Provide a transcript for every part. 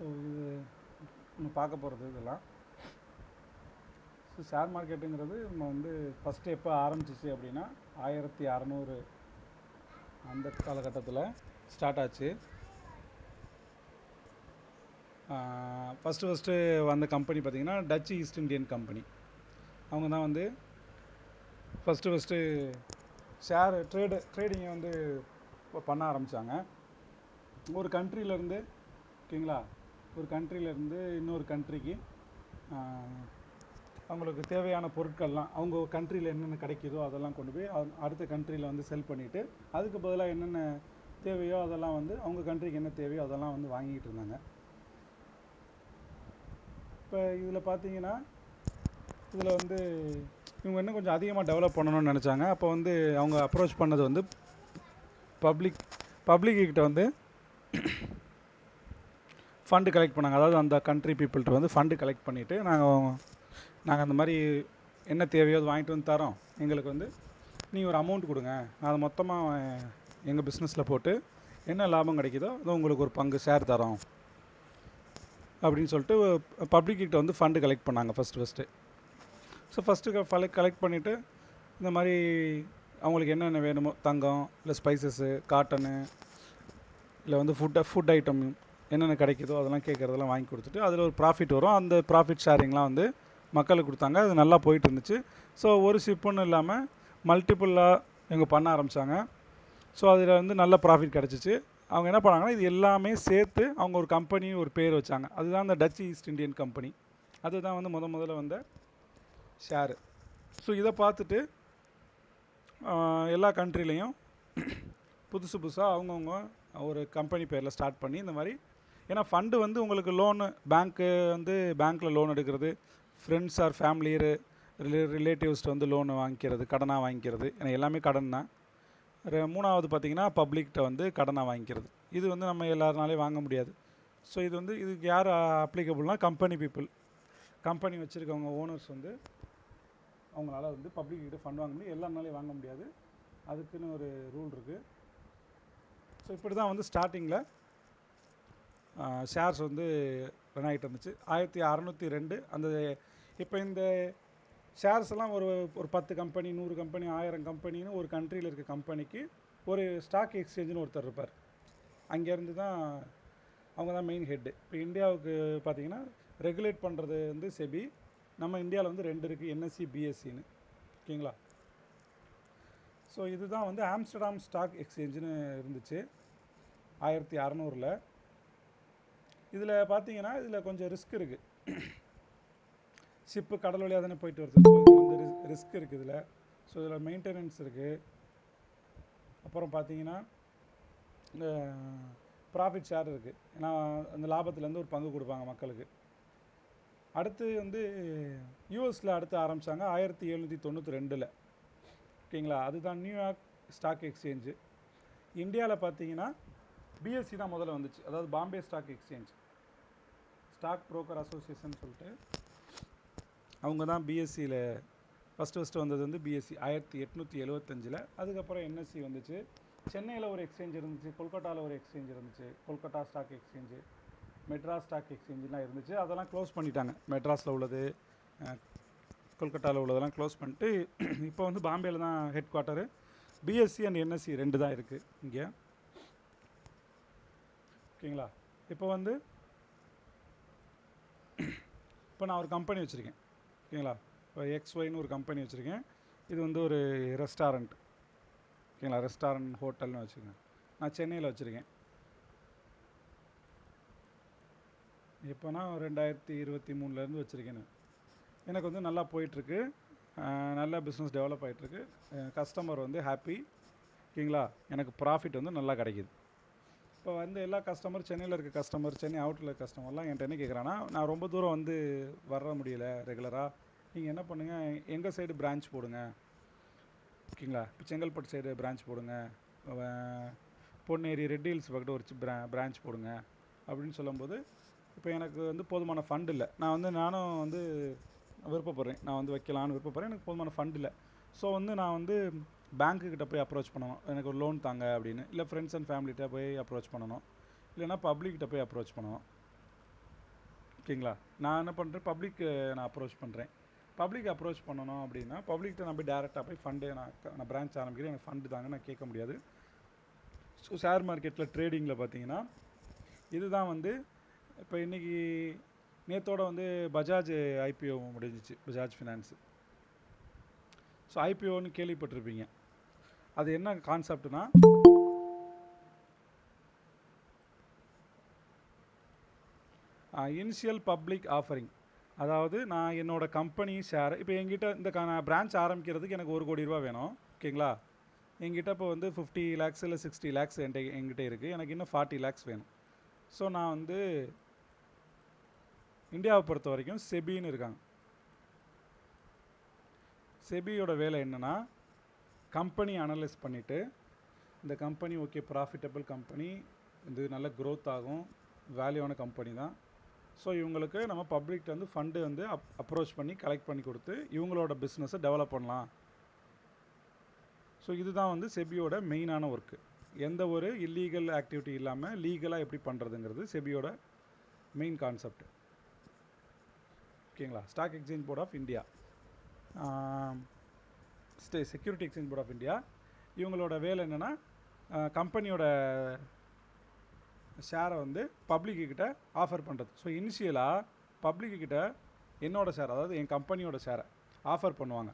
So இது நம்ம பார்க்க போகிறது இதெல்லாம். ஸோ ஷேர் மார்க்கெட்டுங்கிறது நம்ம வந்து ஃபஸ்ட்டு எப்போ ஆரம்பிச்சிச்சு அப்படின்னா 1600 அந்த காலகட்டத்தில் ஸ்டார்ட் ஆச்சு. ஃபஸ்ட்டு வந்த கம்பெனி பார்த்திங்கன்னா டச் ஈஸ்ட் இந்தியன் கம்பெனி. அவங்க தான் வந்து ஃபஸ்ட்டு ஷேர் ட்ரேடிங்கை வந்து பண்ண ஆரம்பித்தாங்க. ஒரு கண்ட்ரியிலேருந்து ஓகேங்களா, ஒரு கண்ட்ரியிலேருந்து இன்னொரு கண்ட்ரிக்கு அவங்களுக்கு தேவையான பொருட்கள்லாம் அவங்க கண்ட்ரியில் என்னென்ன கிடைக்குதோ அதெல்லாம் கொண்டு போய் அடுத்த கண்ட்ரியில் வந்து செல் பண்ணிவிட்டு அதுக்கு பதிலாக என்னென்ன தேவையோ அதெல்லாம் வந்து அவங்க கண்ட்ரிக்கு என்ன தேவையோ அதெல்லாம் வந்து வாங்கிட்டு இருந்தாங்க. இப்போ இதில் பார்த்தீங்கன்னா இதில் வந்து இவங்க இன்னும் கொஞ்சம் அதிகமாக டெவலப் பண்ணணும்னு நினச்சாங்க. அப்போ வந்து அவங்க அப்ரோச் பண்ணது வந்து பப்ளிக்கிட்ட வந்து ஃபண்டு கலெக்ட் பண்ணாங்க. அதாவது அந்த கண்ட்ரி பீப்புள்கிட்ட வந்து ஃபண்டு கலெக்ட் பண்ணிவிட்டு நாங்கள் அந்த மாதிரி என்ன தேவையோ அது வாங்கிட்டு வந்து தரோம், எங்களுக்கு வந்து நீங்கள் ஒரு அமௌண்ட் கொடுங்க, நான் அதை மொத்தமாக எங்கள் பிஸ்னஸில் போட்டு என்ன லாபம் கிடைக்குதோ அது உங்களுக்கு ஒரு பங்கு ஷேர் தரோம் அப்படின்னு சொல்லிட்டு பப்ளிக்கிட்ட வந்து ஃபண்டு கலெக்ட் பண்ணாங்க ஃபஸ்ட்டு. ஸோ ஃபஸ்ட்டு கலெக்ட் பண்ணிவிட்டு இந்த மாதிரி அவங்களுக்கு என்னென்ன வேணுமோ தங்கம் இல்லை ஸ்பைசஸ்ஸு காட்டனு இல்லை வந்து ஃபுட் ஐட்டம் என்னென்ன கிடைக்குதோ அதெல்லாம் கேட்குறதெல்லாம் வாங்கி கொடுத்துட்டு அதில் ஒரு ப்ராஃபிட் வரும். அந்த ப்ராஃபிட் ஷேரிங்லாம் வந்து மக்களுக்கு கொடுத்தாங்க. அது நல்லா போயிட்டு இருந்துச்சு. ஸோ ஒரு ஷிப்புன்னு இல்லாமல் மல்டிப்புளாக இவங்க பண்ண ஆரம்பித்தாங்க. ஸோ அதில் வந்து நல்ல ப்ராஃபிட் கிடச்சிச்சு. அவங்க என்ன பண்ணாங்கன்னா இது எல்லாமே சேர்த்து அவங்க ஒரு கம்பெனி ஒரு பேர் வச்சாங்க. அதுதான் அந்த டச் ஈஸ்ட் இந்தியன் கம்பெனி. அதுதான் வந்து முதல்ல வந்த ஷேரு. ஸோ இதை பார்த்துட்டு எல்லா கண்ட்ரிலையும் புதுசாக அவங்கவுங்க ஒரு கம்பெனி பேரில் ஸ்டார்ட் பண்ணி இந்த மாதிரி, ஏன்னா ஃபண்டு வந்து உங்களுக்கு லோனு பேங்க்கில் லோன் எடுக்கிறது, ஃப்ரெண்ட்ஸ் ஆர் ஃபேமிலி ரிலேட்டிவ்ஸ்ட்டு வந்து லோனு வாங்கிக்கிறது, கடனாக வாங்கிக்கிறது, ஏன்னா எல்லாமே கடன் தான். மூணாவது பார்த்திங்கன்னா பப்ளிக்கிட்ட வந்து கடனாக வாங்கிக்கிறது. இது வந்து நம்ம எல்லாருனாலையும் வாங்க முடியாது. ஸோ இது வந்து இதுக்கு யார் அப்ளிகபிள்னால் கம்பெனி வச்சுருக்கவங்க ஓனர்ஸ் வந்து அவங்களால வந்து பப்ளிக்கிட்ட ஃபண்ட் வாங்க முடியும். எல்லாருனாலையும் வாங்க முடியாது, அதுக்குன்னு ஒரு ரூல் இருக்குது. ஸோ இப்படி தான் வந்து ஸ்டார்டிங்கில் ஷேர்ஸ் வந்து ரன் ஆகிட்டு இருந்துச்சு. 1602 அந்த இப்போ இந்த ஷேர்ஸ் எல்லாம் ஒரு 10 கம்பெனி 100 கம்பெனி 1000 கம்பெனின்னு ஒரு கண்ட்ரியில் இருக்க கம்பெனிக்கு ஒரு ஸ்டாக் எக்ஸ்சேஞ்சுன்னு ஒருத்தர் இருப்பார். அங்கேருந்து தான் அவங்க தான் மெயின் ஹெட்டு. இப்போ இந்தியாவுக்கு பார்த்திங்கன்னா ரெகுலேட் பண்ணுறது வந்து செபி. நம்ம இந்தியாவில் வந்து 2 இருக்குது, என்எஸ்சி பிஎஸ்சின்னு. ஓகேங்களா. ஸோ இதுதான் வந்து ஆம்ஸ்டர்டாம் ஸ்டாக் எக்ஸ்சேஞ்சுன்னு இருந்துச்சு 1600. இதில் பார்த்தீங்கன்னா இதில் கொஞ்சம் ரிஸ்க் இருக்குது. ஷிப்பு கடல் வழியாக தானே போயிட்டு வருது. ஸோ இது வந்து ரிஸ்க் இருக்குது இதில். ஸோ இதில் மெயின்டெனன்ஸ் இருக்குது. அப்புறம் பார்த்தீங்கன்னா இந்த ப்ராஃபிட் ஷேர் இருக்குது, ஏன்னா அந்த லாபத்துலேருந்து ஒரு பங்கு கொடுப்பாங்க மக்களுக்கு. அடுத்து வந்து யூஎஸில் அடுத்து ஆரம்பித்தாங்க 1792. ஓகேங்களா. அதுதான் நியூயார்க் ஸ்டாக் எக்ஸ்சேஞ்சு. இந்தியாவில் பார்த்தீங்கன்னா பிஎஸ்சி தான் முதல்ல வந்துச்சு, அதாவது Bombay stock exchange, stock broker association சொல்லிட்டு அவங்க தான் பிஎஸ்சியில் ஃபஸ்ட்டு வந்தது வந்து பிஎஸ்சி 1875. அதுக்கப்புறம் என்எஸ்சி வந்துச்சு. சென்னையில் ஒரு எக்ஸ்சேஞ்ச் இருந்துச்சு, கொல்கட்டாவில் ஒரு எக்ஸ்சேஞ்ச் இருந்துச்சு, Kolkata stock exchange, Madras stock எக்ஸ்சேஞ்செலாம் இருந்துச்சு. அதெல்லாம் க்ளோஸ் பண்ணிட்டாங்க. மெட்ராஸில் உள்ளது கொல்கட்டாவில் உள்ளதெல்லாம் க்ளோஸ் பண்ணிட்டு இப்போ வந்து பாம்பேயில் தான் head quarter. BSc and NSC 2 தான் இருக்குது இங்கே. ஓகேங்களா. இப்போ நான் ஒரு கம்பெனி வச்சுருக்கேன். ஓகேங்களா. இப்போ XYன்னு ஒரு கம்பெனி வச்சுருக்கேன். இது வந்து ஒரு ரெஸ்டாரண்ட். ஓகேங்களா. ரெஸ்டாரண்ட் ஹோட்டல்னு வச்சுருக்கேன். நான் சென்னையில் வச்சுருக்கேன். எப்போனா 2023 வச்சுருக்கேன். எனக்கு வந்து நல்லா போயிட்டுருக்கு, நல்லா பிஸ்னஸ் டெவலப் ஆகிட்டுருக்கு. கஸ்டமர் வந்து ஹாப்பி. ஓகேங்களா. எனக்கு ப்ராஃபிட் வந்து நல்லா கிடைக்கிது. இப்போ வந்து எல்லா கஸ்டமர் சென்னையில் இருக்க கஸ்டமர், சென்னை அவுட்டில் இருக்க கஸ்டமர்லாம் என்கிட்ட என்ன கேட்குறாங்கன்னா, நான் ரொம்ப தூரம் வந்து வர முடியல ரெகுலராக, நீங்கள் என்ன பண்ணுங்கள் எங்கள் சைடு பிரான்ச் போடுங்க. ஓகேங்களா. இப்போ செங்கல்பட்டு சைடு பிரான்ச் போடுங்க, பொன்னேரி ரெட் ஹில்ஸ் பக்கத்தில் ஒரு பிரான்ச் போடுங்க அப்படின்னு சொல்லும்போது, இப்போ எனக்கு வந்து போதுமான ஃபண்ட் இல்லை. நானும் வந்து விருப்பப்படுறேன், நான் வந்து வைக்கலான்னு விருப்பப்படுறேன், எனக்கு போதுமான ஃபண்ட் இல்லை. ஸோ வந்து நான் வந்து பேங்க்குக்கிட்ட போய் அப்ரோச் பண்ணணும், எனக்கு ஒரு லோன் தாங்க அப்படின்னு. இல்லை ஃப்ரெண்ட்ஸ் அண்ட் ஃபேமிலிகிட்ட போய் அப்ரோச் பண்ணணும், இல்லைனா பப்ளிக்கிட்ட போய் அப்ரோச் பண்ணணும். ஓகேங்களா. நான் என்ன பண்ணுறேன், பப்ளிக் நான் அப்ரோச் பண்ணுறேன். பப்ளிக் அப்ரோச் பண்ணணும் அப்படின்னா பப்ளிக்கிட்ட நான் போய் டேரெக்டாக போய் ஃபண்டு நான் பிரான்ச் ஆரம்பிக்கிறேன், எனக்கு ஃபண்டு தாங்க நான் கேட்க முடியாது. ஸோ ஷேர் மார்க்கெட்டில் ட்ரேடிங்கில் பார்த்தீங்கன்னா இதுதான் வந்து இப்போ இன்றைக்கி நேற்றோட வந்து பஜாஜ் ஐபிஓ முடிஞ்சிச்சு, பஜாஜ் ஃபினான்ஸு. ஸோ ஐபிஓன்னு கேள்விப்பட்டிருப்பீங்க. அது என்ன கான்செப்ட்னா, இனிஷியல் பப்ளிக் ஆஃபரிங். அதாவது நான் என்னோடய கம்பெனி ஷேர் இப்போ எங்கிட்ட இந்த பிரான்ச் ஆரம்பிக்கிறதுக்கு எனக்கு 1 கோடி ரூபா வேணும். ஓகேங்களா. எங்கிட்ட இப்போ வந்து 50 lakhs இல்லை 60 lakhs என்கிட்ட இருக்குது. எனக்கு இன்னும் 40 lakhs வேணும். ஸோ நான் வந்து இந்தியாவை பொறுத்த வரைக்கும் செபின்னு இருக்காங்க. செபியோட வேலை என்னென்னா, கம்பெனி அனலைஸ் பண்ணிவிட்டு இந்த கம்பெனி ஓகே ப்ராஃபிட்டபிள் கம்பெனி, இது நல்ல க்ரோத் ஆகும், வேல்யூவான கம்பெனி தான். ஸோ இவங்களுக்கு நம்ம பப்ளிக் வந்து ஃபண்டு வந்து அப்ரோச் பண்ணி கலெக்ட் பண்ணி கொடுத்து இவங்களோட பிஸ்னஸை டெவலப் பண்ணலாம். ஸோ இதுதான் வந்து செபியோட மெயினான ஒர்க்கு. எந்த ஒரு இல்லீகல் ஆக்டிவிட்டி இல்லாமல் லீகலாக எப்படி பண்ணுறதுங்கிறது செபியோட மெயின் கான்செப்ட். ஓகேங்களா. Stock exchange board of India, security exchange board of India, இவங்களோட வேலை என்னென்னா கம்பெனியோட ஷேரை வந்து பப்ளிக்கிட்ட ஆஃபர் பண்ணுறது. ஸோ இனிஷியலாக பப்ளிக்கிட்ட என்னோடய ஷேர், அதாவது என் கம்பெனியோட ஷேரை ஆஃபர் பண்ணுவாங்க.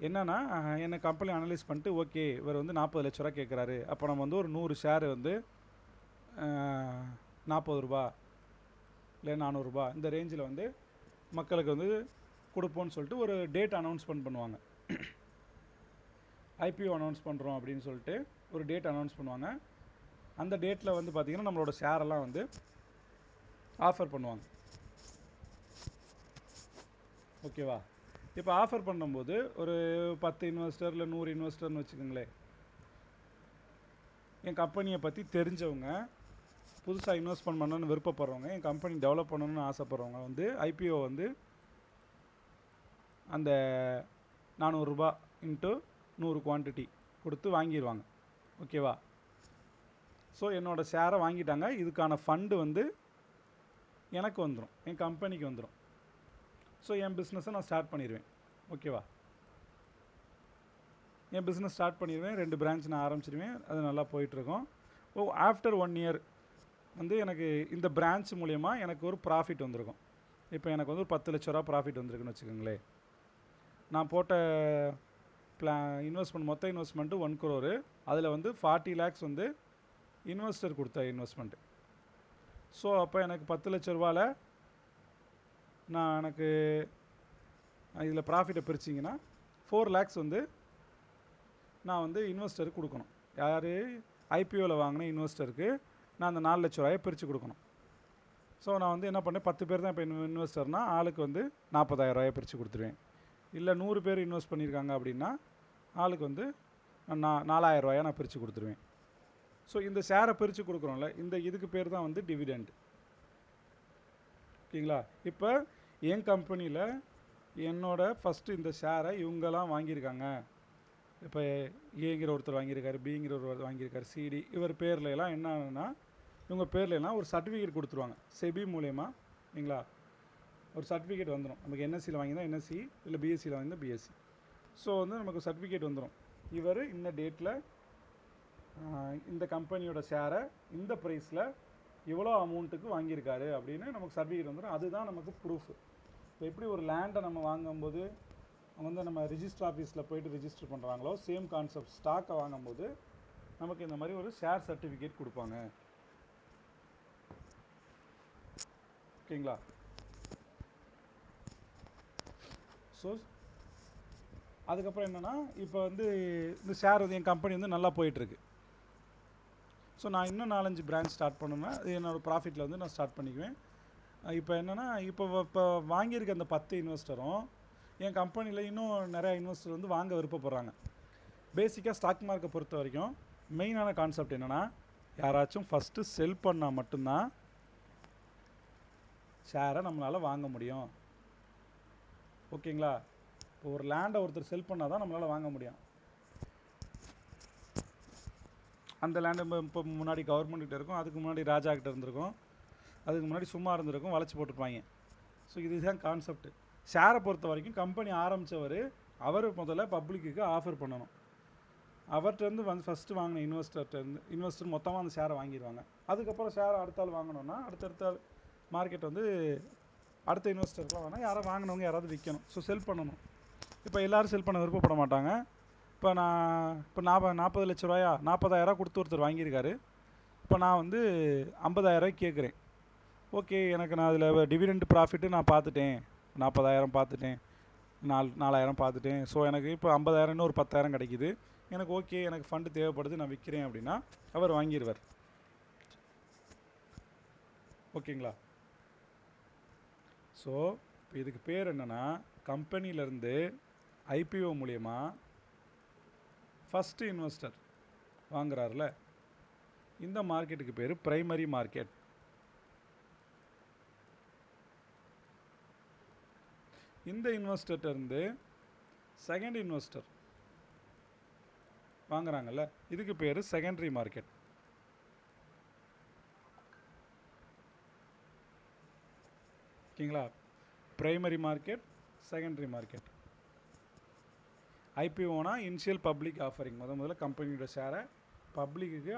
என்னென்னா, என்னை கம்பெனி அனலைஸ் பண்ணிட்டு ஓகே இவர் வந்து 40 லட்ச ரூபா கேட்குறாரு, அப்போ நம்ம வந்து ஒரு 100 ஷேர் வந்து 40 ரூபா இல்லை 400 ரூபா இந்த ரேஞ்சில் வந்து மக்களுக்கு வந்து கொடுப்போன்னு சொல்லிட்டு ஒரு டேட் அனௌன்ஸ்மெண்ட் பண்ணுவாங்க. ஐபிஓ அனௌன்ஸ் பண்ணுறோம் அப்படின்னு சொல்லிட்டு ஒரு டேட் அனௌன்ஸ் பண்ணுவாங்க. அந்த டேட்டில் வந்து பார்த்திங்கன்னா நம்மளோட ஷேரெல்லாம் வந்து ஆஃபர் பண்ணுவாங்க. ஓகேவா. இப்போ ஆஃபர் பண்ணும்போது ஒரு 10 இன்வெஸ்டர் இல்லை 100 இன்வெஸ்டர்னு வச்சுக்கோங்களேன். என் கம்பெனியை பற்றி தெரிஞ்சவங்க, புதுசாக இன்வெஸ்ட்மெண்ட் பண்ணணும்னு விருப்பப்படுறவங்க, என் கம்பெனி டெவலப் பண்ணணும்னு ஆசைப்படுறவங்க வந்து ஐபிஓ வந்து அந்த 400 ரூபா இன்ட்டு 100 குவான்டிட்டி கொடுத்து வாங்கிடுவாங்க. ஓகேவா. ஸோ என்னோடய ஷேரை வாங்கிட்டாங்க. இதுக்கான ஃபண்டு வந்து எனக்கு வந்துடும், என் கம்பெனிக்கு வந்துடும். ஸோ என் பிஸ்னஸை நான் ஸ்டார்ட் பண்ணிடுவேன். ஓகேவா. என் பிஸ்னஸ் ஸ்டார்ட் பண்ணிடுவேன், 2 பிரான்ச் நான் ஆரம்பிச்சிடுவேன், அது நல்லா போயிட்டுருக்கோம். ஆஃப்டர் 1 இயர் வந்து எனக்கு இந்த பிரான்ச் மூலயமா எனக்கு ஒரு ப்ராஃபிட் வந்திருக்கும். இப்போ எனக்கு வந்து ஒரு 10 லட்ச ரூபா ப்ராஃபிட் வந்திருக்குன்னு வச்சுக்கோங்களேன். நான் போட்ட இன்வெஸ்ட்மெண்ட் மொத்த இன்வெஸ்ட்மெண்ட்டு 1 crore, அதில் வந்து 40 lakhs வந்து இன்வெஸ்டர் கொடுத்த இன்வெஸ்ட்மெண்ட்டு. ஸோ அப்போ எனக்கு 10 லட்ச ரூபாவில் எனக்கு இதில் ப்ராஃபிட்டை பிரிச்சிங்கன்னா 4 lakhs வந்து நான் வந்து இன்வெஸ்டருக்கு கொடுக்கணும். யார் ஐபிஓவில் வாங்கின இன்வெஸ்டருக்கு நான் அந்த 4 லட்ச ரூபாயை பிரித்து கொடுக்கணும். ஸோ நான் வந்து என்ன பண்ணேன், 10 பேர் தான் இப்போ இன்வெஸ்டர்னால் ஆளுக்கு வந்து 40,000 ரூபாயை பிரித்து கொடுத்துருவேன். இல்லை 100 பேர் இன்வெஸ்ட் பண்ணியிருக்காங்க அப்படின்னா ஆளுக்கு வந்து நான் 4,000 ரூபாயை நான் பிரித்து கொடுத்துருவேன். ஸோ இந்த ஷேரை பிரித்து கொடுக்குறோம்ல, இதுக்கு பேர் தான் வந்து டிவிடெண்ட். ஓகேங்களா. இப்போ என் கம்பெனியில் என்னோட ஃபஸ்ட்டு இந்த ஷேரை இவங்கெல்லாம் வாங்கியிருக்காங்க. இப்போ ஏங்கிற ஒருத்தர் வாங்கியிருக்காரு, பிங்கிற ஒருத்தர் வாங்கியிருக்காரு, சிடி, இவர் பேரில் எல்லாம் என்னன்னா இவங்க பேரில் எல்லாம் ஒரு சர்டிஃபிகேட் கொடுத்துருவாங்க செபி மூலயமா. சரிங்களா. ஒரு சர்டிஃபிகேட் வந்துடும். நமக்கு என்எஸ்சியில் வாங்கினா என்எஸ்சி, இல்லை பிஎஸ்சியில் வாங்கினா பிஎஸ்சி. ஸோ வந்து நமக்கு சர்டிஃபிகேட் வந்துடும். இவர் இந்த டேட்டில் இந்த கம்பெனியோட ஷேரை இந்த ப்ரைஸில் இவ்வளோ அமௌண்ட்டுக்கு வாங்கியிருக்காரு அப்படின்னு நமக்கு சர்டிஃபிகேட் வந்துடும். அதுதான் நமக்கு ப்ரூஃப். இப்போ எப்படி ஒரு லேண்டை நம்ம வாங்கும்போது வந்து நம்ம ரிஜிஸ்டர் ஆஃபீஸில் போய்ட்டு ரிஜிஸ்டர் பண்ணுறாங்களோ, சேம் கான்செப்ட் ஸ்டாக்கை வாங்கும்போது நமக்கு இந்த மாதிரி ஒரு ஷேர் சர்டிஃபிகேட் கொடுப்பாங்க. ஓகேங்களா. ஸோ அதுக்கப்புறம் என்னென்னா, இப்போ வந்து இந்த ஷேர் வந்து என் கம்பெனி வந்து நல்லா போயிட்டுருக்கு. ஸோ நான் இன்னும் 4-5 பிரான்ச் ஸ்டார்ட் பண்ணுவேன். அது என்னோடய ப்ராஃபிட்டில் வந்து நான் ஸ்டார்ட் பண்ணிக்குவேன். இப்போ என்னென்னா, இப்போ வாங்கியிருக்க அந்த 10 இன்வெஸ்டரும் என் கம்பெனியில் இன்னும் நிறையா இன்வெஸ்டர் வந்து வாங்க விருப்பப்படுறாங்க. பேசிக்காக ஸ்டாக் மார்க்கெட்டை பொறுத்த வரைக்கும் மெயினான கான்செப்ட் என்னென்னா, யாராச்சும் ஃபஸ்ட்டு செல் பண்ணால் மட்டும்தான் ஷேரை நம்மளால் வாங்க முடியும். ஓகேங்களா. இப்போ ஒரு லேண்டை ஒருத்தர் செல் பண்ணால் தான் நம்மளால் வாங்க முடியும். அந்த லேண்டு இப்போ முன்னாடி கவர்மெண்ட்கிட்ட இருக்கும், அதுக்கு முன்னாடி ராஜா கிட்ட இருந்திருக்கும், அதுக்கு முன்னாடி சும்மா இருந்திருக்கும், வளைச்சி போட்டுருப்பாங்க. ஸோ இதுதான் கான்செப்ட். ஷேரை பொறுத்த வரைக்கும் கம்பெனி ஆரம்பித்தவர் அவர் முதல்ல பப்ளிக்கு ஆஃபர் பண்ணணும். அவர்கிட்டருந்து ஃபஸ்ட்டு வாங்கின இன்வெஸ்டர் மொத்தமாக அந்த ஷேரை வாங்கிடுவாங்க. அதுக்கப்புறம் ஷேரை அடுத்த ஆள் வாங்கினோன்னா அடுத்தடுத்த மார்க்கெட் வந்து அடுத்த இன்வெஸ்டர்லாம் வேணால் யாரோ வாங்கினவங்க யாராவது விற்கணும். ஸோ செல் பண்ணணும். இப்போ எல்லோரும் செல் பண்ண விருப்பப்பட மாட்டாங்க. இப்போ நான் 40 லட்ச ரூபாயா 40,000 கொடுத்து ஒருத்தர் வாங்கியிருக்காரு. இப்போ நான் வந்து 50,000 கேட்குறேன். ஓகே, எனக்கு நான் அதில் டிவிடெண்ட் ப்ராஃபிட்டு நான் பார்த்துட்டேன், 40,000 பார்த்துட்டேன், 4,000 பார்த்துட்டேன். ஸோ எனக்கு இப்போ 50,000 இன்னும் ஒரு 10,000 கிடைக்கிது. எனக்கு ஓகே, எனக்கு ஃபண்டு தேவைப்படுது, நான் விற்கிறேன் அப்படின்னா அவர் வாங்கிடுவார். ஓகேங்களா? ஸோ இப்போ இதுக்கு பேர் என்னென்னா, கம்பெனியிலேருந்து ஐபிஓ மூலயமா ஃபஸ்ட்டு இன்வெஸ்டர் வாங்குறாருல, இந்த மார்க்கெட்டுக்கு பேர் பிரைமரி மார்க்கெட். இந்த இன்வெஸ்டர்கிட்ட இருந்து செகண்ட் இன்வெஸ்டர் வாங்குறாங்கல்ல, இதுக்கு பேர் செகண்டரி மார்க்கெட். ஓகேங்களா? Primary market, secondary market. ஐபிஓனா இனிஷியல் பப்ளிக் ஆஃபரிங், முதல்ல கம்பெனியோட ஷேரை பப்ளிக்கு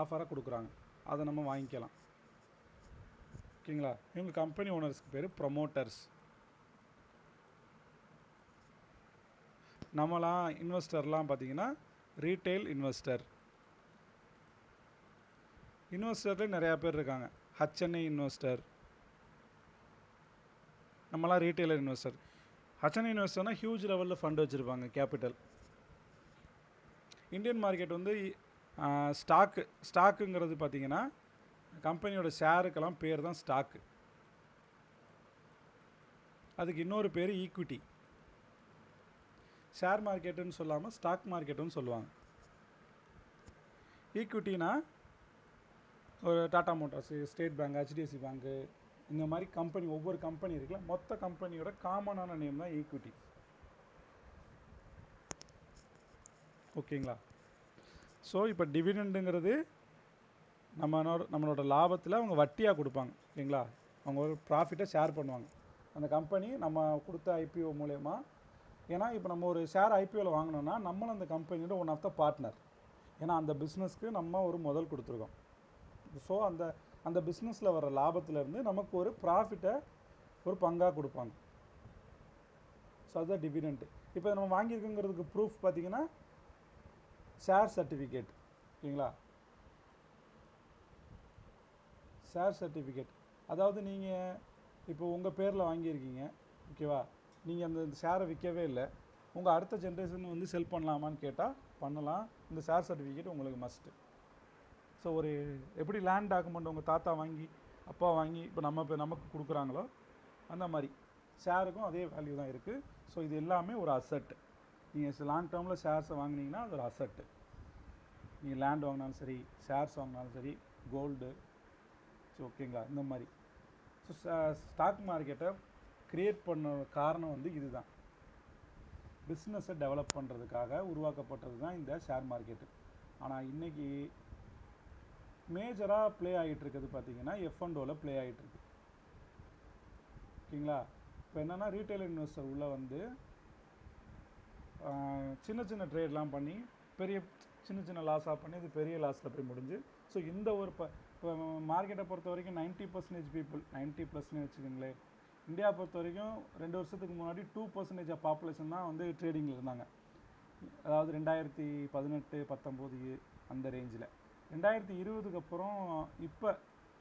ஆஃபராக கொடுக்குறாங்க, அதை நம்ம வாங்கிக்கலாம். ஓகேங்களா? இவங்க கம்பெனி ஓனர்ஸ்க்கு பேர் ப்ரொமோட்டர்ஸ். நம்மளாம் இன்வெஸ்டர்லாம் பார்த்தீங்கன்னா ரீட்டைல் இன்வெஸ்டர். இன்வெஸ்டர்லேயே நிறையா பேர் இருக்காங்க. ஹச்என்ஐ இன்வெஸ்டர், நம்மளாம் ரீட்டைலர் இன்வெஸ்டர். ஹச்என்ஐ இன்வெஸ்டர்னால் ஹியூஜ் லெவலில் ஃபண்ட் வச்சுருப்பாங்க, கேபிட்டல். இந்தியன் மார்க்கெட் வந்து ஸ்டாக்குங்கிறது பார்த்தீங்கன்னா கம்பெனியோட ஷேருக்கெல்லாம் பேர் தான் ஸ்டாக்கு. அதுக்கு இன்னொரு பேர் ஈக்விட்டி. ஷேர் மார்க்கெட்டுன்னு சொல்லாமல் ஸ்டாக் மார்க்கெட்டுன்னு சொல்லுவாங்க. ஈக்விட்டினா ஒரு Tata Motors, state bank, HDFC bank, இந்த மாதிரி கம்பெனி, ஒவ்வொரு கம்பெனி இருக்குல்ல, மொத்த கம்பெனியோட காமனான நேம் தான் ஈக்விட்டி. ஓகேங்களா? ஸோ இப்போ டிவிடெண்டுங்கிறது நம்மளோட லாபத்தில் அவங்க வட்டியாக கொடுப்பாங்க. ஓகேங்களா? அவங்க ஒரு ப்ராஃபிட்டை ஷேர் பண்ணுவாங்க அந்த கம்பெனி நம்ம கொடுத்த ஐபிஓ மூலயமா. ஏன்னா இப்போ நம்ம ஒரு ஷேர் ஐபிஓவில் வாங்கினோன்னா நம்மளும் அந்த கம்பெனியோட ஒன் ஆஃப் த பார்ட்னர். ஏன்னா அந்த பிஸ்னஸ்க்கு நம்ம ஒரு முதல் கொடுத்துருக்கோம். ஸோ அந்த பிஸ்னஸில் வர லாபத்திலேருந்து நமக்கு ஒரு ப்ராஃபிட்டை ஒரு பங்காக கொடுப்பாங்க. ஸோ அதுதான் டிவிடெண்ட். இப்போ நம்ம வாங்கியிருக்குங்கிறதுக்கு ப்ரூஃப் பார்த்தீங்கன்னா ஷேர் சர்டிஃபிகேட். ஓகேங்களா? ஷேர் சர்டிஃபிகேட் அதாவது நீங்கள் இப்போ உங்கள் பேரில் வாங்கியிருக்கீங்க, ஓகேவா? நீங்கள் அந்த ஷேரை விற்கவே இல்லை, உங்கள் அடுத்த ஜென்ரேஷன் வந்து செல் பண்ணலாமான்னு கேட்டால் பண்ணலாம். இந்த ஷேர் சர்டிஃபிகேட் உங்களுக்கு மஸ்ட்டு. ஸோ ஒரு எப்படி லேண்ட் டாக்குமெண்ட் உங்கள் தாத்தா வாங்கி அப்பா வாங்கி இப்போ நமக்கு கொடுக்குறாங்களோ அந்த மாதிரி ஷேருக்கும் அதே வேல்யூ தான் இருக்குது. ஸோ இது எல்லாமே ஒரு அசெட். நீங்கள் லாங் டேர்மில் ஷேர்ஸை வாங்கினீங்கன்னா அது ஒரு அசெட்டு. நீங்கள் லேண்ட் வாங்கினாலும் சரி, ஷேர்ஸ் வாங்கினாலும் சரி, கோல்டு. ஸோ ஓகேங்களா? இந்த மாதிரி. ஸோ ஸ்டாக் மார்க்கெட்டை க்ரியேட் பண்ண காரணம் வந்து இதுதான். பிஸ்னஸை டெவலப் பண்ணுறதுக்காக உருவாக்கப்பட்டது தான் இந்த ஷேர் மார்க்கெட்டு. ஆனால் இன்றைக்கி மேஜராக ப்ளே ஆகிட்டு இருக்குது பார்த்தீங்கன்னா F&Oவில் ப்ளே ஆகிட்டுருக்கு. ஓகேங்களா? இப்போ என்னென்னா ரீட்டைல் இன்வெஸ்டர் உள்ளே வந்து சின்ன சின்ன ட்ரேட்லாம் பண்ணி சின்ன லாஸாக பண்ணி இது பெரிய லாஸில் போய் முடிஞ்சு. ஸோ இந்த ஒரு இப்போ மார்க்கெட்டை பொறுத்த வரைக்கும் 90% பீப்புள், 90+ன்னு வச்சுக்கோங்களேன். இந்தியா பொறுத்த வரைக்கும் 2 வருஷத்துக்கு முன்னாடி 2% ஆஃப் பாப்புலேஷன் தான் வந்து ட்ரேடிங்கில் இருந்தாங்க. அதாவது 2018, 19 அந்த ரேஞ்சில். 2020க்கு அப்புறம்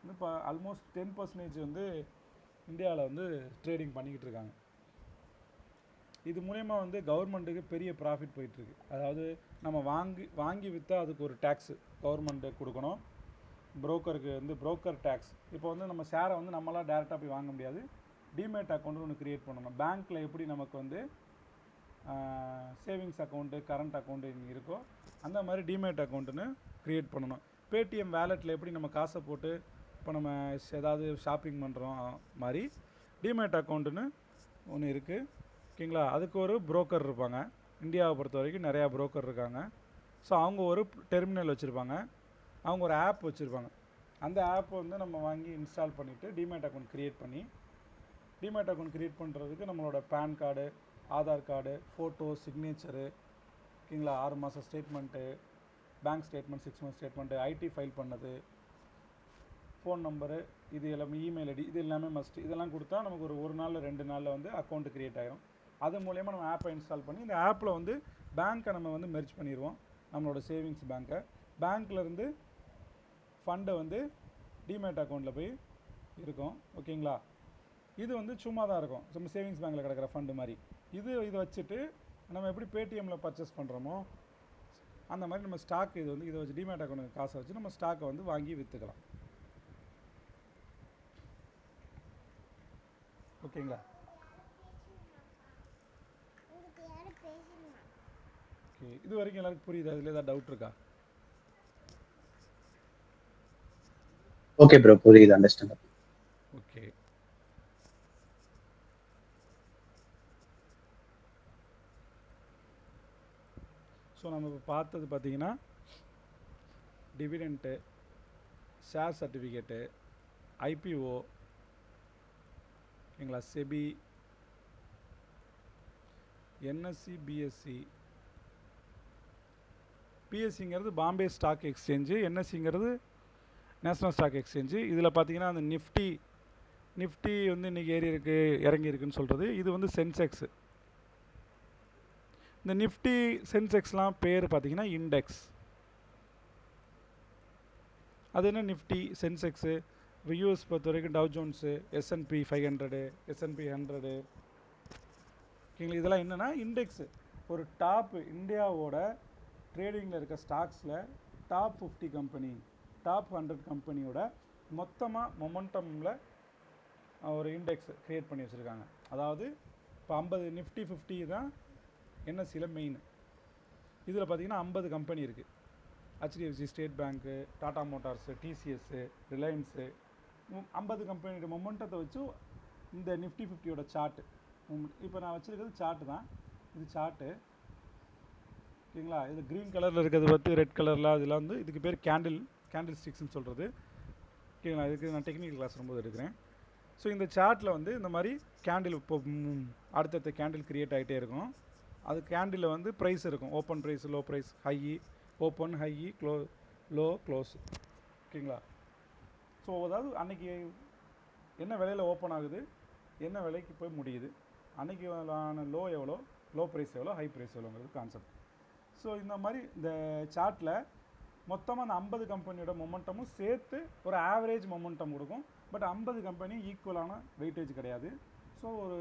இப்போ ஆல்மோஸ்ட் 10% வந்து இந்தியாவில் வந்து ட்ரேடிங் பண்ணிக்கிட்டு இருக்காங்க. இது மூலயமா வந்து கவர்மெண்ட்டுக்கு பெரிய ப்ராஃபிட் போயிட்டுருக்கு. அதாவது நம்ம வாங்கி விற்றா அதுக்கு ஒரு டேக்ஸு கவர்மெண்ட்டு கொடுக்கணும். புரோக்கருக்கு வந்து புரோக்கர் டேக்ஸ். இப்போ வந்து நம்ம ஷேரை வந்து நம்மளாம் டேரெக்டாக போய் வாங்க முடியாது. டிமேட் அக்கௌண்ட்டு ஒன்று க்ரியேட் பண்ணணும். பேங்க்கில் எப்படி நமக்கு வந்து சேவிங்ஸ் அக்கௌண்ட்டு, கரண்ட் அக்கௌண்ட்டு இங்கே இருக்கோ அந்த மாதிரி டிமேட் அக்கௌண்ட்டுன்னு க்ரியேட் பண்ணணும். பேடிஎம் வேலெட்டில் எப்படி நம்ம காசை போட்டு இப்போ நம்ம ஏதாவது ஷாப்பிங் பண்ணுறோம் மாதிரி டிமேட் அக்கௌண்ட்டுன்னு ஒன்று இருக்குது. ஓகேங்களா? அதுக்கு ஒரு புரோக்கர் இருப்பாங்க. இந்தியாவை பொறுத்த வரைக்கும் நிறையா புரோக்கர் இருக்காங்க. ஸோ அவங்க ஒரு டெர்மினல் வச்சுருப்பாங்க, அவங்க ஒரு ஆப் வச்சுருப்பாங்க. அந்த ஆப் வந்து நம்ம வாங்கி இன்ஸ்டால் பண்ணிவிட்டு டிமேட் அக்கௌண்ட் க்ரியேட் பண்ணி, டிமேட் அக்கௌண்ட் க்ரியேட் பண்ணுறதுக்கு நம்மளோட PAN card, Aadhaar card, photo, signature, ஓகேங்களா, 6 மாத statement, bank statement, 6 month statement, ID file பண்ணது, ஃபோன் நம்பரு, இது எல்லாமே, இமெயில் ஐடி, இது எல்லாமே மஸ்ட். இதெல்லாம் கொடுத்தா நமக்கு ஒரு நாளில் 2 நாளில் வந்து அக்கௌண்ட் க்ரியேட் ஆகிடும். அது மூலயமா நம்ம ஆப்பை இன்ஸ்டால் பண்ணி இந்த ஆப்பில் வந்து பேங்க்கை நம்ம வந்து மெர்ஜ் பண்ணிடுவோம். நம்மளோட சேவிங்ஸ் பேங்க்கை, பேங்க்லேருந்து ஃபண்டை வந்து டிமேட் அக்கௌண்ட்டில் போய் இருக்கும். ஓகேங்களா, இது வந்து சும்மா தான் இருக்கும், நம்ம சேவிங்ஸ் பேங்க்கில் கிடக்கிற ஃபண்டு மாதிரி. இதை வச்சுட்டு நம்ம எப்படி பேடிஎம்மில் பர்ச்சேஸ் பண்ணுறோமோ அந்த மாதிரி நம்ம ஸ்டாக், இது வந்து இதை வச்சு டிமேட் அக்கௌண்ட் காசை வச்சு நம்ம ஸ்டாக்கை வந்து வாங்கி விற்றுக்கலாம். ஓகேங்களா, ஓகே, இது வரைக்கும் எல்லாருக்கும் புரியுது? அதில் ஏதாவது டவுட் இருக்கா? ஓகே ப்ரோ, புரியுது, அண்டர்ஸ்டாண்ட். ஓகே, ஸோ நம்ம இப்போ பார்த்தது பார்த்தீங்கன்னா டிவிடெண்ட்டு, ஷேர் சர்டிஃபிகேட்டு, ஐபிஓ, ஓகேங்களா, செபி, என்எஸ்சி, பிஎஸ்சி. பிஎஸ்சிங்கிறது பாம்பே ஸ்டாக் எக்ஸ்சேஞ்சு, என்எஸ்சிங்கிறது நேஷ்னல் ஸ்டாக் எக்ஸ்சேஞ்சு. இதில் பார்த்தீங்கன்னா அந்த நிஃப்டி வந்து இன்றைக்கி ஏறி இருக்குது, இறங்கி இருக்குன்னு சொல்கிறது. இது வந்து சென்செக்ஸு. இந்த நிஃப்டி சென்செக்ஸ்லாம் பேர் பார்த்தீங்கன்னா இண்டெக்ஸ். அது என்ன நிஃப்டி சென்செக்ஸு? இப்போ யூஎஸ் பொறுத்த வரைக்கும் டவ் ஜோன்ஸு, S&P 500, S&P 100, ஓகேங்களா, இதெல்லாம் என்னென்னா இண்டெக்ஸு. ஒரு டாப் இந்தியாவோட ட்ரேடிங்கில் இருக்க ஸ்டாக்ஸில் டாப் 50 கம்பெனி, டாப் 100 கம்பெனியோட மொத்தமாக மொமெண்டமில் ஒரு இண்டெக்ஸ் க்ரியேட் பண்ணி வச்சுருக்காங்க. அதாவது இப்போ 50 நிஃப்டி 50 தான் என்எஸ்சியில் மெயின். இதில் பார்த்தீங்கன்னா 50 கம்பெனி இருக்குது. HDFC, ஸ்டேட் பேங்க்கு, டாடா மோட்டார்ஸு, டிசிஎஸ்ஸு, ரிலையன்ஸு, 50 கம்பெனியோட மொமெண்டத்தை வச்சு இந்த நிஃப்டி 50யோட சார்ட்டு. இப்போ நான் வச்சுருக்கிறது சார்ட்டு தான், இது சார்ட்டு. ஓகேங்களா, இது க்ரீன் கலரில் இருக்கிறது பார்த்து ரெட் கலரில் அதெல்லாம் வந்து இதுக்கு பேர் கேண்டில் ஸ்டிக்ஸ்னு சொல்கிறது. ஓகேங்களா, இதுக்கு நான் டெக்னிக்கல் கிளாஸ் வரும்போது எடுக்கிறேன். ஸோ இந்த சார்ட்டில் வந்து இந்த மாதிரி கேண்டில் இப்போ அடுத்தடுத்த கேண்டில் க்ரியேட் ஆகிட்டே இருக்கும். அது கேண்டிலில் வந்து ப்ரைஸ் இருக்கும், open price, low price, high, open, high, low, close. ஓகேங்களா, ஸோ அதாவது அன்றைக்கி என்ன விலையில் ஓப்பன் ஆகுது, என்ன விலைக்கு போய் முடியுது, அன்றைக்கி லோ எவ்வளோ, லோ ப்ரைஸ் எவ்வளோ, ஹை ப்ரைஸ் எவ்வளோங்கிறது கான்செப்ட். ஸோ இந்த மாதிரி இந்த சார்ட்டில் மொத்தமாக அந்த 50 கம்பெனியோட மொமெண்டமும் சேர்த்து ஒரு ஆவரேஜ் மொமெண்டம் கொடுக்கும். பட் 50 கம்பெனி ஈக்குவலான வெயிட்டேஜ் கிடையாது. ஸோ ஒரு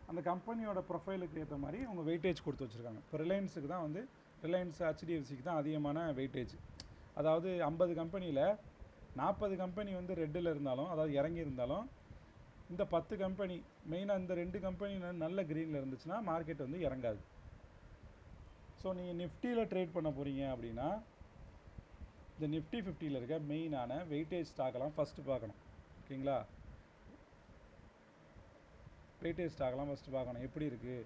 அந்த கம்பெனியோட ப்ரொஃபைலுக்கு ஏற்ற மாதிரி அவங்க வெயிட்டேஜ் கொடுத்து வச்சுருக்காங்க. இப்போ ரிலையன்ஸுக்கு தான் வந்து ரிலையன்ஸ், HDFCக்கு தான் அதிகமான வெயிட்டேஜ். அதாவது 50 கம்பெனியில் 40 கம்பெனி வந்து ரெட்டில் இருந்தாலும், அதாவது இறங்கி இருந்தாலும், இந்த 10 கம்பெனி மெயினாக இந்த 2 கம்பெனி நல்ல க்ரீனில் இருந்துச்சுன்னா மார்க்கெட் வந்து இறங்காது. ஸோ நீங்கள் நிஃப்டியில் ட்ரேட் பண்ண போகிறீங்க அப்படின்னா இந்த நிஃப்டி 50ல் இருக்க மெயினான வெயிட்டேஜ் ஸ்டாக்கெல்லாம் ஃபஸ்ட்டு பார்க்கணும். ஓகேங்களா, வெயிட்டேஜ் ஸ்டாக்கெல்லாம் ஃபஸ்ட்டு பார்க்கணும், எப்படி இருக்குது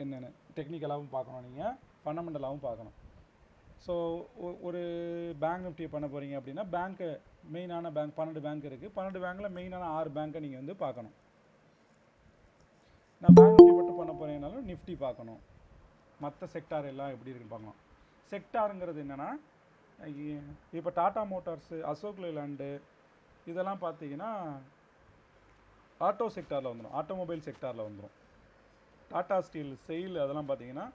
என்னென்னு டெக்னிக்கலாகவும் பார்க்கணும், நீங்கள் ஃபண்டமெண்டலாகவும் பார்க்கணும். ஸோ ஒரு பேங்க் நிஃப்டியை பண்ண போகிறீங்க அப்படின்னா பேங்க்கு மெயினான பேங்க் 12 பேங்க் இருக்குது. 12 பேங்க்கில் மெயினான 6 பேங்க்கை நீங்கள் வந்து பார்க்கணும். நான் பேங்க் நிஃப்டி மட்டும் பண்ண போகிறீங்கனாலும் நிஃப்டி பார்க்கணும், மற்ற செக்டார் எல்லாம் எப்படி இருக்குன்னு பார்க்கணும். செக்டாருங்கிறது என்னென்னா, இப்போ டாடா மோட்டார்ஸு, அசோக் லேலண்டு இதெல்லாம் பார்த்தீங்கன்னா ஆட்டோ செக்டாரில் வந்துடும், ஆட்டோமொபைல் செக்டாரில் வந்துடும். டாடா ஸ்டீல், செயில் அதெல்லாம் பார்த்தீங்கன்னா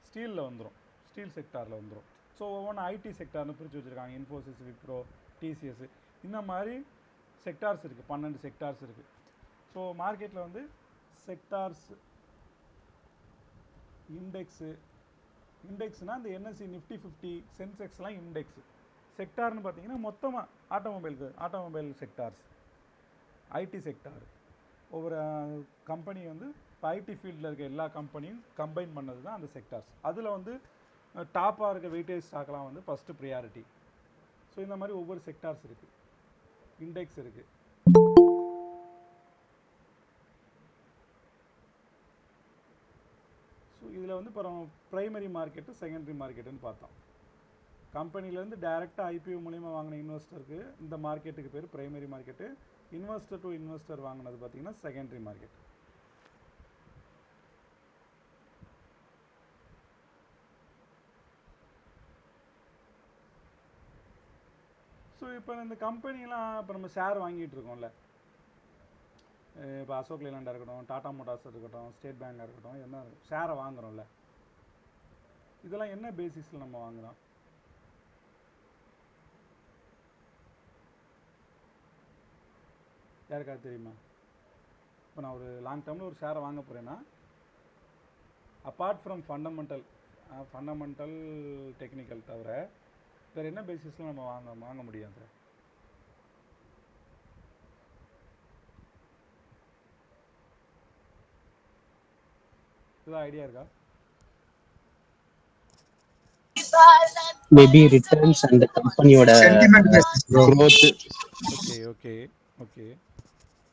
ஸ்டீலில் வந்துடும், ஸ்டீல் செக்டாரில் வந்துடும். ஸோ ஒவ்வொன்று ஐடி செக்டார்னு பிரித்து வச்சுருக்காங்க, இன்ஃபோசிஸ், விப்ரோ, டிசிஎஸ், இந்த மாதிரி செக்டார்ஸ் இருக்குது, 12 செக்டார்ஸ் இருக்குது. ஸோ மார்க்கெட்டில் வந்து செக்டார்ஸ், இண்டெக்ஸ்னால் இந்த என்எஸ்சி, நிஃப்டி 50, சென்செக்ஸ்லாம் இண்டெக்ஸு. செக்டார்னு பார்த்தீங்கன்னா மொத்தமாக ஆட்டோமொபைல் செக்டார்ஸ், ஐடி செக்டார். ஒவ்வொரு கம்பெனி வந்து இப்போ ஐடி ஃபீல்டில் இருக்க எல்லா கம்பெனியும் கம்பைன் பண்ணது தான் அந்த செக்டார்ஸ். அதில் வந்து டாப்பாக இருக்க வெயிட்டேஜ் ஸ்டாக்லாம் வந்து ஃபஸ்ட்டு ப்ரியாரிட்டி. ஸோ இந்த மாதிரி ஒவ்வொரு செக்டார்ஸ் இருக்குது, இண்டெக்ஸ் இருக்குது. ஸோ இதில் வந்து இப்போ ப்ரைமரி மார்க்கெட்டு, செகண்டரி மார்க்கெட்டுன்னு பார்த்தோம். கம்பெனிலேருந்து டைரெக்டாக ஐபிஓ மூலிமா வாங்கின இன்வெஸ்டருக்கு இந்த மார்க்கெட்டுக்கு பேர் primary market. Investor to investor வாங்கினது பார்த்தீங்கன்னா செகண்டரி மார்க்கெட். ஸோ இப்போ இந்த கம்பெனிலாம் இப்போ நம்ம ஷேர் வாங்கிட்டு இருக்கோம்ல, இப்போ அசோக் லேலண்டாக இருக்கட்டும், டாடா மோட்டார்ஸ் இருக்கட்டும், ஸ்டேட் பேங்காக இருக்கட்டும், என்ன ஷேரை வாங்குகிறோம்ல, இதெல்லாம் என்ன பேசிஸில் நம்ம வாங்குகிறோம்? யாருக்காவது தெரியுமா? இப்போ நான் ஒரு லாங் டேர்மில் ஒரு ஷேரை வாங்க போகிறேன்னா, அப்பார்ட் ஃப்ரம் ஃபண்டமெண்டல் டெக்னிக்கல் தவிர வேறு என்ன பேசிஸில் நம்ம வாங்க முடியும் சார்? ஏதாவது ஐடியா இருக்கா? மேபி ரிட்டர்ன்ஸ் அண்ட் கம்பெனியோட sentiment basis bro. growth. Okay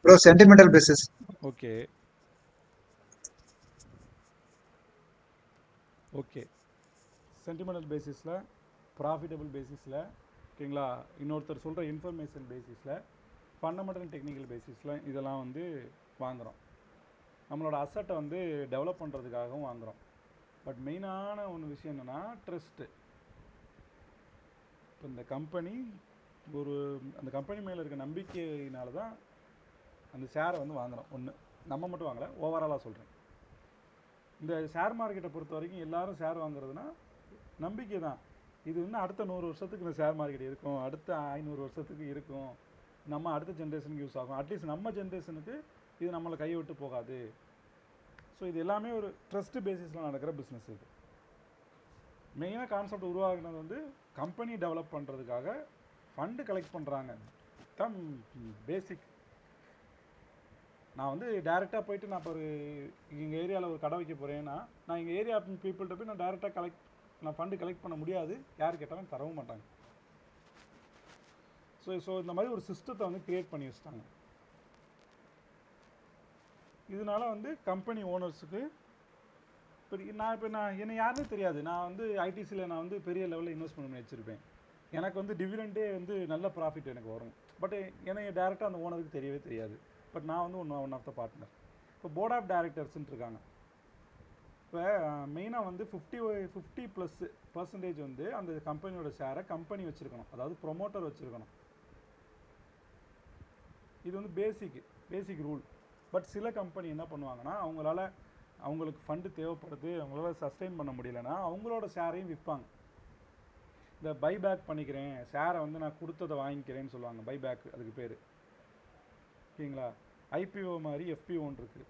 bro sentimental basis. Okay sentimental பேசிஸில், ப்ராஃபிட்டபிள் பேசிஸில், ஓகேங்களா, இன்னொருத்தர் சொல்கிற இன்ஃபர்மேஷன் பேசிஸில், ஃபண்டமெண்டல் டெக்னிக்கல் பேசிஸில் இதெல்லாம் வந்து வாங்குகிறோம். நம்மளோட அசட்டை வந்து டெவலப் பண்ணுறதுக்காகவும் வாங்குகிறோம். பட் மெயினான ஒன்று விஷயம் என்னென்னா ட்ரஸ்ட்டு. இப்போ இந்த கம்பெனி அந்த கம்பெனி மேலே இருக்க நம்பிக்கையினால தான் அந்த ஷேரை வந்து வாங்குகிறோம். ஒன்று நம்ம மட்டும் வாங்கலை, ஓவராலாக சொல்கிறேன். இந்த ஷேர் மார்க்கெட்டை பொறுத்த வரைக்கும் எல்லாரும் ஷேர் வாங்குறதுனா நம்பிக்கை தான். இது இன்னும் அடுத்த 100 வருஷத்துக்கு இந்த ஷேர் மார்க்கெட் இருக்கும், அடுத்த 500 வருஷத்துக்கு இருக்கும், நம்ம அடுத்த ஜென்ரேஷனுக்கு யூஸ் ஆகும், அட்லீஸ்ட் நம்ம ஜென்ரேஷனுக்கு இது நம்மளை கையை விட்டு போகாது. ஸோ இது எல்லாமே ஒரு ட்ரஸ்ட் பேசிஸில் நடக்கிற பிஸ்னஸ். இது மெயினாக கான்செப்ட் உருவாகினது வந்து கம்பெனி டெவலப் பண்ணுறதுக்காக ஃபண்டு கலெக்ட் பண்ணுறாங்க தான் பேசிக். நான் வந்து டைரெக்டாக போயிட்டு நான் இப்போ ஒரு எங்கள் ஏரியாவில் ஒரு கடை வைக்க போகிறேன்னா, நான் எங்கள் ஏரியா பீப்புள்கிட்ட போய் நான் டைரெக்டாக நான் ஃபண்டு கலெக்ட் பண்ண முடியாது, யார் கேட்டாலும் தரவும் மாட்டாங்க. ஸோ இந்த மாதிரி ஒரு சிஸ்டத்தை வந்து க்ரியேட் பண்ணி வச்சுட்டாங்க. இதனால வந்து கம்பெனி ஓனர்ஸுக்கு இப்போ நான் என்னை யாருமே தெரியாது, நான் வந்து ஐடிசியில் நான் வந்து பெரிய லெவலில் இன்வெஸ்ட்மெண்ட் பண்ணி வச்சுருப்பேன், எனக்கு வந்து டிவிடெண்டே வந்து நல்ல ப்ராஃபிட் எனக்கு வரும். பட் என்னை டேரெக்டாக அந்த ஓனருக்கு தெரியவே தெரியாது. பட் நான் வந்து ஒன் ஆஃப் த பார்ட்னர். இப்போ போர்ட் ஆஃப் டைரக்டர்ஸ்ன்னு இருக்காங்க. இப்போ மெயினாக வந்து 50+ வந்து அந்த கம்பெனியோட ஷேரை கம்பெனி வச்சுருக்கணும், அதாவது ப்ரொமோட்டர் வச்சுருக்கணும். இது வந்து பேசிக் ரூல். பட் சில கம்பெனி என்ன பண்ணுவாங்கன்னா, அவங்களுக்கு ஃபண்டு தேவைப்படுது, அவங்களால சஸ்டெயின் பண்ண முடியலன்னா அவங்களோட ஷேரையும் விற்பாங்க. இந்த பைபேக் பண்ணிக்கிறேன், ஷேரை வந்து நான் கொடுத்ததை வாங்கிக்கிறேன்னு சொல்லுவாங்க, பைபேக் அதுக்கு பேர். ஓகேங்களா, ஐபிஓ மாதிரி எஃபிஓன்னு இருக்குது.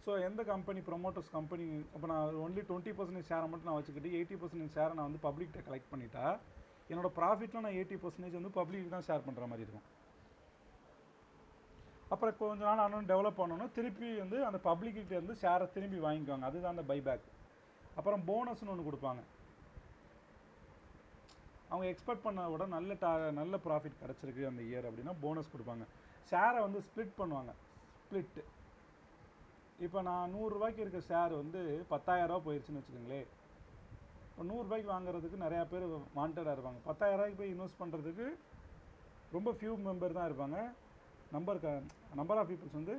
ஸோ எந்த கம்பெனி ப்ரொமோட்டர்ஸ் கம்பெனி, இப்போ நான் ஒன்லி 20% ஷேரை மட்டும் நான் வச்சுக்கிட்டு 80% ஷேரை நான் வந்து பப்ளிக்கிட்ட கலெக்ட் பண்ணிட்டா, என்னோடய ப்ராஃபிட்டில் நான் 80% வந்து பப்ளிக் தான் ஷேர் பண்ணுற மாதிரி இருக்கும். அப்புறம் கொஞ்ச நாள் ஆனாலும் டெவலப் பண்ணணும், திருப்பி வந்து அந்த பப்ளிக்கிட்ட இருந்து ஷேரை திரும்பி வாங்கிக்குவாங்க, அதுதான் அந்த பைபேக். அப்புறம் போனஸ்னு ஒன்று கொடுப்பாங்க. அவங்க எக்ஸ்பெக்ட் பண்ண விட நல்ல ப்ராஃபிட் கிடச்சிருக்கு அந்த இயர் அப்படின்னா போனஸ் கொடுப்பாங்க. ஷேரை வந்து ஸ்ப்ளிட் பண்ணுவாங்க. இப்போ நான் 100 ரூபாய்க்கு இருக்க ஷேர் வந்து 10,000 ரூபா போயிடுச்சுன்னு வச்சுக்கோங்களேன். இப்போ 100 ரூபாய்க்கு வாங்குறதுக்கு நிறையா பேர் வாண்டடாக இருப்பாங்க. 10,000 ரூபாய்க்கு போய் இன்வெஸ்ட் பண்ணுறதுக்கு ரொம்ப ஃபியூ மெம்பர் தான் இருப்பாங்க. நம்பர் ஆஃப் பீப்புள்ஸ் வந்து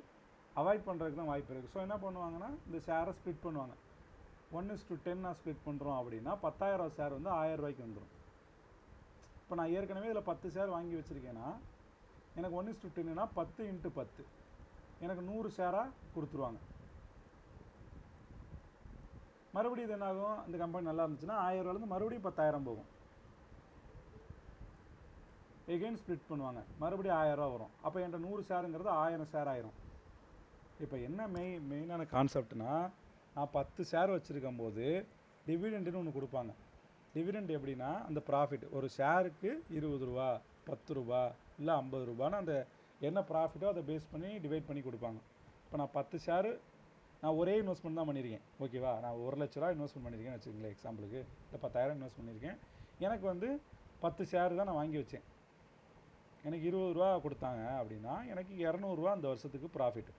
அவாய்ட் பண்ணுறதுக்கு தான் வாய்ப்பு இருக்குது. ஸோ என்ன பண்ணுவாங்கன்னா, இந்த ஷேரை ஸ்ப்ளிட் பண்ணுவாங்க. 1:10 ஸ்ப்ளிட் பண்ணுறோம் அப்படின்னா 10,000 ஷேர் வந்து 1000 ரூபாய்க்கு வந்துடும். இப்போ நான் ஏற்கனவே இதில் 10 ஷேர் வாங்கி வச்சுருக்கேன்னா எனக்கு 1:10னா 10 × 10 எனக்கு 100 ஷேராக கொடுத்துருவாங்க. மறுபடியும் இது என்னாகும், இந்த கம்பெனி நல்லா இருந்துச்சுன்னா 1000 ரூபாயிலேருந்து மறுபடியும் 10,000 போகும். எகெயின் ஸ்ப்ளிட் பண்ணுவாங்க, மறுபடியும் 1000 ரூபா வரும். அப்போ என்கிட்ட 100 ஷேருங்கிறது 1000 ஷேர் ஆயிரும். இப்போ என்ன மெயினான கான்செப்ட்னா, நான் 10 ஷேர் வச்சுருக்கும் போது டிவிடெண்டுன்னு ஒன்று கொடுப்பாங்க. டிவிடெண்ட் எப்படின்னா, அந்த ப்ராஃபிட் ஒரு ஷேருக்கு 20 ரூபா, 10 ரூபா, இல்லை 50 ரூபான்னு அந்த என்ன ப்ராஃபிட்டோ அதை பேஸ் பண்ணி டிவைட் பண்ணி கொடுப்பாங்க. இப்போ நான் 10 ஷேரு நான் ஒரே இன்வெஸ்ட்மெண்ட் தான் பண்ணியிருக்கேன், ஓகேவா, நான் 1,00,000 ரூபா இன்வெஸ்ட்மெண்ட் பண்ணியிருக்கேன்னு வச்சுக்கோங்களேன், எக்ஸாம்பிளுக்கு, இல்லை 10,000 இன்வெஸ்ட் பண்ணியிருக்கேன். எனக்கு வந்து 10 ஷேர் தான் நான் வாங்கி வச்சேன், எனக்கு 20 ரூபா கொடுத்தாங்க அப்படின்னா எனக்கு 200 ரூபா அந்த வருஷத்துக்கு ப்ராஃபிட்.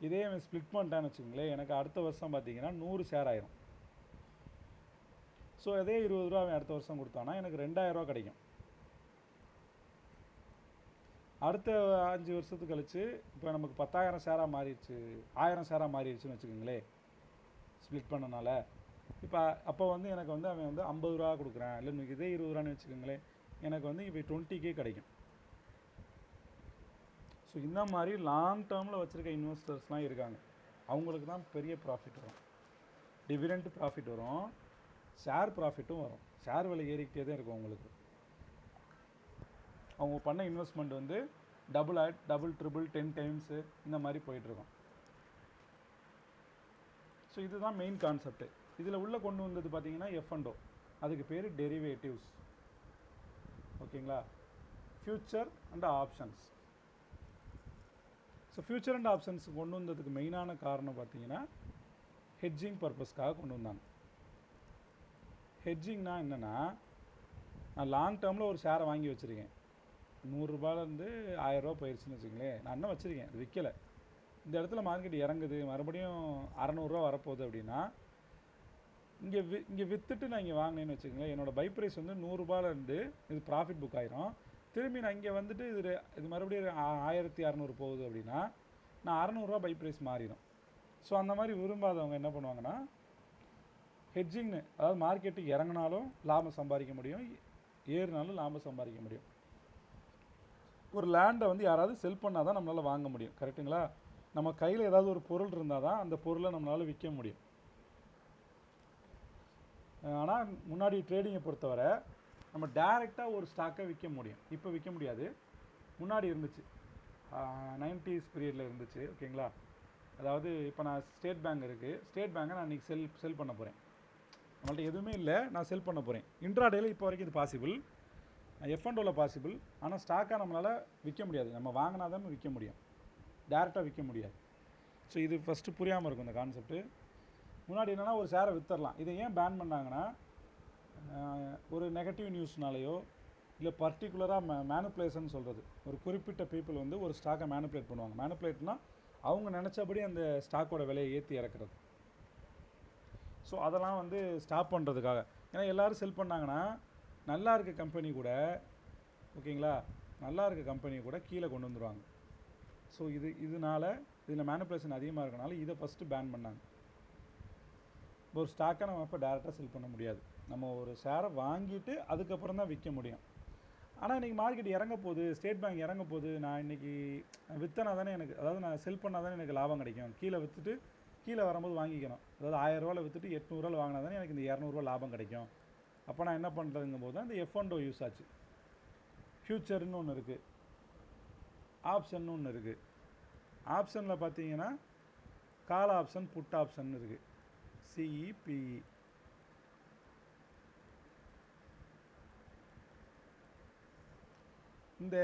இதே ஸ்ப்ளிட் பண்ணிட்டேன்னு வச்சுக்கோங்களேன், எனக்கு அடுத்த வருஷம் பார்த்தீங்கன்னா 100 ஷேர் ஆயிரும். ஸோ அதே 20 ரூபா அவன் அடுத்த வருஷம் கொடுத்தானா எனக்கு 2000 ரூபா கிடைக்கும். அடுத்த 5 வருஷத்துக்கு கழிச்சு இப்போ நமக்கு 10,000 ஷேராக மாறிடுச்சு, 1000 ஷேராக மாறிடுச்சுன்னு வச்சுக்கோங்களேன் ஸ்ப்ளிட் பண்ணனால. இப்போ அப்போ வந்து எனக்கு வந்து அவன் வந்து 50 ரூபா கொடுக்குறேன், இல்லை இன்னைக்கு இதே 20 ரூபான்னு வச்சுக்கோங்களேன், எனக்கு வந்து இப்போ 20K கிடைக்கும். ஸோ இந்த மாதிரி லாங் டேர்மில் வச்சுருக்க இன்வெஸ்டர்ஸ்லாம் இருக்காங்க. அவங்களுக்கு தான் பெரிய ப்ராஃபிட் வரும், டிவிடெண்ட் ப்ராஃபிட் வரும், ஷேர் ப்ராஃபிட்டும் வரும். ஷேர் விலை ஏறிக்கிட்டே தான் இருக்கும் அவங்களுக்கு. அவங்க பண்ண இன்வெஸ்ட்மெண்ட் வந்து டபுள் ட்ரிபிள் 10 டைம்ஸு இந்த மாதிரி போயிட்டுருக்கும். ஸோ இதுதான் மெயின் கான்செப்ட். இதில் உள்ளே கொண்டு வந்தது பார்த்தீங்கன்னா F&O, அதுக்கு பேர் டெரிவேட்டிவ்ஸ். ஓகேங்களா, future and options. So future and options கொண்டு வந்ததுக்கு மெயினான காரணம் பார்த்தீங்கன்னா ஹெட்ஜிங் பர்பஸ்க்காக கொண்டு வந்தாங்க. ஹெட்ஜிங்னா என்னென்னா, நான் லாங் டேர்மில் ஒரு ஷேரை வாங்கி வச்சுருக்கேன், 100 ரூபாயிலேருந்து 1000 ரூபா போயிடுச்சுன்னு வச்சுங்களேன், நான் இன்னும் வச்சுருக்கேன், அது விற்கலை. இந்த இடத்துல மார்க்கெட் இறங்குது, மறுபடியும் 600 ரூபா வரப்போகுது அப்படின்னா, இங்கே விற்றுட்டு நான் இங்கே வாங்கினேன்னு வச்சுக்கோங்களேன், என்னோடய பை ப்ரைஸ் வந்து 100 ரூபாயிலேருந்து இது ப்ராஃபிட் புக் ஆயிரும். திரும்பி நான் இங்கே வந்துட்டு இது மறுபடியும் 1600 போகுது அப்படின்னா நான் 600 ரூபா பை ப்ரைஸ் மாறிடும். ஸோ அந்த மாதிரி விரும்பாதவங்க என்ன பண்ணுவாங்கன்னா, ஹெட்ஜிங்னு, அதாவது மார்க்கெட்டு இறங்கினாலும் லாபம் சம்பாதிக்க முடியும், ஏறினாலும் லாபம் சம்பாதிக்க முடியும். ஒரு லேண்டை வந்து யாராவது செல் பண்ணால் தான் நம்மளால் வாங்க முடியும், கரெக்டுங்களா? நம்ம கையில் ஏதாவது ஒரு பொருள் இருந்தால் தான் அந்த பொருளை நம்மளால் விற்க முடியும். ஆனால் முன்னாடி ட்ரேடிங்கை பொறுத்தவரை நம்ம டைரெக்டாக ஒரு ஸ்டாக்கை விற்க முடியும். இப்போ விற்க முடியாது, முன்னாடி இருந்துச்சு, 90s பீரியடில் இருந்துச்சு. ஓகேங்களா, அதாவது இப்போ நான் ஸ்டேட் பேங்க் இருக்குது, ஸ்டேட் பேங்கை நான் இன்றைக்கி செல் பண்ண போகிறேன், நம்மள்ட்ட எதுவுமே இல்லை, நான் செல் பண்ண போகிறேன். இன்ட்ராடேயில் இப்போ வரைக்கும் இது பாசிபிள், F&Oவில் பாசிபிள். ஆனால் ஸ்டாக்காக நம்மளால் விற்க முடியாது, நம்ம வாங்கினா தான் விற்க முடியும், டேரெக்டாக விற்க முடியாது. ஸோ இது ஃபஸ்ட்டு புரியாமல் இருக்கும் இந்த கான்செப்ட்டு. முன்னாடி என்னென்னா ஒரு ஷேரை விற்றுடலாம். இதை ஏன் பேன் பண்ணாங்கன்னா, ஒரு நெகட்டிவ் நியூஸ்னாலேயோ இல்லை பர்டிகுலராக மேனுப்புலேஷன் சொல்கிறது, ஒரு குறிப்பிட்ட பீப்புள் வந்து ஒரு ஸ்டாக்கை மேனுப்புலேட் பண்ணுவாங்க. மேனுப்புலேட்னா அவங்க நினச்சபடி அந்த ஸ்டாக்கோட விலையை ஏற்றி இறக்குறது. ஸோ அதெல்லாம் வந்து ஸ்டாப் பண்ணுறதுக்காக. ஏன்னா எல்லோரும் செல் பண்ணாங்கன்னா நல்லா இருக்க கம்பெனி கூட, ஓகேங்களா, நல்லா இருக்க கம்பெனி கூட கீழே கொண்டு வந்துடுவாங்க. ஸோ இதனால் இதில் மேனுப்புலேஷன் அதிகமாக இருக்கனால இதை ஃபஸ்ட்டு பேன் பண்ணாங்க. இப்போ ஒரு ஸ்டாக்கை நம்ம இப்போ டேரெக்டாக செல் பண்ண முடியாது, நம்ம ஒரு ஷேரை வாங்கிட்டு அதுக்கப்புறம் தான் விற்க முடியும். ஆனால் இன்றைக்கி மார்க்கெட் இறங்க போகுது, ஸ்டேட் பேங்க் இறங்க போகுது, நான் இன்றைக்கி விற்றனா தானே எனக்கு, அதாவது நான் செல் பண்ணால் தானே எனக்கு லாபம் கிடைக்கும், கீழே விற்றுட்டு கீழே வரும்போது வாங்கிக்கணும், அதாவது 1000 ரூபாவில் விற்றுட்டு 800 ரூபாவில் வாங்கினா தானே எனக்கு இந்த 200 ரூபா லாபம் கிடைக்கும். அப்போ நான் என்ன பண்ணுறதுங்கும் போது தான் இந்த F&O யூஸ் ஆச்சு. ஃப்யூச்சர்னு ஒன்று இருக்குது, ஆப்ஷன் ஒன்று இருக்குது. ஆப்ஷனில் பார்த்தீங்கன்னா கால் ஆப்ஷன், புட் ஆப்ஷன் இருக்குது, CEPE. இந்த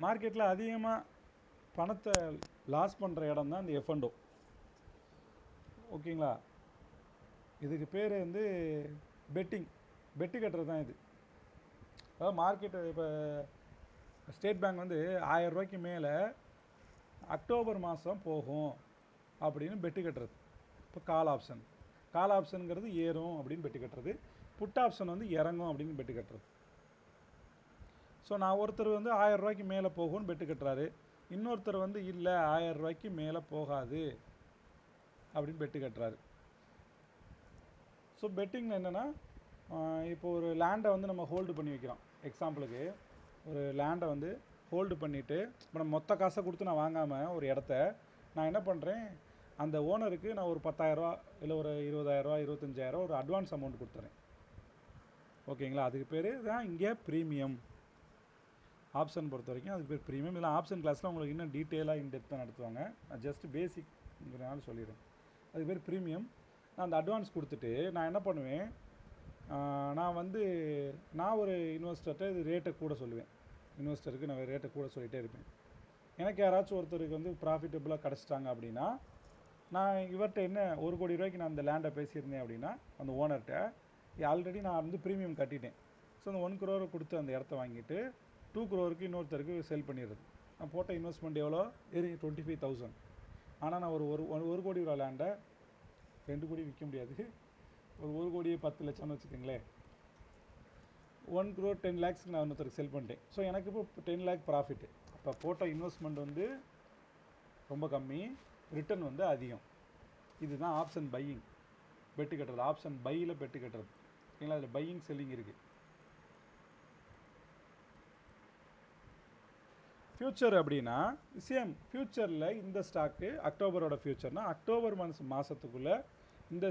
மார்க்கெட்டில் அதிகமாக பணத்தை லாஸ் பண்ணுற இடம் தான் இந்த F&O. ஓகேங்களா, இதுக்கு பேர் வந்து பெட்டு கட்டுறது தான் இது. அதாவது மார்க்கெட்டு இப்போ ஸ்டேட் பேங்க் வந்து 1000 ரூபாய்க்கு மேலே அக்டோபர் மாதம் போகும் அப்படின்னு பெட்டு கட்டுறது. இப்போ கால் ஆப்ஷனுங்கிறது ஏறும் அப்படின்னு பெட்டு கட்டுறது, புட் ஆப்ஷன் வந்து இறங்கும் அப்படின்னு பெட்டு கட்டுறது. ஸோ நான் ஒருத்தர் வந்து 1000 ரூபாய்க்கு மேலே போகும்னு பெட்டு கட்டுறாரு, இன்னொருத்தர் வந்து இல்லை 1000 ரூபாய்க்கு மேலே போகாது அப்படின்னு பெட்டு கட்டுறாரு. ஸோ பெட்டிங்கில் என்னென்னா, இப்போ ஒரு லேண்டை வந்து நம்ம ஹோல்டு பண்ணி வைக்கிறோம். எக்ஸாம்பிளுக்கு ஒரு லேண்டை வந்து ஹோல்டு பண்ணிவிட்டு இப்போ நம்ம மொத்த காசை கொடுத்து நான் வாங்காமல் ஒரு இடத்த நான் என்ன பண்ணுறேன், அந்த ஓனருக்கு நான் ஒரு 10,000 ரூபா இல்லை ஒரு 20,000 ரூபா 25,000 ரூபா ஒரு அட்வான்ஸ் அமௌண்ட் கொடுத்துறேன். ஓகேங்களா, அதுக்கு பேர் தான் இங்கே ப்ரீமியம். ஆப்ஷன் பொறுத்த வரைக்கும் அதுக்கு பேர் ப்ரீமியம். இல்லை ஆப்ஷன் கிளாஸில் உங்களுக்கு இன்னும் டீட்டெயிலாக இன்டெப்த்தாக நடத்துவாங்க, நான் ஜஸ்ட் பேசிக்ங்கிறனால சொல்லிடுறேன். அதுக்கு பேர் ப்ரீமியம். நான் அந்த அட்வான்ஸ் கொடுத்துட்டு நான் என்ன பண்ணுவேன், நான் ஒரு இன்வெஸ்டர்கிட்ட இது ரேட்டை கூட சொல்லுவேன், இன்வெஸ்டருக்கு நான் ரேட்டை கூட சொல்லிகிட்டே இருப்பேன். எனக்கு யாராச்சும் ஒருத்தருக்கு வந்து ப்ராஃபிட்டபுளாக கிடச்சிட்டாங்க அப்படின்னா, நான் இவர்கிட்ட என்ன 1 கோடி ரூபாய்க்கு நான் அந்த லேண்டை பேசியிருந்தேன் அப்படின்னா அந்த ஓனர்கிட்ட ஆல்ரெடி நான் வந்து ப்ரீமியம் கட்டிட்டேன். ஸோ அந்த 1 crore கொடுத்து அந்த இடத்த வாங்கிட்டு 2 crore இன்னொருத்தருக்கு செல் பண்ணிடுறது. நான் போட்ட இன்வெஸ்ட்மெண்ட் எவ்வளோ, 25,000. ஆனால் நான் ஒரு கோடி ரூபா லேண்டை 2 கோடி விற்க முடியாது, ஒரு கோடியே 10 லட்சம்னு வச்சுக்கோங்களேன். 1 crore 10 lakhsக்கு நான் இன்னொருத்தருக்கு செல் பண்ணிட்டேன். ஸோ எனக்கு இப்போ 10 lakh ப்ராஃபிட்டு. அப்போ போட்ட இன்வெஸ்ட்மெண்ட் வந்து ரொம்ப கம்மி, ரிட்டர்ன் வந்து அதிகம். இதுதான் ஆப்ஷன் பையிங், பெட்டு கட்டுறது. ஆப்ஷன் பையில் பெட்டு கட்டுறது. ஓகேங்களா? அதில் பையிங் செல்லிங் இருக்குது. ஃப்யூச்சர் அப்படின்னா சேம். ஃப்யூச்சரில் இந்த ஸ்டாக்கு அக்டோபரோட ஃப்யூச்சர்னால் அக்டோபர் மாதத்துக்குள்ளே இந்த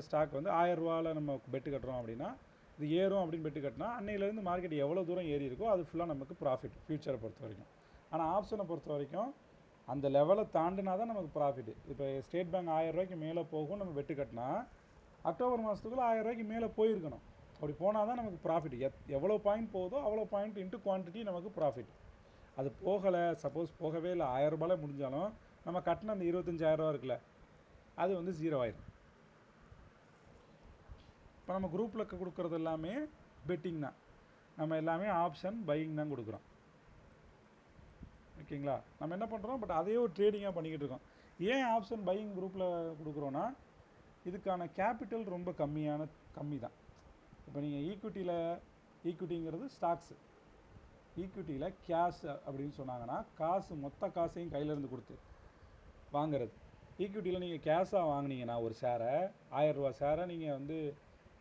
ஸ்டாக் வந்து 1000 ரூபாவில் நம்ம பெட்டு கட்டுறோம் அப்படின்னா இது ஏறும் அப்படின்னு பெட்டு கட்டினா அன்னையிலேருந்து மார்க்கெட் எவ்வளோ தூரம் ஏறி இருக்கோ அது ஃபுல்லாக நமக்கு ப்ராஃபிட் ஃப்யூச்சரை பொறுத்த வரைக்கும். ஆனால் ஆப்ஷனை பொறுத்த வரைக்கும் அந்த லெவலை தாண்டினா தான் நமக்கு ப்ராஃபிட். இப்போ ஸ்டேட் பேங்க் 1000 ரூபாய்க்கு மேலே போகும் நம்ம பெட்டு கட்டினா அக்டோபர் மாதத்துக்குள்ளே 1000 ரூபாய்க்கு மேலே போயிருக்கணும். அப்படி போனால் தான் நமக்கு ப்ராஃபிட். எவ்வளோ பாயிண்ட் போகுதோ அவ்வளோ பாயிண்ட் இன்ட்டு குவான்டிட்டி நமக்கு ப்ராஃபிட். அது போகலை, சப்போஸ் போகவே இல்லை, 1000 ரூபாயில் முடிஞ்சாலும் நம்ம கட்டின அந்த 25,000 ரூபா இருக்குல்ல அது வந்து 0 ஆயிடும். இப்போ நம்ம குரூப்பில் கொடுக்குறது எல்லாமே பெட்டிங் தான். நம்ம எல்லாமே ஆப்ஷன் பையிங் தான் கொடுக்குறோம். ஓகேங்களா? நம்ம என்ன பண்ணுறோம், பட் அதே ஒரு ட்ரேடிங்காக பண்ணிக்கிட்டு இருக்கோம். ஏன் ஆப்ஷன் பையிங் குரூப்பில் கொடுக்குறோன்னா இதுக்கான கேபிட்டல் ரொம்ப கம்மி தான். இப்போ நீங்கள் ஈக்விட்டிங்கிறது ஸ்டாக்ஸு. ஈக்விட்டியில் கேஷ் அப்படின்னு சொன்னாங்கன்னா மொத்த காசையும் கையிலேருந்து கொடுத்து வாங்கிறது. ஈக்விட்டியில் நீங்கள் கேஷாக வாங்கினீங்கன்னா ஒரு ஷேரை 1000 ரூபா ஷேரை நீங்கள் வந்து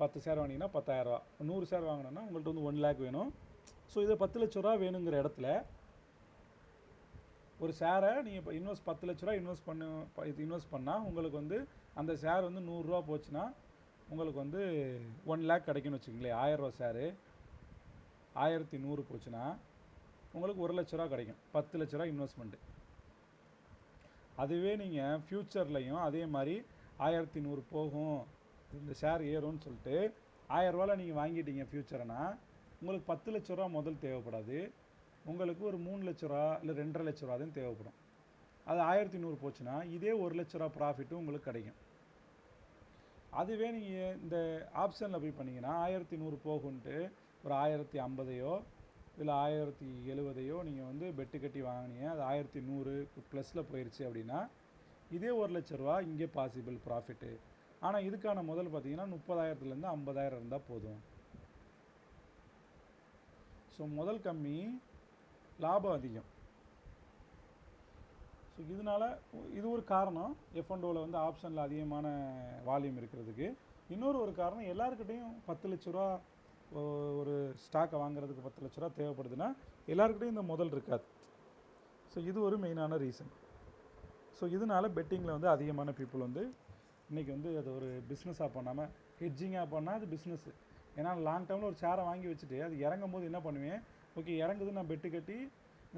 10 ஷேர் வாங்கினீங்கன்னா 10,000 ரூபா. 100 ஷேர் வாங்கினோன்னா உங்கள்கிட்ட வந்து 1 lakh வேணும். ஸோ இதை 10 லட்ச ரூபா வேணுங்கிற இடத்துல ஒரு ஷேரை நீங்கள் இப்போ 10 லட்ச ரூபா இன்வெஸ்ட் பண்ணால் உங்களுக்கு வந்து அந்த ஷேர் வந்து 100 ரூபா போச்சுன்னா உங்களுக்கு வந்து 1 lakh கிடைக்குன்னு வச்சுக்கோங்களேன். 1000 ரூபா ஷேரு 1100 போச்சுன்னா உங்களுக்கு 1 லட்ச ரூபா கிடைக்கும். 10 லட்ச ரூபா இன்வெஸ்ட்மெண்ட்டு. அதுவே நீங்கள் ஃப்யூச்சர்லையும் அதே மாதிரி 1100 போகும், இந்த ஷேர் ஏறும்னு சொல்லிட்டு 1000 ரூபாயில் நீங்கள் வாங்கிட்டீங்க ஃப்யூச்சர்னா உங்களுக்கு 10 லட்ச ரூபா முதல் தேவைப்படாது. உங்களுக்கு ஒரு 3 லட்ச ரூபா இல்லை 2.5 லட்ச ரூபா தான் தேவைப்படும். அது 1100 போச்சுன்னா இதே 1 லட்ச ரூபா ப்ராஃபிட்டும் உங்களுக்கு கிடைக்கும். அதுவே நீங்கள் இந்த ஆப்ஷனில் போய் பண்ணிங்கன்னா 1100 போகுன்ட்டு ஒரு 1050 இல்லை 1070 நீங்கள் வந்து பெட்டு கட்டி வாங்கினீங்க, அது 1100 ப்ளஸில் போயிடுச்சு அப்படின்னா இதே 1 லட்ச ரூபா இங்கே பாசிபிள் ப்ராஃபிட்டு. ஆனால் இதுக்கான முதல் பார்த்தீங்கன்னா 30,000லேருந்து 50,000 இருந்தால் போதும். ஸோ முதல் கம்மி, லாபம் அதிகம். ஸோ இது ஒரு காரணம் F&Oவில் வந்து ஆப்ஷனில் அதிகமான வால்யூம் இருக்கிறதுக்கு. இன்னொரு காரணம் எல்லாருக்கிட்டையும் 10 லட்ச ரூபா ஒரு ஸ்டாக்கை வாங்குறதுக்கு 10 லட்ச ரூபா தேவைப்படுதுன்னா எல்லாருக்கிட்டையும் இந்த முதல் இருக்காது. ஸோ இது ஒரு மெயினான ரீசன். ஸோ இதனால் பெட்டிங்கில் வந்து அதிகமான பீப்புள் வந்து இன்றைக்கி வந்து அது ஒரு பிஸ்னஸாக பண்ணாமல் ஹெட்ஜிங்காக பண்ணால் அது பிஸ்னஸ்ஸு. ஏன்னா லாங் டேர்மில் ஒரு ஷேரை வாங்கி வச்சுட்டு அது இறங்கும் போது என்ன பண்ணுவேன், ஓகே இறங்குதுன்னு நான் பெட்டு கட்டி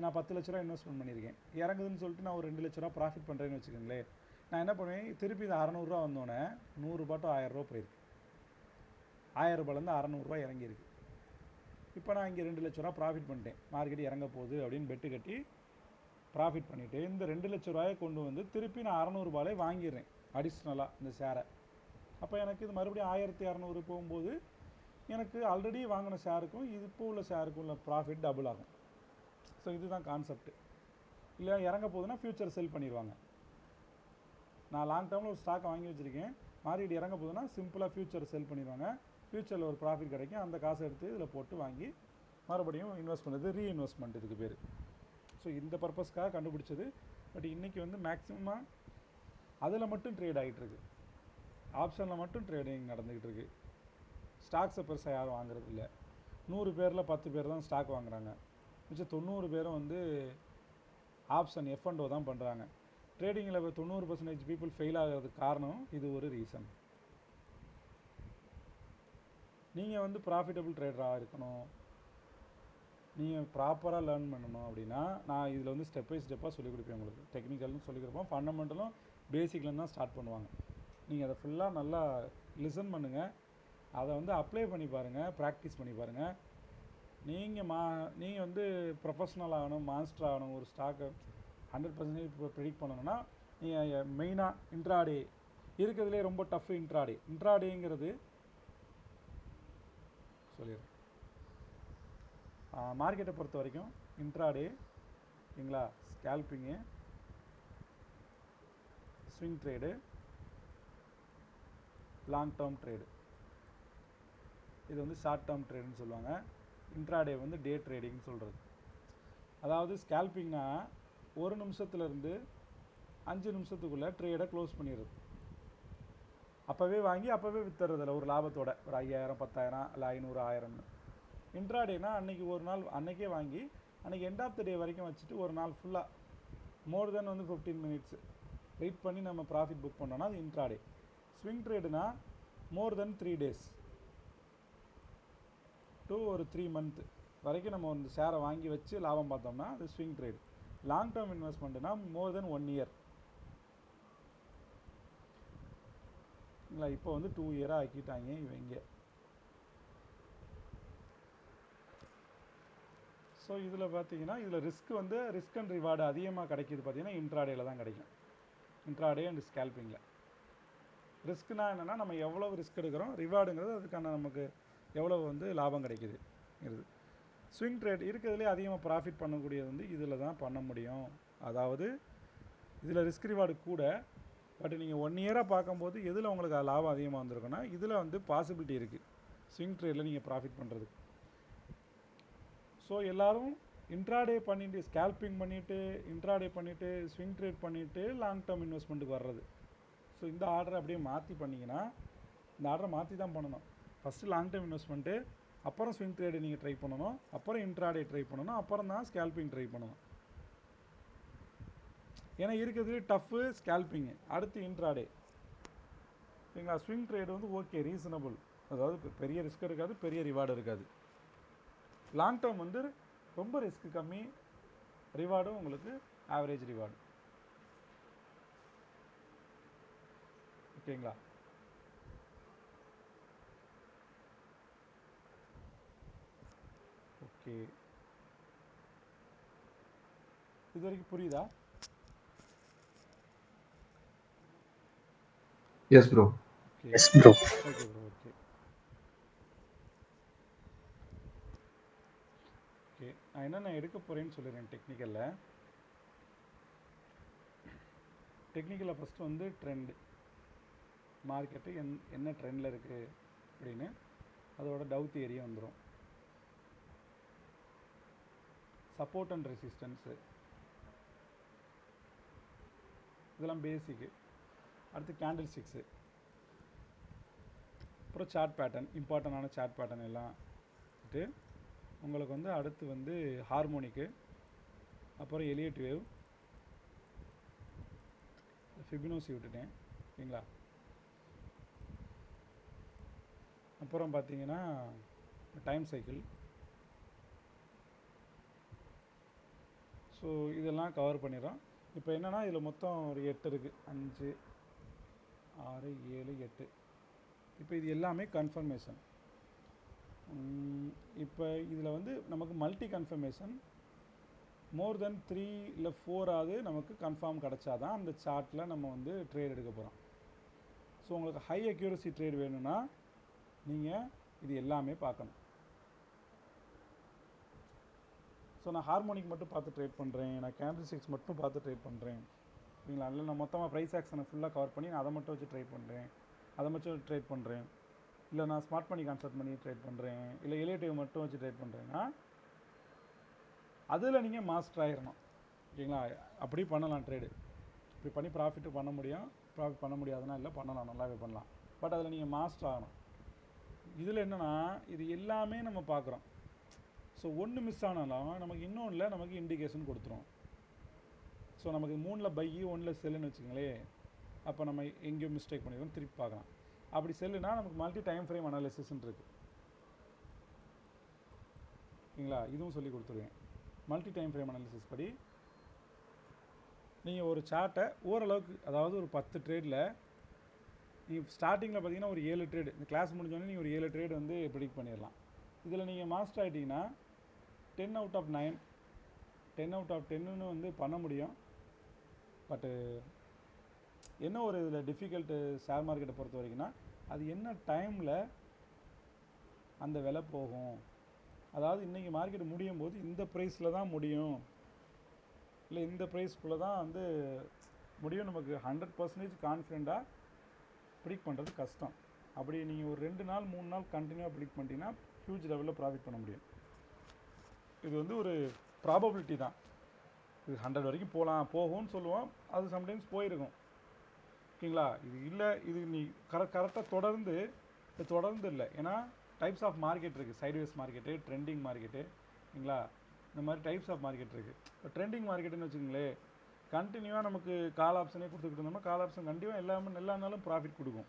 நான் 10 லட்ச ரூபா இன்வெஸ்ட்மெண்ட் பண்ணியிருக்கேன், இறங்குதுன்னு சொல்லிட்டு நான் ஒரு 2 லட்ச ரூபா ப்ராஃபிட் பண்ணுறேன்னு வச்சுக்கோங்களேன். நான் என்ன பண்ணுவேன், திருப்பி இது 600 ரூபா வந்தோடனே 100 ரூபா டு 1000 ரூபா போயிருக்கு. 1000 ரூபாயிலேருந்து 600 ரூபா இறங்கியிருக்கு. இப்போ நான் இங்கே 2 லட்ச ரூபா ப்ராஃபிட் பண்ணிட்டேன், மார்க்கெட் இறங்க போகுது அப்படின்னு பெட்டு கட்டி ப்ராஃபிட் பண்ணிவிட்டு இந்த 2 லட்ச ரூபாயை கொண்டு வந்து திருப்பி நான் 600 ரூபாயிலே வாங்கிடுறேன் அடிஷ்னலாக இந்த ஷேரை. அப்போ எனக்கு இது மறுபடியும் 1200 போகும்போது எனக்கு ஆல்ரெடி வாங்கின ஷேருக்கும் இது இப்போ உள்ள ஷேருக்கும் உள்ள ப்ராஃபிட் டபுள் ஆகும். ஸோ இதுதான் கான்செப்ட். இல்லை இறங்க போகுதுன்னா ஃப்யூச்சர் செல் பண்ணிடுவாங்க. நான் லாங் டேர்மில் ஒரு ஸ்டாக்கை வாங்கி வச்சுருக்கேன், மார்க்கெட் இறங்க போகுதுன்னா சிம்பிளாக ஃப்யூச்சர் செல் பண்ணிடுவாங்க. ஃப்யூச்சரில் ஒரு ப்ராஃபிட் கிடைக்கும், அந்த காசை எடுத்து இதில் போட்டு வாங்கி மறுபடியும் இன்வெஸ்ட் பண்ணுறது ரீஇன்வெஸ்ட்மெண்ட் இதுக்கு பேர். ஸோ இந்த பர்பஸ்க்காக கண்டுபிடிச்சது. பட் இன்றைக்கி வந்து மேக்ஸிமமாக அதில் மட்டும் ட்ரேட் ஆகிட்டுருக்கு, ஆப்ஷனில் மட்டும் ட்ரேடிங் நடந்துக்கிட்டு இருக்குது. ஸ்டாக்ஸை பெருசாக யாரும் வாங்குறது இல்லை. 100 பேரில் 10 பேர் தான் ஸ்டாக் வாங்குறாங்க, மிச்சம் 90 பேரும் வந்து ஆப்ஷன் F&O தான் பண்ணுறாங்க. ட்ரேடிங்கில் 90% பீப்புள் ஃபெயில் ஆகிறதுக்கு காரணம் இது ஒரு ரீசன். நீங்கள் வந்து ப்ராஃபிட்டபிள் ட்ரேடராக இருக்கணும், நீங்கள் ப்ராப்பராக லேர்ன் பண்ணணும் அப்படின்னா நான் இதில் வந்து ஸ்டெப் பை ஸ்டெப்பாக சொல்லிக் கொடுப்பேன். உங்களுக்கு டெக்னிக்கல்னு சொல்லிக் கொடுப்போம், ஃபண்டமெண்டலும் பேசிக்லேருந்து தான் ஸ்டார்ட் பண்ணுவாங்க. நீங்கள் அதை ஃபுல்லாக நல்லா லிசன் பண்ணுங்கள், அதை வந்து அப்ளை பண்ணி பாருங்கள், ப்ராக்டிஸ் பண்ணி பாருங்கள். நீங்கள் வந்து ப்ரொஃபஷ்னல் ஆகணும், மாஸ்டர் ஆகணும், ஒரு ஸ்டாக்கை 100% இப்போ ப்ரெடிக்ட் பண்ணணும்னா நீங்கள் மெயினாக இன்ட்ராடே இருக்கிறதுலே ரொம்ப டஃப். இன்ட்ராடேங்கிறது சொல்லிடுறேன். மார்க்கெட்டை பொறுத்த வரைக்கும் இன்ட்ராடே ஓகேங்களா, scalping, swing trade, long term trade, இது வந்து ஷார்ட் டேர்ம் ட்ரேடுன்னு சொல்லுவாங்க. இன்ட்ராடே வந்து டே ட்ரேடிங்னு சொல்கிறது. அதாவது ஸ்கேல்பிங்னா 1 நிமிஷத்துலேருந்து 5 நிமிஷத்துக்குள்ளே ட்ரேடை க்ளோஸ் பண்ணிடுறது. அப்போவே வாங்கி அப்போவே விற்றுறதில்ல ஒரு லாபத்தோட, ஒரு 5000 10,000 இல்லை 500 1000ன்னு. இன்ட்ராடேனா அன்றைக்கி ஒரு நாள் அன்றைக்கே வாங்கி அன்றைக்கி எண்ட் ஆஃப் த டே வரைக்கும் வச்சுட்டு ஒரு நாள் ஃபுல்லாக மோர் தென் வந்து 15 மினிட்ஸ் வெயிட் பண்ணி நம்ம ப்ராஃபிட் புக் பண்ணோன்னா அது இன்ட்ராடே. ஸ்விங் ட்ரேடுனா மோர் தென் 3 days டு ஒரு 3 month வரைக்கும் நம்ம வந்து ஷேரை வாங்கி வச்சு லாபம் பார்த்தோம்னா அது ஸ்விங் ட்ரேடு. லாங் டேர்ம் இன்வெஸ்ட்மெண்ட்னா மோர் தென் 1 year. இல்லை இப்போ வந்து 2 year ஆக்கிட்டாங்க இவங்க. ஸோ இதில் பார்த்தீங்கன்னா இதில் ரிஸ்க் அண்ட் ரிவார்டு அதிகமாக கிடைக்கிது பார்த்தீங்கன்னா இன்ட்ராடேயில் தான் கிடைக்கும். இன்ட்ராடே அண்ட் ஸ்கேல்பிங்கில் ரிஸ்க்னா என்னென்னா நம்ம எவ்வளோ ரிஸ்க் எடுக்கிறோம், ரிவார்டுங்கிறது அதுக்கான நமக்கு எவ்வளோ வந்து லாபம் கிடைக்குது. ஸ்விங் ட்ரேட் இருக்கிறதுலே அதிகமாக ப்ராஃபிட் பண்ணக்கூடியது வந்து இதில் தான் பண்ண முடியும். அதாவது இதில் ரிஸ்க் ரிவார்டு கூட, பட் நீங்கள் 1 year பார்க்கும்போது எதில் உங்களுக்கு லாபம் அதிகமாக வந்திருக்குன்னா இதில் வந்து பாசிபிலிட்டி இருக்குது ஸ்விங் ட்ரேடில் நீங்கள் ப்ராஃபிட் பண்ணுறதுக்கு. ஸோ எல்லோரும் இன்ட்ராடே பண்ணிவிட்டு ஸ்கேல்பிங் பண்ணிவிட்டு இன்ட்ராடே பண்ணிவிட்டு ஸ்விங் ட்ரேட் பண்ணிவிட்டு லாங் டேர்ம் இன்வெஸ்ட்மெண்ட்டுக்கு வர்றது. ஸோ இந்த ஆர்டரை அப்படியே மாற்றி பண்ணிங்கன்னா, இந்த ஆர்டரை மாற்றி தான் பண்ணணும். ஃபஸ்ட்டு லாங் டேர்ம் இன்வெஸ்ட்மெண்ட்டு, அப்புறம் ஸ்விங் ட்ரேடு நீங்கள் ட்ரை பண்ணணும், அப்புறம் இன்ட்ராடே ட்ரை பண்ணணும், அப்புறம் தான் ஸ்கேல்பிங் ட்ரை பண்ணணும். ஏன்னா இருக்கிறது டஃப்பு ஸ்கேல்பிங்கு, அடுத்து இன்ட்ராடே. சரிங்களா? ஸ்விங் ட்ரேடு வந்து ஓகே ரீசனபிள், அதாவது பெரிய ரிஸ்க் இருக்காது, பெரிய ரிவார்டு இருக்காது. லாங் டேர்ம் வந்து ரொம்ப ரிஸ்க் கம்மி, ரிவார்டும் உங்களுக்கு ஆவரேஜ் ரிவார்டு. ஓகேங்களா? ஓகே, இது வரைக்கும் புரியுதா? Yes bro. Yes bro. Okay bro. Okay okay, நான் என்னென்ன எடுக்க போகிறேன்னு சொல்லிடுறேன். டெக்னிக்கலில் ஃபஸ்ட்டு வந்து ட்ரெண்டு, மார்க்கெட்டு என்ன ட்ரெண்டில் இருக்குது அப்படின்னு அதோட டவ் தியரி வந்துடும். சப்போர்ட் அண்ட் ரெசிஸ்டன்ஸு இதெல்லாம் பேசிக்கு. அடுத்து கேண்டில் ஸ்டிக்ஸு, அப்புறம் சார்ட் பேட்டர்ன், இம்பார்ட்டண்டான சார்ட் பேட்டர்ன் எல்லாம் விட்டு உங்களுக்கு வந்து அடுத்து வந்து ஹார்மோனிக்கு, அப்புறம் எலியட் வேவ், ஃபிபனோசி விட்டுட்டேன். ஓகேங்களா? அப்புறம் பார்த்தீங்கன்னா டைம் சைக்கிள். ஸோ இதெல்லாம் கவர் பண்ணிடுறோம். இப்போ என்னென்னா இதில் மொத்தம் ஒரு 8 இருக்குது, 5 6 7 8. இப்போ இது எல்லாமே கன்ஃபர்மேஷன். இப்போ இதில் வந்து நமக்கு மல்டி கன்ஃபர்மேஷன் மோர் தென் 3 இல்லை 4 நமக்கு கன்ஃபார்ம் கிடச்சாதான் அந்த சார்ட்டில் நம்ம வந்து ட்ரேட் எடுக்க போகிறோம். ஸோ உங்களுக்கு ஹை அக்யூரசி ட்ரேட் வேணும்னா நீங்கள் இது எல்லாமே பார்க்கணும். ஸோ நான் ஹார்மோனிக் மட்டும் பார்த்து ட்ரேட் பண்ணுறேன், நான் கேண்டில் ஸ்டிக்ஸ் மட்டும் பார்த்து ட்ரேட் பண்ணுறேன். சரிங்களா? இல்லை நான் மொத்தமாக ப்ரைஸ் ஆக்ஷனை ஃபுல்லாக கவர் பண்ணி நான் அதை மட்டும் வச்சு ட்ரேட் பண்ணுறேன், இல்லை நான் ஸ்மார்ட் மணி கான்செப்ட் பண்ணி ட்ரேட் பண்ணுறேன், இல்லை எலியேட்டிவ் மட்டும் வச்சு ட்ரேட் பண்ணுறேன்னா அதில் நீங்கள் மாஸ்டர் ஆகிடணும். ஓகேங்களா? அப்படி பண்ணலாம் ட்ரேடு. இப்படி பண்ணி ப்ராஃபிட்டு பண்ண முடியும், ப்ராஃபிட் பண்ண முடியாதுன்னா இல்லை, பண்ணலாம், நல்லாவே பண்ணலாம். பட் அதில் நீங்கள் மாஸ்டர் ஆகணும். இதில் என்னென்னா இது எல்லாமே நம்ம பார்க்குறோம். ஸோ ஒன்று மிஸ் ஆனாலும் நமக்கு இன்னொன்றில் நமக்கு இண்டிகேஷன் கொடுத்துரும். ஸோ நமக்கு 3ல் பை 1ல் செல்லுன்னு வச்சுக்கோங்களேன், அப்போ நம்ம எங்கேயோ மிஸ்டேக் பண்ணிடுவோம், திருப்பி பார்க்கலாம். அப்படி செல்லுனா நமக்கு மல்டி டைம் ஃப்ரேம் அனாலிசிஸ்ன்னு இருக்குது. ஓகேங்களா? இதுவும் சொல்லி கொடுத்துருவேன். மல்டி டைம் ஃப்ரேம் அனாலிசிஸ் படி நீங்கள் ஒரு சார்ட்டை ஓரளவுக்கு, அதாவது ஒரு 10 ட்ரேடில் நீங்கள் ஸ்டார்டிங்கில் பார்த்தீங்கன்னா ஒரு 7 ட்ரேடு, இந்த கிளாஸ் முடிஞ்சோடனே நீங்கள் ஒரு 7 ட்ரேடு வந்து ப்ரெடிக்ட் பண்ணிடலாம். இதில் நீங்கள் மாஸ்டர் ஆகிட்டிங்கன்னா 10 out of 9, 10 out of 10ன்னு வந்து பண்ண முடியும். பட்டு என்ன ஒரு இதில் டிஃபிகல்ட்டு ஷேர் மார்க்கெட்டை பொறுத்த வரைக்கும்னா அது என்ன டைமில் அந்த விலை போகும். அதாவது இன்றைக்கி மார்க்கெட் முடியும் போது இந்த ப்ரைஸில் தான் முடியும், இல்லை இந்த ப்ரைஸ்க்குள்ளே தான் வந்து முடியும். நமக்கு 100% கான்ஃபிடெண்ட்டாக ப்ரெடிக்ட் பண்ணுறது கஷ்டம். அப்படி நீங்கள் ஒரு 2 நாள் 3 நாள் கண்டினியூவாக ப்ரிடிக்ட் பண்ணிட்டீங்கன்னா ஹியூஜ் லெவலில் ப்ராஃபிட் பண்ண முடியும். இது வந்து ஒரு ப்ராபபிலிட்டி தான். இது 100 வரைக்கும் போகும்னு சொல்லுவோம், அது சம்டைம்ஸ் போயிருக்கும். ஓகேங்களா? இது இல்லை, இது நீ கரெக்டாக தொடர்ந்து இல்லை. ஏன்னா டைப்ஸ் ஆஃப் மார்க்கெட் இருக்குது. சைட்வேஸ் மார்க்கெட்டு, ட்ரெண்டிங் மார்க்கெட்டு, ஓகேங்களா? இந்த மாதிரி டைப்ஸ் ஆஃப் மார்க்கெட் இருக்குது. இப்போ ட்ரெண்டிங் மார்க்கெட்டுன்னு வச்சுக்கோங்களேன், கண்டினியூவாக நமக்கு கால் ஆப்ஷனே கொடுத்துக்கிட்டு இருந்தோம்னா கால் ஆப்ஷன் கண்டிப்பாக எல்லா நாளும் ப்ராஃபிட் கொடுக்கும்.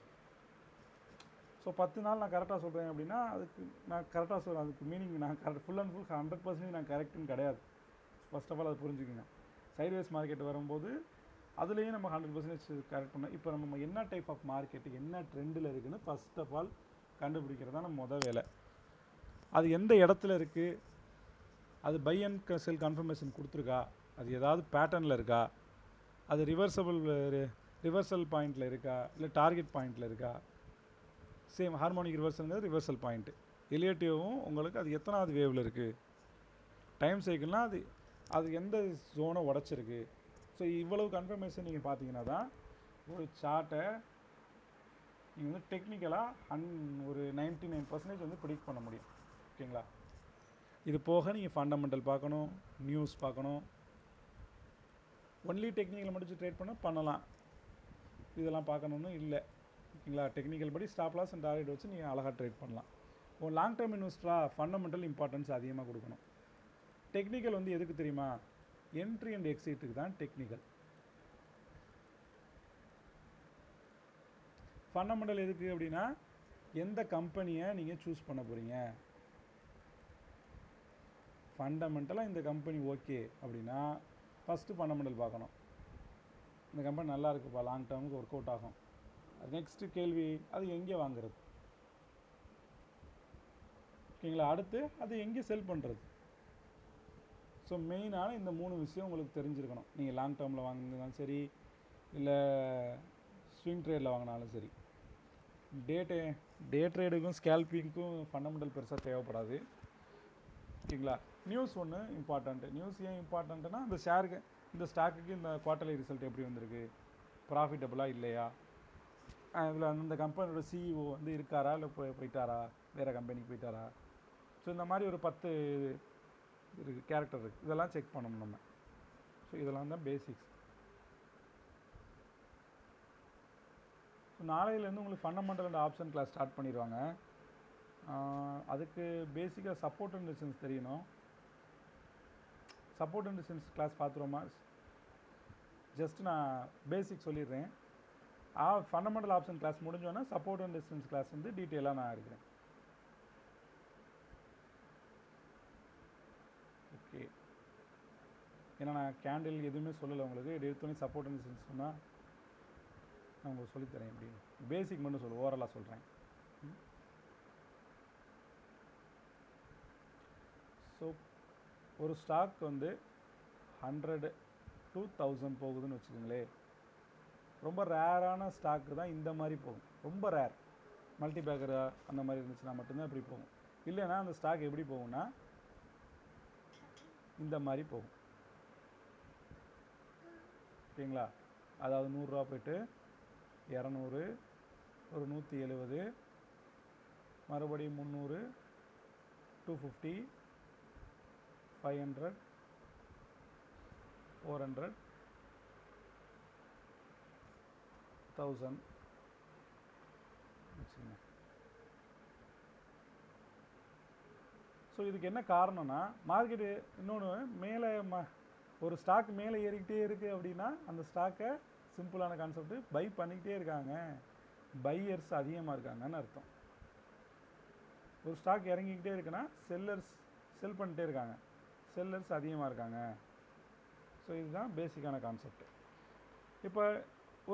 ஸோ 10 நாள் நான் கரெக்டாக சொல்கிறேன் அப்படின்னா அதுக்கு நான் கரெக்டாக சொல்கிறேன், அதுக்கு மீனிங் நான் ஃபுல் அண்ட் ஃபுல் 100% நான் கரெக்டுன்னு கிடையாது. ஃபர்ஸ்ட் ஆஃப் ஆல் அதை புரிஞ்சுக்கோங்க. சைட்வேஸ் மார்க்கெட் வரும்போது அதுலேயும் நம்ம 100% கரெக்ட் பண்ணோம். இப்போ நம்ம என்ன டைப் ஆஃப் மார்க்கெட்டு என்ன ட்ரெண்டில் இருக்குதுன்னு ஃபர்ஸ்ட் ஆஃப் ஆல் கண்டுபிடிக்கிறது தான் நம்ம வெலை. அது எந்த இடத்துல இருக்குது, அது பை அண்ட் செல் கன்ஃபர்மேஷன் கொடுத்துருக்கா, அது ஏதாவது பேட்டர்னில் இருக்கா, அது ரிவர்சல் பாயிண்டில் இருக்கா, இல்லை டார்கெட் பாயிண்டில் இருக்கா. சேம் ஹார்மோனிக் ரிவர்சல்ங்கிறது ரிவர்சல் பாயிண்ட்டு. எலியேட்டிவும் உங்களுக்கு அது எத்தனாவது வேவில் இருக்குது, டைம் சைக்கிள்னால் அது எந்த ஜோனை உடச்சிருக்கு. ஸோ இவ்வளவு கன்ஃபர்மேஷன் நீங்கள் பார்த்தீங்கன்னா தான் ஒரு சார்ட்டை நீங்கள் வந்து டெக்னிக்கலாக ஒரு 99% வந்து ப்ரிடிக்ட் பண்ண முடியும். ஓகேங்களா? இது போக நீங்கள் ஃபண்டமெண்டல் பார்க்கணும், நியூஸ் பார்க்கணும். ஒன்லி டெக்னிக்கல் முடிச்சு ட்ரேட் பண்ணலாம், இதெல்லாம் பார்க்கணுன்னு இல்லை. ஓகேங்களா? டெக்னிக்கல் படி ஸ்டாப் லாஸ் அண்ட் டார்கெட் வச்சு நீங்கள் அழகாக ட்ரேட் பண்ணலாம். ஒரு லாங் டேர்ம் இன்வெஸ்டராக ஃபண்டமெண்டல் இம்பார்ட்டன்ஸ் அதிகமாக கொடுக்கணும். டெக்னிக்கல் வந்து எதுக்கு தெரியுமா? என்ட்ரி அண்ட் எக்ஸிட்டுக்கு தான் டெக்னிக்கல். ஃபண்டமெண்டல் எதுக்கு அப்படின்னா எந்த கம்பெனியை நீங்கள் சூஸ் பண்ண போகிறீங்க. ஃபண்டமெண்டலாக இந்த கம்பெனி ஓகே அப்படின்னா ஃபஸ்ட்டு ஃபண்டமெண்டல் பார்க்கணும். இந்த கம்பெனி நல்லா இருக்குப்பா, லாங் டேர்முக்கு ஒர்க் அவுட் ஆகும். நெக்ஸ்ட்டு கேள்வி, அது எங்கே வாங்குறது. ஓகேங்களா? அடுத்து அது எங்கே செல் பண்ணுறது. ஸோ மெயினான இந்த 3 விஷயம் உங்களுக்கு தெரிஞ்சிருக்கணும். நீங்கள் லாங் டேர்மில் வாங்கினாலும் சரி, இல்லை ஸ்விங் ட்ரேடில் வாங்கினாலும் சரி. டே ட்ரேடுக்கும் ஸ்கேல்பிங்க்கும் ஃபண்டமெண்டல் பெருசாக தேவைப்படாது. ஓகேங்களா? நியூஸ் ஒன்று இம்பார்ட்டண்ட்டு. நியூஸ் ஏன் இம்பார்ட்டண்ட்டுனா இந்த ஷேருக்கு, இந்த ஸ்டாக்குக்கு இந்த குவார்ட்டர்லி ரிசல்ட் எப்படி வந்திருக்கு, ப்ராஃபிட்டபுளாக இல்லையா, இதில் அந்த கம்பெனியோட சிஇஓ வந்து இருக்காரா இல்லை போயிட்டாரா, வேறு கம்பெனிக்கு போயிட்டாரா. ஸோ இந்த மாதிரி ஒரு 10 இருக்குது, கேரக்டர் இருக்குது. இதெல்லாம் செக் பண்ணணும் நம்ம. ஸோ இதெல்லாம் தான் பேசிக்ஸ். ஸோ நாளையிலேருந்து உங்களுக்கு fundamental and option class start பண்ணிடுவாங்க. அதுக்கு பேசிக்காக சப்போர்ட் அண்ட் ரெசிஸ்டன்ஸ் தெரியணும். சப்போர்ட் அண்ட் ரெசிஸ்டன்ஸ் கிளாஸ் பார்த்துருவோமா? ஜஸ்ட் நான் பேசிக் சொல்லிடுறேன். ஃபண்டமெண்டல் ஆப்ஷன் கிளாஸ் முடிஞ்சோன்னா சப்போர்ட் அண்ட் ரெசிஸ்டன்ஸ் கிளாஸ் வந்து டீட்டெயிலாக நான் இருக்கிறேன். ஓகே, ஏன்னா நான் கேண்டில் எதுவுமே சொல்லலை உங்களுக்கு. எடுத்தோன்னே சப்போர்ட் அண்ட் ரெசிஸ்டன்ஸ் சொன்னால் நான் உங்களுக்கு சொல்லித்தரேன். எப்படி பேசிக் மட்டும் சொல்லுவேன், ஓவராலாக சொல்கிறேன். ஸோ ஒரு ஸ்டாக் வந்து 100 to 1000 போகுதுன்னு வச்சுக்கோங்களேன். ரொம்ப ரேரான ஸ்டாக்கு தான் இந்த மாதிரி போகும். ரொம்ப ரேர், மல்டிபேக்கர் அந்த மாதிரி இருந்துச்சுன்னா மட்டும்தான் இப்படி போகும். இல்லைன்னா அந்த ஸ்டாக் எப்படி போகும்னா இந்த மாதிரி போகும். ஓகேங்களா? அதாவது 100 ரூபா போய்ட்டு 200, ஒரு 170, மறுபடியும் 300, 250, 500, 400, 1000 வச்சுக்கோங்க. ஸோ இதுக்கு என்ன காரணம்னா மார்க்கெட்டு இன்னொன்று மேலே ஒரு ஸ்டாக் மேலே ஏறிக்கிட்டே இருக்குது அப்படின்னா அந்த ஸ்டாக்கை சிம்பிளான கான்செப்ட் பை பண்ணிக்கிட்டே இருக்காங்க, பையர்ஸ் அதிகமாக இருக்காங்கன்னு அர்த்தம். ஒரு ஸ்டாக் இறங்கிக்கிட்டே இருக்குன்னா செல்லர்ஸ் செல் பண்ணிகிட்டே இருக்காங்க, செல்லர்ஸ் அதிகமாக இருக்காங்க. ஸோ இதுதான் பேசிக்கான கான்செப்ட். இப்போ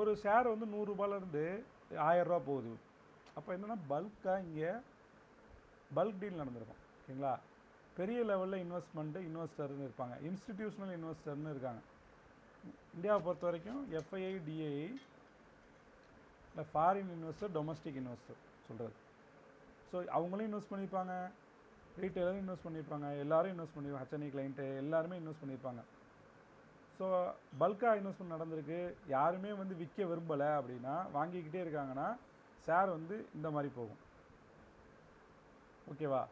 ஒரு ஷேர் வந்து 100 ரூபாயிலேருந்து 1000 ரூபா போகுது. அப்போ என்னென்னா பல்காக இங்கே பல்க் டீல் நடந்திருக்கும். ஓகேங்களா? பெரிய லெவலில் இன்வெஸ்டர்னு இருப்பாங்க, இன்ஸ்டிடியூஷனல் இன்வெஸ்டர்னு இருக்காங்க. இந்தியாவை பொறுத்த வரைக்கும் எஃப்ஐஐ, டிஐஐ, இல்லை ஃபாரின் இன்வெஸ்டர், டொமஸ்டிக் இன்வெஸ்டர் சொல்கிறது. ஸோ அவங்களும் இன்வெஸ்ட் பண்ணியிருப்பாங்க, ரீட்டைலரும் இன்வெஸ்ட் பண்ணியிருப்பாங்க, எல்லோரும் இன்வெஸ்ட் பண்ணியிருப்பாங்க, ஹெச்என்ஐ கிளைண்ட்டு எல்லாருமே இன்வெஸ்ட் பண்ணியிருப்பாங்க. ஸோ பல்காக இன்வெஸ்ட்மெண்ட் நடந்திருக்கு. யாருமே வந்து விற்க விரும்பலை அப்படின்னா, வாங்கிக்கிட்டே இருக்காங்கன்னா ஷேர் வந்து இந்த மாதிரி போகும். ஓகேவா?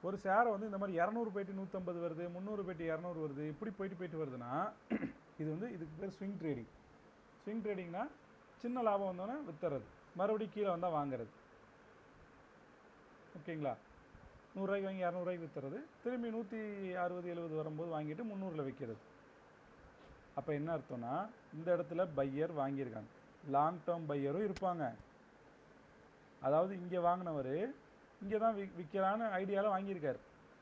ஒரு ஷேரை வந்து இந்த மாதிரி 200 போயிட்டு 150 வருது, 300 போயிட்டு 200 வருது, இப்படி போயிட்டு வருதுன்னா இது வந்து இதுக்கு பேர் ஸ்விங் ட்ரேடிங். ஸ்விங் ட்ரேடிங்னா சின்ன லாபம் வந்தோன்னே வித்துறது, மறுபடியும் கீழே வந்தால் வாங்குறது. ஓகேங்களா? 100 ரூபாய்க்கு வாங்கி 200 ரூபாய்க்கு வித்துறது, திரும்பி 160 70 வரும்போது வாங்கிட்டு 300ல் விற்கிறது. அப்போ என்ன அர்த்தம்னா இந்த இடத்துல பையர் வாங்கியிருக்காங்க, லாங் டேர்ம் பையரும் இருப்பாங்க. அதாவது இங்கே வாங்கினவர் இங்கே தான் விற்கலான்னு ஐடியாவில் வாங்கியிருக்கார்,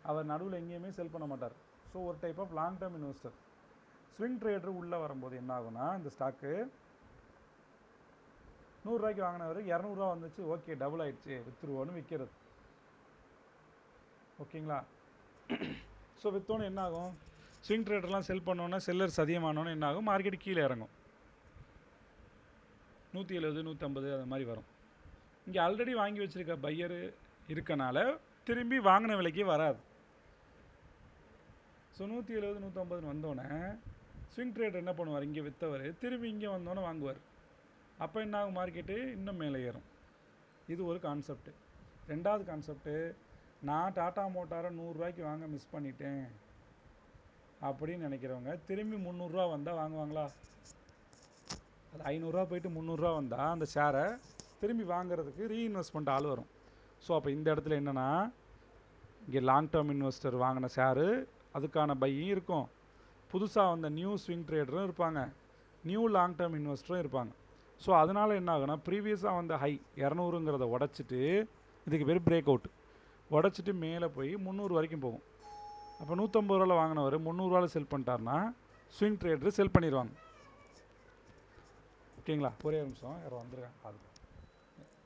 அவர் நடுவில் எங்கேயுமே செல் பண்ண மாட்டார். ஸோ ஒரு type of long term investor. Swing trader உள்ளே வரும்போது என்ன ஆகும்னா இந்த ஸ்டாக்கு 100 ரூபாய்க்கு வாங்கினவர் 200 ரூபா வந்துச்சு, ஓகே டபுள் ஆயிடுச்சு விற்றுருவோன்னு விற்கிறது. ஓகேங்களா? ஸோ விற்றோன்னு என்ன ஆகும், ஸ்விங் ட்ரேடர்லாம் செல் பண்ணோன்னா செல்லர்ஸ் அதிகமானோன்னு என்ன ஆகும், மார்க்கெட் கீழே இறங்கும், 170 150 அது மாதிரி வரும். இங்கே ஆல்ரெடி வாங்கி வச்சுருக்க பையர் இருக்கனால திரும்பி வாங்கின விலைக்கே வராது. ஸோ 170 150 வந்தோடனே ஸ்விங் ட்ரேடர் என்ன பண்ணுவார், இங்கே விற்றவர் திரும்பி இங்கே வந்தோன்னே வாங்குவார். அப்போ என்ன ஆகும், மார்க்கெட்டு இன்னும் மேலே ஏறும். இது ஒரு கான்செப்ட். ரெண்டாவது கான்செப்ட்டு, நான் டாடா மோட்டாரை 100 ரூபாய்க்கு வாங்க மிஸ் பண்ணிட்டேன் அப்படின்னு நினைக்கிறவங்க திரும்பி 300 ரூபா வந்தால் வாங்குவாங்களா? அது 500 ரூபா போயிட்டு 300 ரூபா வந்தால் அந்த ஷேரை திரும்பி வாங்குறதுக்கு ரீஇன்வெஸ்ட்மெண்ட் ஆள் வரும். ஸோ அப்போ இந்த இடத்துல என்னென்னா இங்கே லாங் டேர்ம் இன்வெஸ்டர் வாங்கின ஷேரு அதுக்கான பையும் இருக்கும், புதுசாக வந்த நியூ ஸ்விங் ட்ரேடரும் இருப்பாங்க, நியூ லாங் டேர்ம் இன்வெஸ்டரும் இருப்பாங்க. ஸோ அதனால் என்ன ஆகுனா ப்ரீவியஸாக வந்த ஹை 200ங்கிறத உடச்சிட்டு, இதுக்கு பேர் பிரேக் அவுட், உடச்சிட்டு மேலே போய் 300 வரைக்கும் போகும். அப்போ 150 ரூபாவில் வாங்கினவர் 300 ரூபாவில் செல் பண்ணிட்டார்னா ஸ்விங் ட்ரேடர் செல் பண்ணிடுவாங்க. ஓகேங்களா? ஒரே நிமிஷம், யாரும் வந்துருக்காங்க பாருங்க,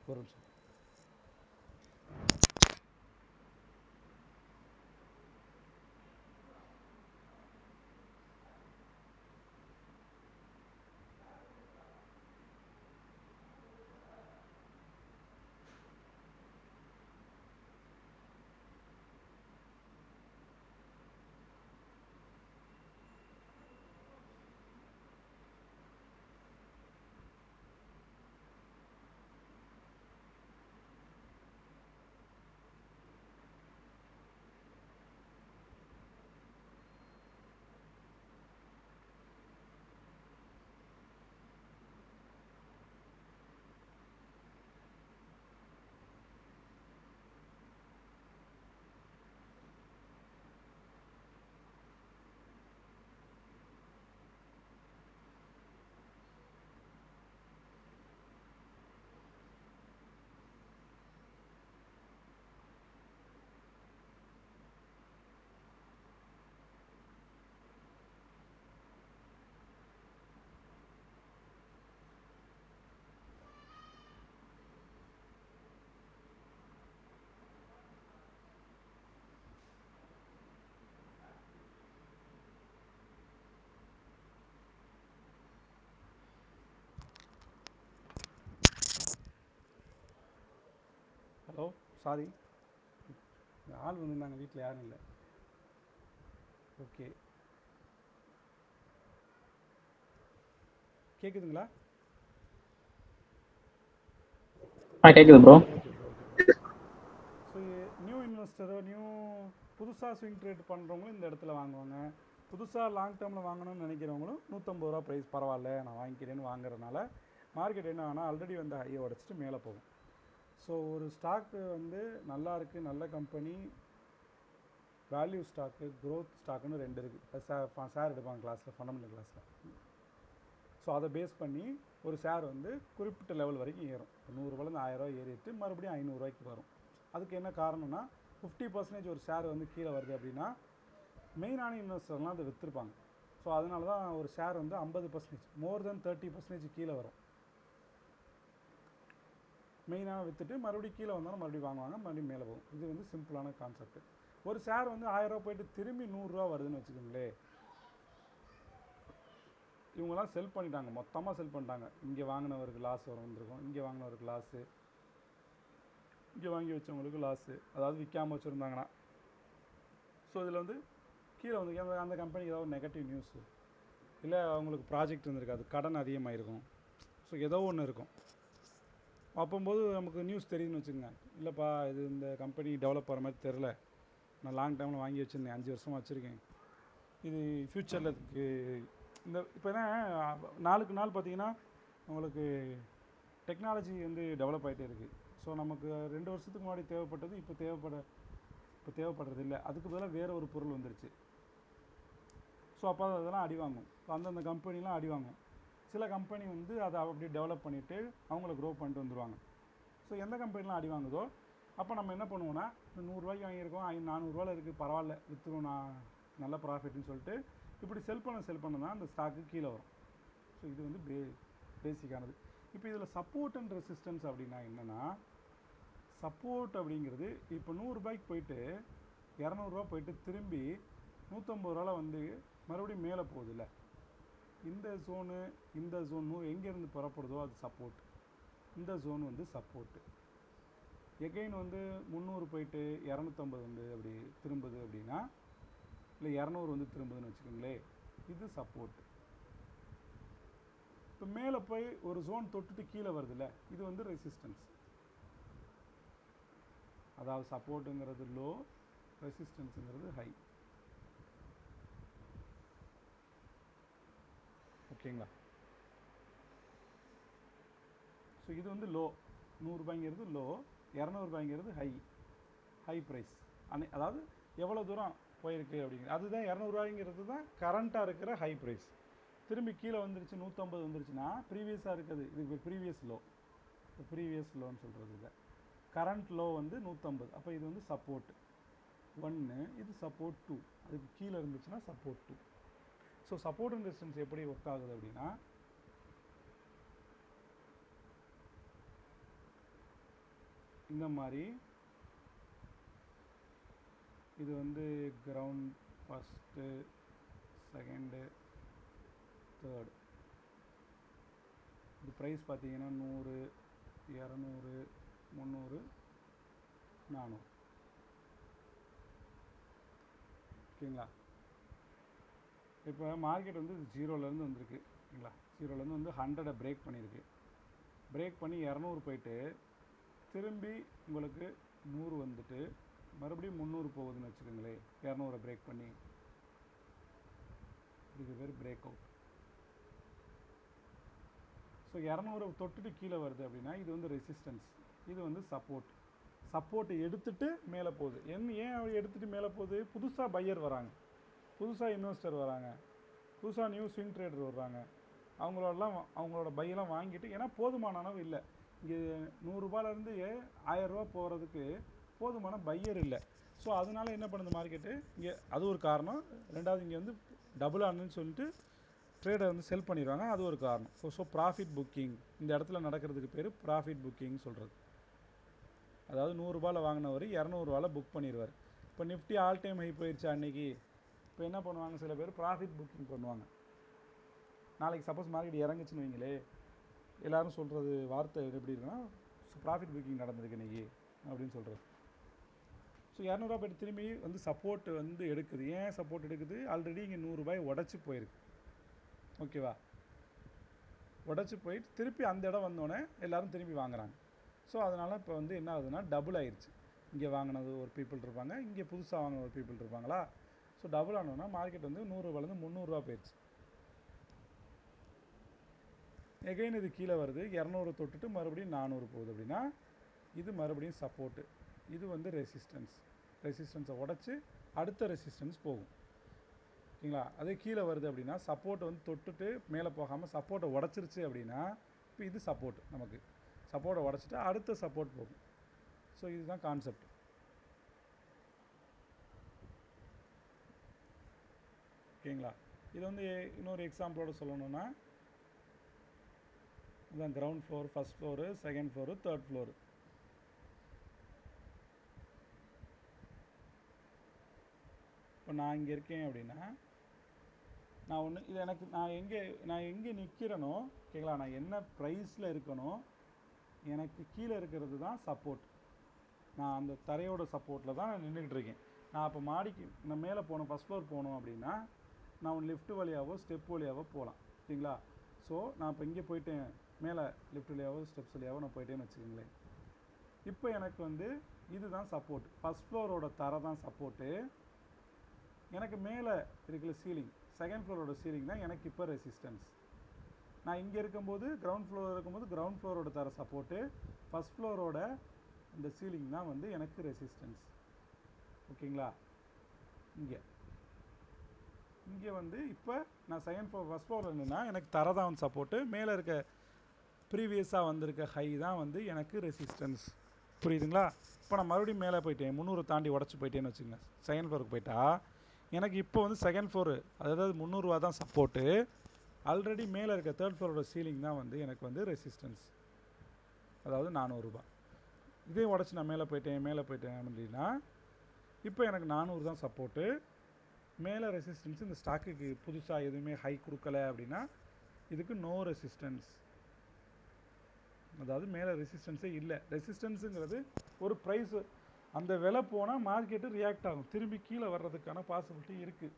ஒரு நிமிஷம். ஹலோ, சாரி, ஆள் வந்திருந்தாங்க, வீட்டில் யாரும் இல்லை. ஓகே, கேட்குதுங்களா? கேக்குது bro. Okay bro, okay bro. So new இன்வெஸ்டரோ புதுசாக ஸ்விங் ட்ரேட் பண்ணுறவங்களும் இந்த இடத்துல வாங்குவாங்க, புதுசாக லாங் டேர்மில் வாங்கணும்னு நினைக்கிறவங்களும் 150 ரூபா ப்ரைஸ் பரவாயில்ல நான் வாங்கிக்கிறேன்னு வாங்குறதுனால மார்க்கெட் என்ன ஆனால் ஆல்ரெடி வந்து ஹையை உடச்சிட்டு மேலே போகும். ஸோ ஒரு ஸ்டாக்கு வந்து நல்லா இருக்குது, நல்ல கம்பெனி, வேல்யூ ஸ்டாக்கு, க்ரோத் ஸ்டாக்குன்னு 2 இருக்குது. ஷேர் எடுப்பாங்க கிளாஸில், ஃபண்டமெண்டல் கிளாஸில். ஸோ அதை பேஸ் பண்ணி ஒரு ஷேர் வந்து குறிப்பிட்ட லெவல் வரைக்கும் ஏறும். 100 ரூபாயிலேருந்து 1000 ரூபாய் ஏறிட்டு மறுபடியும் 500 ரூபாய்க்கு வரும். அதுக்கு என்ன காரணம்னா 50% ஒரு ஷேர் வந்து கீழே வருது அப்படின்னா மெயினான இன்வெஸ்டர்லாம் அதை விற்றுருப்பாங்க. ஸோ அதனால தான் ஒரு ஷேர் வந்து 50%, மோர் தென் 30% கீழே வரும். மெயினாக விற்றுட்டு மறுபடியும் கீழே வந்தாலும் மறுபடியும் வாங்குவாங்க, மறுபடியும் மேலே போகும். இது வந்து சிம்பிளான கான்செப்ட். ஒரு ஷேர் வந்து 1000 ரூபா போயிட்டு திரும்பி 100 ரூபா வருதுன்னு வச்சுக்கோங்களேன், இவங்கெல்லாம் செல் பண்ணிட்டாங்க, மொத்தமாக செல் பண்ணிட்டாங்க. இங்கே வாங்கினவருக்கு லாஸ் வந்திருக்கும், இங்கே வாங்கினவருக்கு லாஸு, இங்கே வாங்கி வச்சவங்களுக்கு லாஸு, அதாவது விற்காமல் வச்சுருந்தாங்கன்னா. ஸோ இதில் வந்து கீழே வந்து அந்த கம்பெனிக்கு ஏதாவது நெகட்டிவ் நியூஸு, இல்லை அவங்களுக்கு ப்ராஜெக்ட் இருந்திருக்காது, கடன் அதிகமாக இருக்கும், ஸோ ஏதோ ஒன்று இருக்கும். அப்போம்போது நமக்கு நியூஸ் தெரியுதுன்னு வச்சுக்கோங்க, இல்லைப்பா இது இந்த கம்பெனி டெவலப் ஆகிற மாதிரி தெரில, நான் லாங் டைமில் வாங்கி வச்சுருந்தேன், 5 வருஷமாக வச்சுருக்கேன், இது ஃப்யூச்சரில் இதுக்கு இந்த இப்போ என்ன நாளுக்கு நாள் பார்த்தீங்கன்னா உங்களுக்கு டெக்னாலஜி வந்து டெவலப் ஆகிட்டே இருக்குது. ஸோ நமக்கு 2 வருஷத்துக்கு முன்னாடி தேவைப்பட்டது இப்போ தேவைப்படுறது இல்லை, அதுக்கு பதிலாக வேறு ஒரு பொருள் வந்துருச்சு. ஸோ அப்போ அதெல்லாம் அடி வாங்கும். அந்தந்த கம்பெனிலாம் அடி வாங்கும். சில கம்பெனி வந்து அதை அப்படியே டெவலப் பண்ணிவிட்டு அவங்கள க்ரோ பண்ணிட்டு வந்துடுவாங்க. ஸோ எந்த கம்பெனிலாம் அடி வாங்குதோ அப்போ நம்ம என்ன பண்ணுவோன்னா, இந்த 100 வாங்கியிருக்கோம், 400 இருக்குது, பரவாயில்ல விற்றுரும், நான் நல்ல ப்ராஃபிட்னு சொல்லிட்டு இப்படி செல் பண்ண தான் அந்த ஸ்டாக்கு கீழே வரும். ஸோ இது வந்து பேசிக்கானது. இப்போ இதில் சப்போர்ட் அண்ட் ரெசிஸ்டன்ஸ் அப்படின்னா என்னென்னா, சப்போர்ட் அப்படிங்கிறது இப்போ 100 போயிட்டு 200 போயிட்டு திரும்பி 150 வந்து மறுபடியும் மேலே போகுதுல்ல, இந்த ஜோன் எங்கேருந்து புறப்படுதோ அது சப்போர்ட், இந்த ஜோன் வந்து சப்போர்ட்டு. எகைன் வந்து 300 போயிட்டு 250 வந்து அப்படி திரும்புது அப்படின்னா, இல்லை 200 வந்து திரும்புதுன்னு வச்சுக்கோங்களேன், இது சப்போர்ட். இப்போ மேலே போய் ஒரு ஜோன் தொட்டுட்டு கீழே வருதுல்ல, இது வந்து ரெசிஸ்டன்ஸ். அதாவது சப்போர்ட்டுங்கிறது லோ, ரெசிஸ்டன்ஸுங்கிறது ஹை. ஓகேங்களா? ஸோ இது வந்து லோ, 100 லோ, 200 ஹை ப்ரைஸ். அதாவது எவ்வளோ தூரம் போயிருக்கு அப்படிங்கிறது, அதுதான் 200 தான் கரண்ட்டாக இருக்கிற ஹை ப்ரைஸ். திரும்பி கீழே வந்துருச்சு 150 வந்துருச்சுன்னா ப்ரீவியஸாக இருக்குது, இது ப்ரீவியஸ் லோன்னு சொல்கிறது. இதை கரண்ட் லோ வந்து 150, அப்போ இது வந்து சப்போர்ட் 1, இது சப்போர்ட் 2, அதுக்கு கீழே இருந்துச்சுன்னா support 2. So support and resistance எப்படி ஒர்க் ஆகுது அப்படின்னா, இந்த மாதிரி இது வந்து கிரவுண்ட், ஃபஸ்ட்டு, செகண்டு, தேர்டு. இது ப்ரைஸ் பார்த்தீங்கன்னா 100, 200, 300, 400. ஓகேங்களா? இப்போ மார்க்கெட் வந்து 0லேருந்து வந்திருக்கு. ஓகேங்களா? 0லேருந்து வந்து 100 பிரேக் பண்ணியிருக்கு. பிரேக் பண்ணி 200 போயிட்டு திரும்பி உங்களுக்கு 100 வந்துட்டு மறுபடியும் 300 போகுதுன்னு வச்சுக்கோங்களேன், 200 பிரேக் பண்ணி, இதுக்கு பேர் பிரேக் அவுட். ஸோ 200 தொட்டுட்டு கீழே வருது அப்படின்னா இது வந்து ரெசிஸ்டன்ஸ், இது வந்து சப்போர்ட்டை எடுத்துகிட்டு மேலே போகுது. ஏன் எடுத்துகிட்டு மேலே போகுது? புதுசாக பையர் வராங்க, புதுசாக இன்வெஸ்டர் வராங்க, புதுசாக நியூ ஸ்விங் ட்ரேடர் வர்றாங்க, அவங்களோட பையெல்லாம் வாங்கிட்டு, ஏன்னா போதுமான அளவு இல்லை, இங்கே 100 1000 போகிறதுக்கு போதுமான பையர் இல்லை. ஸோ அதனால் என்ன பண்ணுது மார்க்கெட்டு, இங்கே அது ஒரு காரணம். ரெண்டாவது இங்கே வந்து டபுள் ஆனுன்னு சொல்லிட்டு ட்ரேடை வந்து செல் பண்ணிடுவாங்க, அது ஒரு காரணம். ஸோ ப்ராஃபிட் புக்கிங் இந்த இடத்துல நடக்கிறதுக்கு பேர் ப்ராஃபிட் புக்கிங் சொல்கிறது. அதாவது 100 வாங்கினவர் 200 புக் பண்ணிடுவார். இப்போ நிஃப்டி ஆல் டைம் ஹை போயிடுச்சு அன்றைக்கி, இப்போ என்ன பண்ணுவாங்க, சில பேர் ப்ராஃபிட் புக்கிங் பண்ணுவாங்க. நாளைக்கு சப்போஸ் மார்க்கெட் இறங்குச்சுன்னு வைங்களே, எல்லோரும் சொல்கிறது வார்த்தை எப்படி இருக்குன்னா, ப்ராஃபிட் புக்கிங் நடந்திருக்கு இன்றைக்கி அப்படின்னு சொல்கிறது. ஸோ 200 போய்ட்டு திரும்பி வந்து சப்போர்ட் வந்து எடுக்குது. ஏன் சப்போர்ட் எடுக்குது? ஆல்ரெடி இங்கே 100 உடச்சி போயிருக்கு. ஓகேவா? உடச்சி போயிட்டு திருப்பி அந்த இடம் வந்தோடனே எல்லோரும் திரும்பி வாங்குறாங்க. ஸோ அதனால் இப்போ வந்து என்ன ஆகுதுன்னா டபுள் ஆயிடுச்சு. இங்கே வாங்கினது ஒரு பீப்புள் இருப்பாங்க, இங்கே புதுசாக வாங்கின ஒரு பீப்புள் இருப்பாங்களா. ஸோ டபுள் ஆனோன்னா மார்க்கெட் வந்து 100 300 போயிடுச்சு. எகைன் இது கீழே வருது, 200 தொட்டுட்டு மறுபடியும் 400 போகுது அப்படின்னா இது மறுபடியும் சப்போர்ட்டு, இது வந்து ரெசிஸ்டன்ஸை உடச்சி அடுத்த ரெசிஸ்டன்ஸ் போகும். ஓகேங்களா? அதே கீழே வருது அப்படின்னா சப்போர்ட்டை வந்து தொட்டுட்டு மேலே போகாமல் சப்போர்ட்டை உடச்சிருச்சு அப்படின்னா இப்போ இது சப்போர்ட், நமக்கு சப்போர்ட்டை உடச்சிட்டு அடுத்த சப்போர்ட் போகும். ஸோ இதுதான் கான்செப்ட். ஓகேங்களா? இது வந்து இன்னொரு எக்ஸாம்பிளோட சொல்லணும்னா, இதுதான் ground floor, first floor, second floor, third floor. இப்போ நான் இங்கே இருக்கேன் அப்படின்னா, நான் ஒன்று இது எனக்கு நான் எங்கே நிற்கிறேனோ, ஓகேங்களா, நான் என்ன ப்ரைஸில் இருக்கணும், எனக்கு கீழே இருக்கிறது தான் சப்போர்ட். நான் அந்த தரையோட சப்போர்ட்டில் தான் நான் நின்றுக்கிட்டு இருக்கேன். நான் அப்போ மாடிக்கு நான் மேலே போகணும், ஃபஸ்ட் ஃப்ளோர் போகணும் அப்படின்னா நான் லிஃப்ட் வழியாவோ ஸ்டெப் வழியாவோ போகலாம். ஓகேங்களா? ஸோ நான் இப்போ இங்கே போயிட்டேன், மேலே லிஃப்ட்லேயாவோ ஸ்டெப்ஸ்லையாவோ நான் போயிட்டேன்னு வச்சுக்கோங்களேன். இப்போ எனக்கு வந்து இதுதான் சப்போர்ட், ஃபஸ்ட் ஃப்ளோரோட தரை தான் சப்போர்ட்டு. எனக்கு மேலே இருக்கிற சீலிங், செகண்ட் ஃப்ளோரோட சீலிங் தான் எனக்கு இப்போ ரெசிஸ்டன்ஸ். நான் இங்கே இருக்கும்போது கிரவுண்ட் ஃப்ளோர் இருக்கும்போது கிரவுண்ட் ஃப்ளோரோட தர சப்போர்ட்டு, ஃபஸ்ட் ஃப்ளோரோட இந்த சீலிங் தான் வந்து எனக்கு ரெசிஸ்டன்ஸ். ஓகேங்களா? இங்கே வந்து இப்போ நான் செகண்ட் ஃப்ளோர் ஃபஸ்ட் ஃப்ளோரில் இருந்தேன்னா எனக்கு தர தான் வந்து சப்போர்ட்டு, மேலே இருக்க ப்ரீவியஸாக வந்திருக்க ஹை தான் வந்து எனக்கு ரெசிஸ்டன்ஸ். புரியுதுங்களா? இப்போ நான் மறுபடியும் மேலே போயிட்டேன், 300 தாண்டி உடச்சி போயிட்டேன்னு வச்சுங்க, செகண்ட் ஃப்ளோருக்கு போயிட்டா எனக்கு இப்போ வந்து செகண்ட் ஃப்ளோரு அதாவது 300 தான் சப்போர்ட்டு. ஆல்ரெடி மேலே இருக்க தேர்ட் ஃப்ளோரோட சீலிங் தான் வந்து எனக்கு வந்து ரெசிஸ்டன்ஸ், அதாவது 400 ரூபாய். இதே உடச்சி நான் மேலே போயிட்டேன் அப்படின்னா இப்போ எனக்கு 400 தான் சப்போர்ட்டு. மேலே ரெசிஸ்டன்ஸ் இந்த ஸ்டாக்குக்கு புதுசாக எதுவுமே ஹை கொடுக்கல அப்படின்னா இதுக்கு நோ ரெசிஸ்டன்ஸ், அதாவது மேலே ரெசிஸ்டன்ஸே இல்லை. ரெசிஸ்டன்ஸுங்கிறது ஒரு ப்ரைஸு, அந்த விலை போனால் மார்க்கெட்டு ரியாக்ட் ஆகும், திரும்பி கீழே வர்றதுக்கான பாசிபிலிட்டி இருக்குது.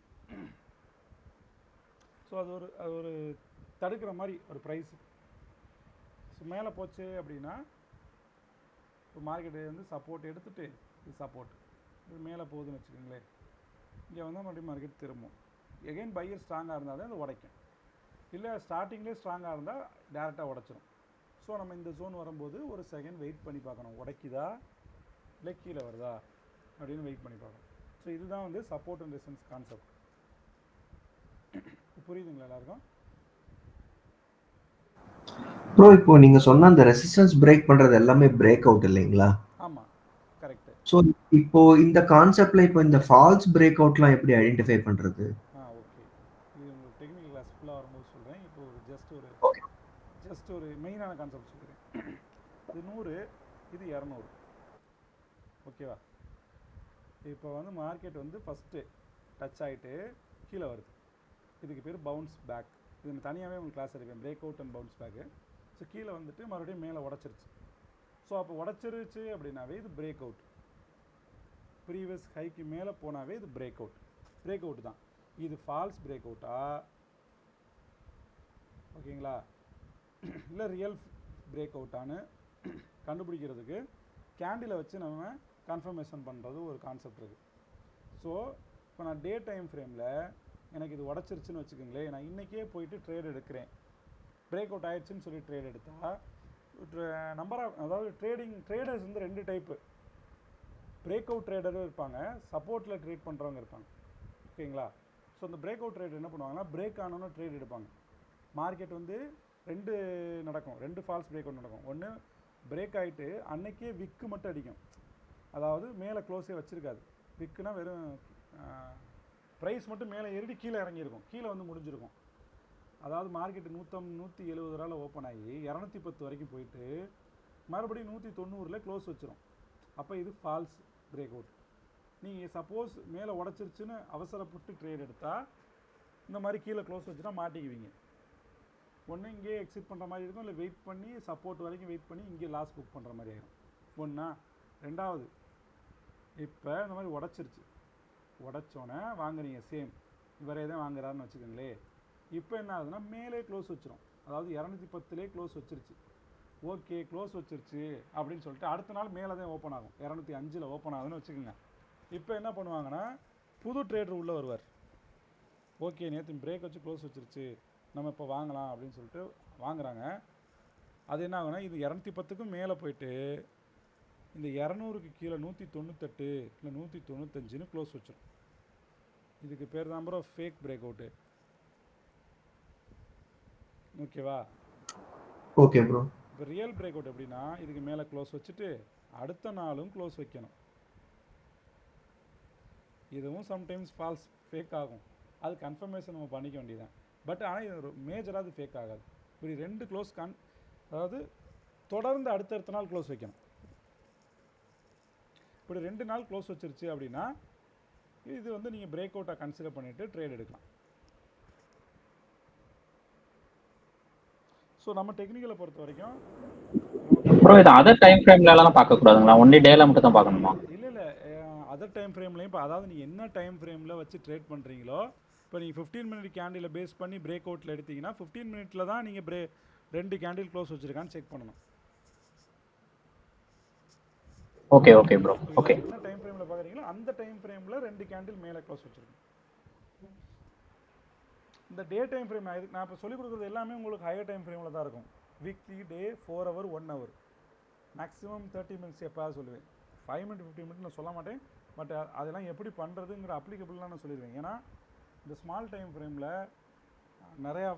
ஸோ அது ஒரு தடுக்கிற மாதிரி ஒரு ப்ரைஸு. ஸோ மேலே போச்சு அப்படின்னா இப்போ மார்க்கெட்டு வந்து சப்போர்ட் எடுத்துகிட்டு இது சப்போர்ட், இது மேலே போகுதுன்னு வச்சுக்கோங்களேன், இங்கே வந்து மறுபடியும் மார்க்கெட் திரும்பும். எகைன் பையர் ஸ்ட்ராங்காக இருந்தால் தான் அது உடைக்கும், இல்லை ஸ்டார்டிங்லேயே ஸ்ட்ராங்காக இருந்தால் டேரெக்டாக உடச்சிரும். ஸோ நம்ம இந்த ஜோன் வரும்போது ஒரு செகண்ட் வெயிட் பண்ணி பார்க்கணும், உடைக்குதா இல்லை கீழே வருதா அப்படின்னு வெயிட் பண்ணி பார்க்கணும். ஸோ இதுதான் வந்து சப்போர்ட் அண்ட் ரெசிஸ்டன்ஸ் கான்செப்ட். புரியுதுங்களா எல்லாருக்கும்? ப்ரோ இப்போ நீங்க சொன்ன அந்த ரெசிஸ்டன்ஸ் பிரேக் பண்றது எல்லாமே பிரேக் அவுட் இல்லைங்களா? ஆமாம், கரெக்டு. ஸோ இப்போ இந்த கான்செப்ட்ல இப்போ இந்த ஃபால்ஸ் பிரேக் அவுட்லாம் எப்படி ஐடென்டிஃபை பண்றது? ஓகே, இது உங்களுக்கு டெக்னிக்கல் கிளாஸ் ஃபுல்லாக வரும்போது சொல்கிறேன். இப்போ ஜஸ்ட் ஒரு மெயினான கான்செப்ட் சொல்கிறேன். இது 100, இது 200. ஓகேவா? இப்போ வந்து மார்க்கெட் வந்து ஃபஸ்ட்டு டச் ஆகிட்டு கீழே வருது, இதுக்கு பேர் பவுன்ஸ் பேக். இது தனியாகவே உங்களுக்கு கிளாஸ் எடுப்பேன், break out and bounce back. So கீழே வந்துட்டு மறுபடியும் மேலே உடச்சிருச்சு. ஸோ அப்போ உடச்சிருச்சு அப்படின்னாவே இது பிரேக் அவுட். ப்ரீவியஸ் ஹைக்கு மேலே போனாவே இது பிரேக் அவுட் தான். இது ஃபால்ஸ் பிரேக் அவுட்டா, ஓகேங்களா, இல்லை ரியல் பிரேக் அவுட்டானு கண்டுபிடிக்கிறதுக்கு கேண்டிலை வச்சு நம்ம கன்ஃபர்மேஷன் பண்ணுறது ஒரு கான்செப்ட் இருக்குது. ஸோ இப்போ நான் டே டைம் ஃப்ரேமில் எனக்கு இது உடச்சிருச்சுன்னு வச்சுக்கோங்களேன், நான் இன்றைக்கே போயிட்டு ட்ரேட் எடுக்கிறேன், பிரேக் அவுட் ஆயிடுச்சுன்னு சொல்லி ட்ரேட் எடுத்தால் அதாவது ட்ரேடர்ஸ் வந்து 2 டைப்பு. பிரேக் அவுட் ட்ரேடரும் இருப்பாங்க, சப்போர்ட்டில் ட்ரேட் பண்ணுறவங்க இருப்பாங்க. ஓகேங்களா? ஸோ இந்த பிரேக் அவுட் ட்ரேட் என்ன பண்ணுவாங்கன்னா பிரேக் ஆனோன்னு ட்ரேட் எடுப்பாங்க. மார்க்கெட் வந்து 2 நடக்கும், 2 ஃபால்ஸ் பிரேக் அவுட் நடக்கும். ஒன்று பிரேக் ஆகிட்டு அன்னைக்கே விக்கு மட்டும் அடிக்கும், அதாவது மேலே க்ளோஸே வச்சுருக்காது. விக்குனா வெறும் ப்ரைஸ் மட்டும் மேலே ஏறி கீழே இறங்கியிருக்கும், கீழே வந்து முடிஞ்சிருக்கும். அதாவது மார்க்கெட்டு 170 ரூபாயில் ஓப்பன் ஆகி 210 வரைக்கும் போயிட்டு மறுபடியும் 190 க்ளோஸ் வச்சிரும். அப்போ இது ஃபால்ஸ் பிரேக் அவுட். நீங்கள் சப்போஸ் மேலே உடச்சிருச்சுன்னு அவசரப்பட்டு ட்ரேட் எடுத்தால் இந்த மாதிரி கீழே க்ளோஸ் வச்சுட்டா மாட்டிக்குவீங்க. ஒன்று இங்கேயே எக்ஸிட் பண்ணுற மாதிரி இருக்கும், இல்லை வெயிட் பண்ணி சப்போர்ட் வரைக்கும் வெயிட் பண்ணி இங்கே லாஸ் புக் பண்ணுற மாதிரி ஆகிடும். ஒன்றா. ரெண்டாவது, இப்போ இந்த மாதிரி உடச்சிருச்சு, உடச்சோன்னே வாங்குறீங்க, சேம் இவரே தான் வாங்குறாருன்னு வச்சுக்கோங்களேன். இப்போ என்ன ஆகுதுன்னா மேலே க்ளோஸ் வச்சிரும், அதாவது 210 க்ளோஸ் வச்சிருச்சு. ஓகே க்ளோஸ் வச்சிருச்சு அப்படின்னு சொல்லிட்டு அடுத்த நாள் மேலே தான் ஓப்பன் ஆகும், 205 ஓப்பன் ஆகுதுன்னு வச்சுக்கோங்க. இப்போ என்ன பண்ணுவாங்கன்னா புது ட்ரேடர் உள்ளே வருவார். ஓகே நேற்று பிரேக் வச்சு க்ளோஸ் வச்சிருச்சு, நம்ம இப்போ வாங்கலாம் அப்படின்னு சொல்லிட்டு வாங்குறாங்க. அது என்ன ஆகுனா இது 210க்கும் மேலே போயிட்டு இந்த 200க்கு கீழே 198 இல்லை 195ன்னு க்ளோஸ் வச்சிடும். இதுக்கு பேர் தான் ப்ரோ ஃபேக் பிரேக் அவுட்டு. ஓகேவா? Okay bro. இப்போ ரியல் பிரேக் அவுட் எப்படின்னா இதுக்கு மேலே க்ளோஸ் வச்சுட்டு அடுத்த நாளும் க்ளோஸ் வைக்கணும். இதுவும் சம்டைம்ஸ் ஃபால்ஸ் ஃபேக் ஆகும், அது கன்ஃபர்மேஷன் நம்ம பண்ணிக்க வேண்டியதான். பட் ஆனால் இது மேஜராக அது ஃபேக் ஆகாது. இப்படி 2 க்ளோஸ் அதாவது தொடர்ந்து அடுத்தடுத்த நாள் க்ளோஸ் வைக்கணும். இப்படி 2 நாள் க்ளோஸ் வச்சிருச்சு அப்படின்னா இது வந்து நீங்கள் பிரேக் அவுட்டாக கன்சிடர் பண்ணிவிட்டு ட்ரேட் எடுக்கலாம். ஸோ நம்ம டெக்னிக்கலை பொறுத்த வரைக்கும் ப்ரோ இது அதர் டைம் ஃப்ரேம்லலாம் பார்க்க கூடாதுங்களா, ஒன்லி டேல மட்டும் தான் பார்க்கணுமா? இல்லை அதர் டைம் ஃப்ரேம்லையும் இப்போ அதாவது நீங்கள் என்ன டைம் ஃப்ரேமில் வச்சு ட்ரேட் பண்ணுறீங்களோ, இப்போ நீங்கள் 15 மினிட் கேண்டில் பேஸ் பண்ணி பிரேக் அவுட்டில் எடுத்தீங்கன்னா 15 மினிட்ல தான் நீங்கள் 2 கேண்டில் க்ளோஸ் வச்சுருக்கான்னு செக் பண்ணணும். Okay okay bro. புரியுதா? ஓகே என்ன டைம் ஃப்ரேமில் பார்க்குறீங்களோ அந்த டைம் ஃப்ரேமில் 2 கேண்டில் மேலே க்ளோஸ் வச்சுருக்கணும். இந்த டே டைம் ஃப்ரேம் நான் இப்போ சொல்லிக் கொடுக்குறது எல்லாமே உங்களுக்கு ஹையர் டைம் ஃப்ரேமில் தான் இருக்கும். வீக்லி, டே, 4 ஹவர், 1 ஹவர், மேக்ஸிமம் 30 மினிட்ஸ் எப்போயாவது சொல்லுவேன். 5 மினிட் 15 மினிட் நான் சொல்ல மாட்டேன். பட் அதெல்லாம் எப்படி பண்ணுறதுங்கிற அப்ளிகபிள்லாம் நான் சொல்லிடுவேன். ஏன்னா இந்த ஸ்மால் டைம் ஃப்ரேமில் நிறையா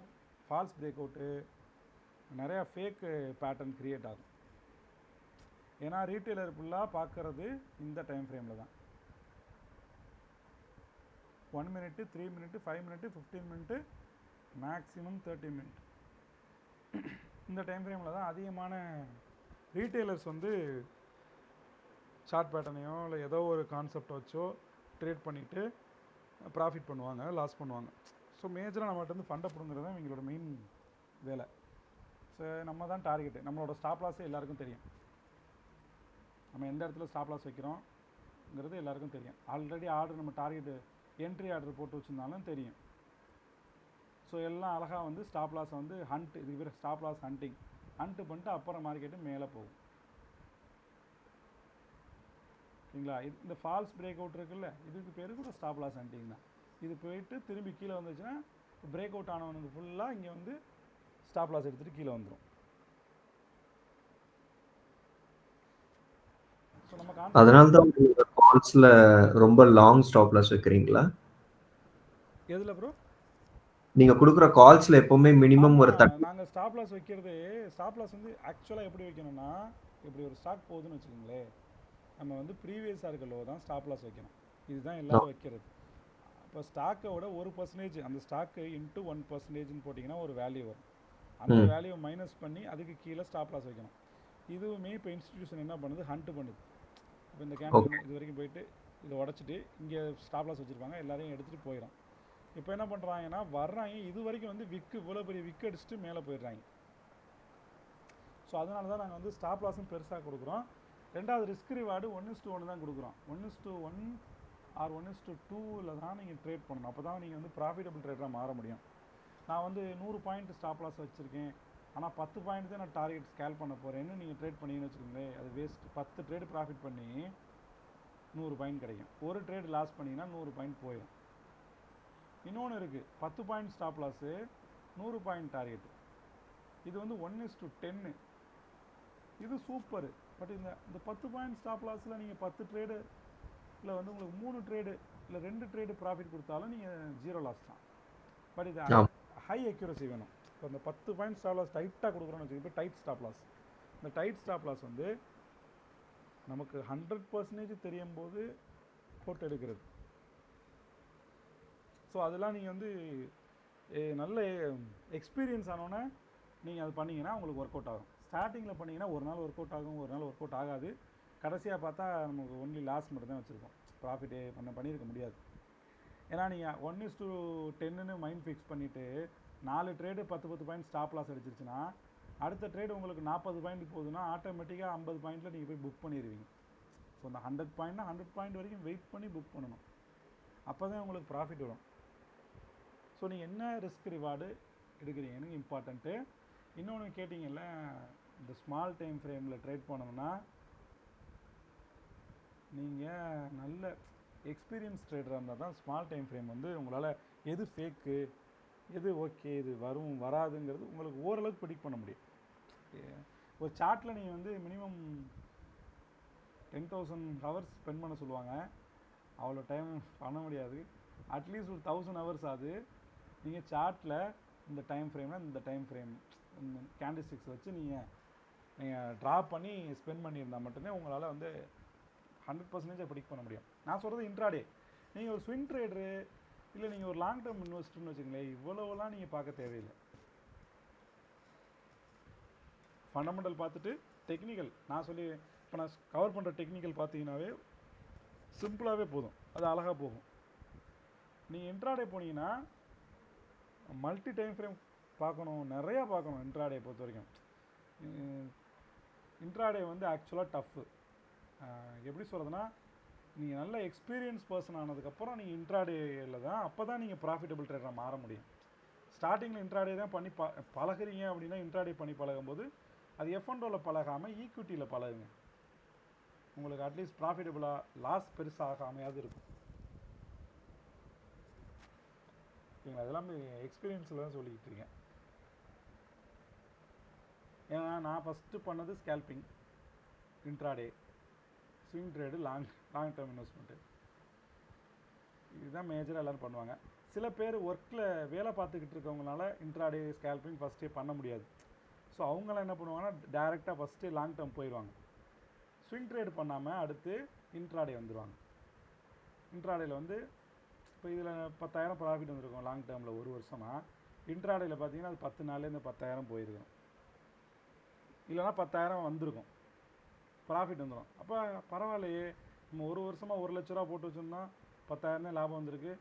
ஃபால்ஸ் பிரேக் அவுட்டு, நிறையா ஃபேக் பேட்டர்ன் க்ரியேட் ஆகும். ஏன்னா ரீட்டெயிலர் ஃபுல்லாக பார்க்குறது இந்த டைம் ஃப்ரேமில் தான். 1 minute, 3 minute, 5 minute, 15 minute, maximum 30 minute. இந்த டைம் ஃப்ரேமில் தான் அதிகமான ரீட்டெயிலர்ஸ் வந்து சார்ட் பேட்டர்னையோ இல்லை ஏதோ ஒரு கான்செப்டை வச்சோ ட்ரேட் பண்ணிவிட்டு ப்ராஃபிட் பண்ணுவாங்க, லாஸ் பண்ணுவாங்க. ஸோ மேஜராக நம்மகிட்ட வந்து ஃபண்டை பிடுங்கிறது தான் எங்களோட மெயின் வேலை. ஸோ நம்ம தான் டார்கெட்டு. நம்மளோட ஸ்டாப் லாஸே எல்லாருக்கும் தெரியும். நம்ம எந்த இடத்துல ஸ்டாப் லாஸ் வைக்கிறோங்கிறது எல்லாருக்கும் தெரியும். ஆல்ரெடி ஆர்டர் நம்ம டார்கெட்டு என்ட்ரி ஆர்டர் போட்டு வச்சுருந்தாலும் தெரியும். ஸோ எல்லாம் அழகாக வந்து ஸ்டாப் லாஸை வந்து இதுக்கு பேர் ஸ்டாப் லாஸ் ஹண்டிங் பண்ணிட்டு அப்புறம் மார்க்கெட்டு மேலே போகும். ஓகேங்களா? இந்த ஃபால்ஸ் பிரேக் அவுட் இருக்குல்ல, இதுக்கு பேர் கூட ஸ்டாப் லாஸ் ஹண்டிங் தான். இது போயிட்டு திரும்பி கீழே வந்துச்சுன்னா பிரேக் அவுட் ஆனவனுக்கு ஃபுல்லாக இங்கே வந்து ஸ்டாப் லாஸ் எடுத்துகிட்டு கீழே வந்துடும். ஸோ நம்ம அதனால தான் கால்ஸ்ல ரொம்ப லாங் ஸ்டாப் லாஸ் வைக்கிறீங்களா? எதில் ப்ரோ? நீங்க கொடுக்குற கால்ஸ்ல எப்பவுமே மினிமம் ஒரு நாங்கள் ஸ்டாப் லாஸ் வைக்கிறது, ஸ்டாப் லாஸ் வந்து ஆக்சுவலாக எப்படி வைக்கணும்னா, இப்படி ஒரு ஸ்டாக் போகுதுன்னு வச்சுக்கோங்களேன், நம்ம வந்து ப்ரீவியஸாக இருக்க லோ தான் ஸ்டாப் லாஸ் வைக்கணும். இதுதான் எல்லாரும் வைக்கிறது. இப்போ ஸ்டாக்கோட 1% அந்த ஸ்டாக்கு இன்ட்டு 1%ன்னு போட்டிங்கன்னா ஒரு வேல்யூ வரும். அந்த வேல்யூ மைனஸ் பண்ணி அதுக்கு கீழே ஸ்டாப் லாஸ் வைக்கணும். இதுவுமே இப்போ இன்ஸ்டிடியூஷன் என்ன பண்ணுது, ஹண்ட் பண்ணுது. இப்போ இந்த கேண்டில் இது வரைக்கும் போயிட்டு இதை உடச்சிட்டு இங்கே ஸ்டாப் லாஸ் வச்சுருப்பாங்க, எல்லாரையும் எடுத்துகிட்டு போயிடும். இப்போ என்ன பண்ணுறாங்கன்னா வர்றாங்க, இது வரைக்கும் வந்து இவ்வளோ பெரிய விக்கு அடிச்சுட்டு மேலே போயிடுறாங்க. ஸோ அதனால தான் நாங்கள் வந்து ஸ்டாப் லாஸும் பெருசாக கொடுக்குறோம். ரெண்டாவது ரிஸ்க் ரிவார்டு 1:1 தான் கொடுக்குறோம். 1:1 ஆர் 1:2 தான் நீங்கள் ட்ரேட் பண்ணணும். அப்போ தான் நீங்கள் வந்து ப்ராஃபிட்டபிள் ட்ரேடராக மாற முடியும். நான் வந்து 100 பாயிண்ட் ஸ்டாப் லாஸ் வச்சுருக்கேன், ஆனால் 10 பாயிண்ட் தான் நான் டார்கெட் ஸ்கேல் பண்ண போகிறேன்னு நீங்கள் ட்ரேட் பண்ணிங்கன்னு வச்சுக்கோங்களேன், அது வேஸ்ட். 10 ட்ரேடு ப்ராஃபிட் பண்ணி 100 பாயிண்ட் கிடைக்கும். ஒரு ட்ரேடு லாஸ் பண்ணிங்கன்னா 100 பாயிண்ட் போயிடும். இன்னொன்று இருக்குது, 10 point stop loss, 100 point target. இது வந்து 1:10. இது சூப்பர். பட் இந்த 10 பாயிண்ட் ஸ்டாப் லாஸில் நீங்கள் 10 ட்ரேடு இல்லை வந்து உங்களுக்கு 3 ட்ரேடு இல்லை 2 ட்ரேடு ப்ராஃபிட் கொடுத்தாலும் நீங்கள் 0 லாஸ் தான். பட் இது ஹை அக்யூரசி வேணும். இப்போ இந்த 10 பாயிண்ட் ஸ்டாப் லாஸ் டைட்டாக கொடுக்குறோன்னு வச்சுக்கோங்க. இப்போ டைட் ஸ்டாப் லாஸ், இந்த டைட் ஸ்டாப் லாஸ் வந்து நமக்கு 100% தெரியும் போது போட்டு எடுக்கிறது. ஸோ அதெல்லாம் நீங்கள் வந்து நல்ல எக்ஸ்பீரியன்ஸ் ஆனோன்னே நீங்கள் அது பண்ணிங்கன்னா உங்களுக்கு ஒர்க் அவுட் ஆகும். ஸ்டார்டிங்கில் பண்ணிங்கன்னா ஒரு நாள் ஒர்க் அவுட் ஆகும், ஒரு நாள் ஒர்க் அவுட் ஆகாது. கடைசியாக பார்த்தா நமக்கு ஒன்லி லாஸ் மட்டும் தான் வச்சுருக்கோம், ப்ராஃபிட்டே பண்ணியிருக்க முடியாது. ஏன்னா நீங்கள் 1:10ன்னு மைண்ட் ஃபிக்ஸ் பண்ணிவிட்டு 4 ட்ரேடு 10 பாயிண்ட் ஸ்டாப் லாஸ் அடிச்சிருச்சுன்னா அடுத்த ட்ரேடு உங்களுக்கு 40 பாயிண்ட் போகுதுன்னா ஆட்டோமேட்டிக்காக 50 பாயிண்ட்டில் நீங்கள் போய் புக் பண்ணிடுவீங்க. ஸோ அந்த 100 பாயிண்ட்னா 100 பாயிண்ட் வரைக்கும் வெயிட் பண்ணி புக் பண்ணணும். அப்போ தான் உங்களுக்கு ப்ராஃபிட் வரும். ஸோ நீங்கள் என்ன ரிஸ்க் ரிவார்டு எடுக்கிறீங்கன்னு இம்பார்ட்டண்ட்டு. இன்னொன்று கேட்டிங்கல்ல, இந்த ஸ்மால் டைம் ஃப்ரேமில் ட்ரேட் பண்ணணும்னா நீங்கள் நல்ல எக்ஸ்பீரியன்ஸ் ட்ரேடராக இருந்தால் தான் ஸ்மால் டைம் ஃப்ரேம் வந்து உங்களால் எது ஃபேக்கு எது ஓகே இது வரும் வராதுங்கிறது உங்களுக்கு ஓரளவுக்கு ப்ரெடிக்ட் பண்ண முடியும். ஒரு சார்ட்டில் நீங்கள் வந்து மினிமம் 10,000 ஹவர்ஸ் ஸ்பெண்ட் பண்ண சொல்லுவாங்க. அவ்வளோ டைம் பண்ண முடியாது. அட்லீஸ்ட் ஒரு 1000 ஹவர்ஸ் ஆகுது நீங்கள் சார்ட்டில் இந்த டைம் ஃப்ரேமில் இந்த டைம் ஃப்ரேம் கேண்டில்ஸ்டிக்ஸ் வச்சு நீங்கள் ட்ரா பண்ணி ஸ்பெண்ட் பண்ணியிருந்தால் மட்டுமே உங்களால் வந்து 100% ப்ரெடிக்ட் பண்ண முடியும். நான் சொல்கிறது இன்ட்ராடே. நீங்கள் ஒரு ஸ்விங் ட்ரேடரு இல்லை நீங்கள் ஒரு லாங் டேர்ம் இன்வெஸ்டர்னு வச்சுங்களேன், இவ்வளோவெல்லாம் நீங்கள் பார்க்க தேவையில்லை. ஃபண்டமெண்டல் பார்த்துட்டு டெக்னிக்கல் நான் சொல்லி இப்போ நான் கவர் பண்ணுற டெக்னிக்கல் பார்த்தீங்கன்னாவே சிம்பிளாகவே போதும், அது அழகாக போகும். நீங்கள் இன்ட்ராடே போனீங்கன்னா மல்டி டைம் ஃப்ரேம் பார்க்கணும், நிறையா பார்க்கணும். இன்ட்ராடே பொறுத்த வரைக்கும் இன்ட்ராடே வந்து ஆக்சுவலாக டஃப்பு. எப்படி சொல்கிறதுனா, நீங்கள் நல்ல எக்ஸ்பீரியன்ஸ் பர்சன் ஆனதுக்கப்புறம் நீங்கள் இன்ட்ராடேயில் தான் அப்போ தான் நீங்கள் ப்ராஃபிட்டபிள் ட்ரேடராக மாற முடியும். ஸ்டார்டிங்கில் இன்ட்ராடே தான் பண்ணி பழகுறீங்க அப்படின்னா இன்ட்ராடே பண்ணி பழகும்போது அது எஃப்என்டோவில் பழகாமல் ஈக்விட்டியில் பழகுங்க. உங்களுக்கு அட்லீஸ்ட் ப்ராஃபிட்டபுளாக லாஸ் பெருசாகாமையாவது இருக்கும். ஓகேங்களா? அதெல்லாமே எக்ஸ்பீரியன்ஸில் தான் சொல்லிக்கிட்டு இருக்கேன். ஏன்னா நான் ஃபஸ்ட்டு பண்ணது scalping, intraday, swing trade, long term investment. இதுதான் மேஜராக எல்லோரும் பண்ணுவாங்க. சில பேர் ஒர்க்கில் வேலை பார்த்துக்கிட்டு இருக்கவங்களால இன்ட்ராடே ஸ்கேல்பிங் ஃபஸ்ட்டே பண்ண முடியாது. ஸோ அவங்களாம் என்ன பண்ணுவாங்கன்னா டேரெக்டாக ஃபஸ்ட்டு லாங் டேர்ம் போயிடுவாங்க. ஸ்விங் ட்ரேடு பண்ணாமல் அடுத்து இன்ட்ராடே வந்துடுவாங்க. இன்ட்ராடேயில் வந்து இப்போ இதில் 10,000 ப்ராஃபிட் வந்திருக்கும் லாங் டேர்மில் ஒரு வருஷமாக. இன்ட்ராடேயில் பார்த்தீங்கன்னா அது 10 நாள்லேருந்து 10,000 போயிருக்கும். இல்லைனா 10,000 வந்திருக்கும், ப்ராஃபிட் வந்துடும். அப்போ பரவாயில்லையே, நம்ம ஒரு வருஷமாக 1,00,000 ரூபா போட்டு வச்சோம்னா 10,000 லாபம் வந்திருக்கு.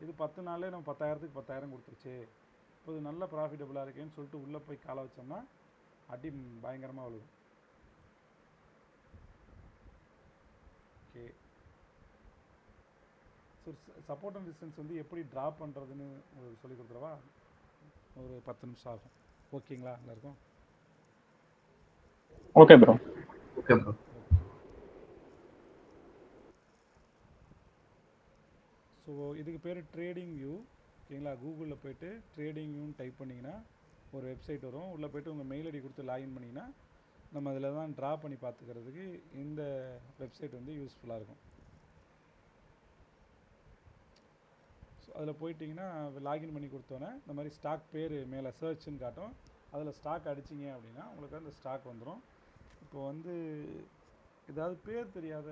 இது 10 நாள்லேயே நம்ம 10,000க்கு 10,000 கொடுத்துருச்சு. இப்போ இது நல்ல ப்ராஃபிட்டபுளாக இருக்கேன்னு சொல்லிட்டு உள்ளே போய் காலை வச்சோம்னா அடி பயங்கரமாக விழுகும். Okay. So support and resistance வந்து எப்படி ட்ரா பண்ணுறதுன்னு உங்களுக்கு சொல்லி கொடுத்துருவா? ஒரு 10 நிமிஷம் ஆகும். ஓகேங்களா எல்லாருக்கும்? Okay bro. Okay bro. So இதுக்கு பேர் ட்ரேடிங் வியூ. ஓகேங்களா? கூகுளில் போய்ட்டு ட்ரேடிங் வியூன்னு டைப் பண்ணிங்கன்னா ஒரு வெப்சைட் வரும். உள்ளே போய்ட்டு உங்கள் மெயில் ஐடி கொடுத்து லாகின் பண்ணிங்கன்னா நம்ம அதில் தான் ட்ரா பண்ணி பார்த்துக்கிறதுக்கு இந்த வெப்சைட் வந்து யூஸ்ஃபுல்லாக இருக்கும். ஸோ அதில் போயிட்டிங்கன்னா லாகின் பண்ணி கொடுத்தோன்னே இந்த மாதிரி ஸ்டாக் பேர் மேலே சர்ச்ன்னு காட்டும். அதில் ஸ்டாக் அடிச்சிங்க அப்படின்னா உங்களுக்கு அந்த ஸ்டாக் வந்துடும். இப்போ வந்து ஏதாவது பேர் தெரியாத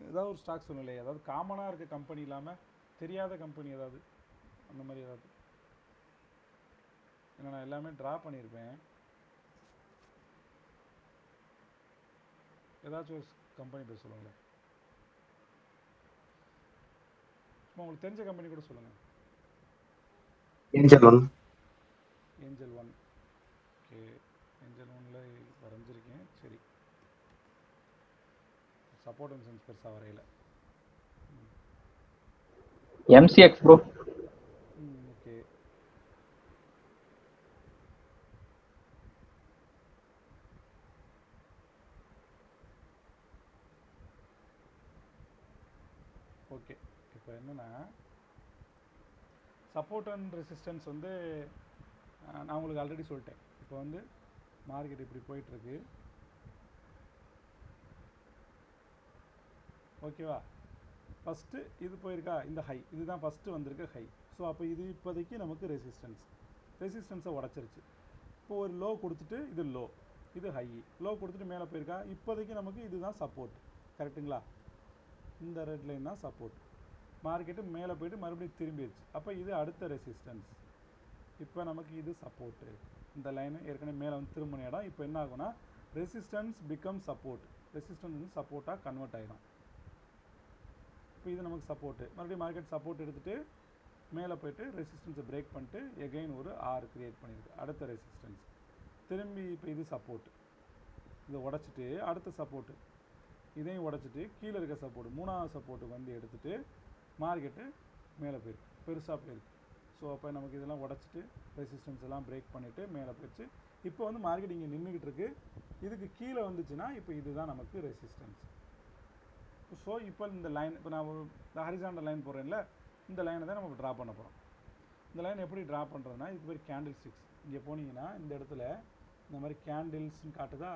ஏதாவது ஒரு ஸ்டாக் சொல்லலையே, ஏதாவது காமனாக இருக்க கம்பெனி இல்லாமல் தெரியாத கம்பெனி ஏதாவது, அந்த மாதிரி ஏதாவது. ஏன்னா நான் எல்லாமே ட்ரா பண்ணியிருப்பேன். ஏதாச்சும் ஒரு கம்பெனி பேர் சொல்லுங்களேன். சும்மா உங்களுக்கு தெரிஞ்ச கம்பெனி கூட சொல்லுங்கள். Angel one. Angel one. Okay. Angel ஒன்னில் வரைஞ்சிருக்கேன். சரி, சப்போர்ட் அண்ட் சென்ஸ் பெருசாக வரையில. MCX bro. ஓகே. ஓகே. இப்போ என்னென்னா சப்போர்ட் அண்ட் ரெசிஸ்டன்ஸ் வந்து நான் உங்களுக்கு ஆல்ரெடி சொல்லிட்டேன். இப்போ வந்து மார்க்கெட் இப்படி போயிட்டுருக்கு. ஓகேவா? ஃபஸ்ட்டு இது போயிருக்கா, இந்த ஹை, இதுதான் ஃபஸ்ட்டு வந்திருக்க ஹை. ஸோ அப்போ இது இப்போதைக்கு நமக்கு ரெசிஸ்டன்ஸை உடச்சிருச்சு. இப்போ ஒரு லோ கொடுத்துட்டு இது லோ, இது ஹை, லோ கொடுத்துட்டு மேலே போயிருக்கா. இப்போதைக்கு நமக்கு இதுதான் சப்போர்ட். கரெக்டுங்களா? இந்த ரெட் லைன் தான் சப்போர்ட். மார்க்கெட்டு மேலே போய்ட்டு மறுபடியும் திரும்பிடுச்சு. அப்போ இது அடுத்த ரெசிஸ்டன்ஸ். இப்போ நமக்கு இது சப்போர்ட்டு. இந்த லைனு ஏற்கனவே மேலே வந்து திரும்பின இடம். இப்போ என்ன ஆகும்னா ரெசிஸ்டன்ஸ் பிகம் சப்போர்ட். ரெசிஸ்டன்ஸ் வந்து சப்போர்ட்டாக கன்வெர்ட் ஆகிடும். இப்போ இது நமக்கு சப்போர்ட்டு. மறுபடியும் மார்க்கெட் சப்போர்ட் எடுத்துகிட்டு மேலே போய்ட்டு ரெசிஸ்டன்ஸை பிரேக் பண்ணிட்டு எகைன் ஒரு ஆர் கிரியேட் பண்ணியிருக்கு. அடுத்த ரெசிஸ்டன்ஸ் திரும்பி இப்போ இது சப்போர்ட். இதை உடச்சிட்டு அடுத்த சப்போர்ட்டு, இதையும் உடச்சிட்டு கீழே இருக்க சப்போர்ட், மூணாவது சப்போர்ட்டுக்கு வந்து எடுத்துகிட்டு மார்க்கெட்டு மேலே போயிருக்கு, பெருசாக போயிருக்கு. ஸோ அப்போ நமக்கு இதெல்லாம் உடச்சிட்டு ரெசிஸ்டன்ஸ் எல்லாம் பிரேக் பண்ணிவிட்டு மேலே போயிடுச்சு. இப்போ வந்து மார்க்கெட் இங்கே நின்றுக்கிட்டு இருக்குது. இதுக்கு கீழே வந்துச்சுன்னா இப்போ இதுதான் நமக்கு ரெசிஸ்டன்ஸ். ஸோ இப்போ இந்த லைன், இப்போ நான் ஒரு ஹரிசாண்டல் லைன் போடுறேன்ல, இந்த லைனை தான் நம்ம ட்ரா பண்ண போகிறோம். இந்த லைன் எப்படி ட்ரா பண்ணுறதுனா, இதுக்கு பேர் கேண்டில் ஸ்டிக்ஸ். இங்கே போனீங்கன்னா இந்த இடத்துல இந்த மாதிரி கேண்டில்ஸ்ன்னு காட்டுதா,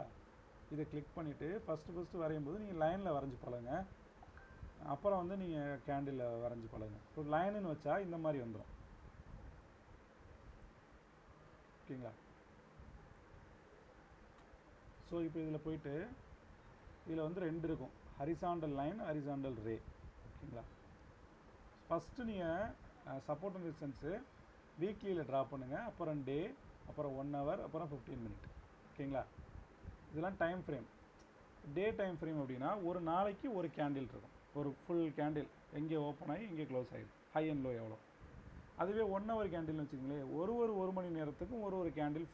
இதை கிளிக் பண்ணிவிட்டு ஃபஸ்ட்டு வரையும் போது நீங்கள் லைனில் வரைஞ்சி பழங்க. அப்புறம் வந்து நீங்கள் கேண்டில் வரைஞ்சி பழங்க. இப்போ லைனுன்னு வச்சா இந்த மாதிரி வந்துடும். ஓகேங்களா? ஸோ இப்போ இதில் போயிட்டு இதில் வந்து ரெண்டு இருக்கும், ஹரிசாண்டல் லைன், ஹரிசாண்டல் ரே. ஓகேங்களா? ஃபஸ்ட்டு நீங்கள் சப்போர்ட் அண்ட் ரெசிஸ்டன்ஸு வீக்லியில் ட்ரா பண்ணுங்கள். அப்புறம் டே, அப்புறம் 1 hour, அப்புறம் 15 minute. ஓகேங்களா? இதெல்லாம் time frame. Day time frame அப்படின்னா ஒரு நாளைக்கு ஒரு கேண்டில் இருக்கும், ஒரு ஃபுல் கேண்டில் எங்கே ஓப்பன் ஆகி எங்கே க்ளோஸ் ஆகிடும், ஹை அண்ட் லோ எவ்வளோ. அதுவே 1 hour கேண்டில்னு வச்சுக்கோங்களேன், ஒரு மணி நேரத்துக்கும் ஒரு கேண்டில்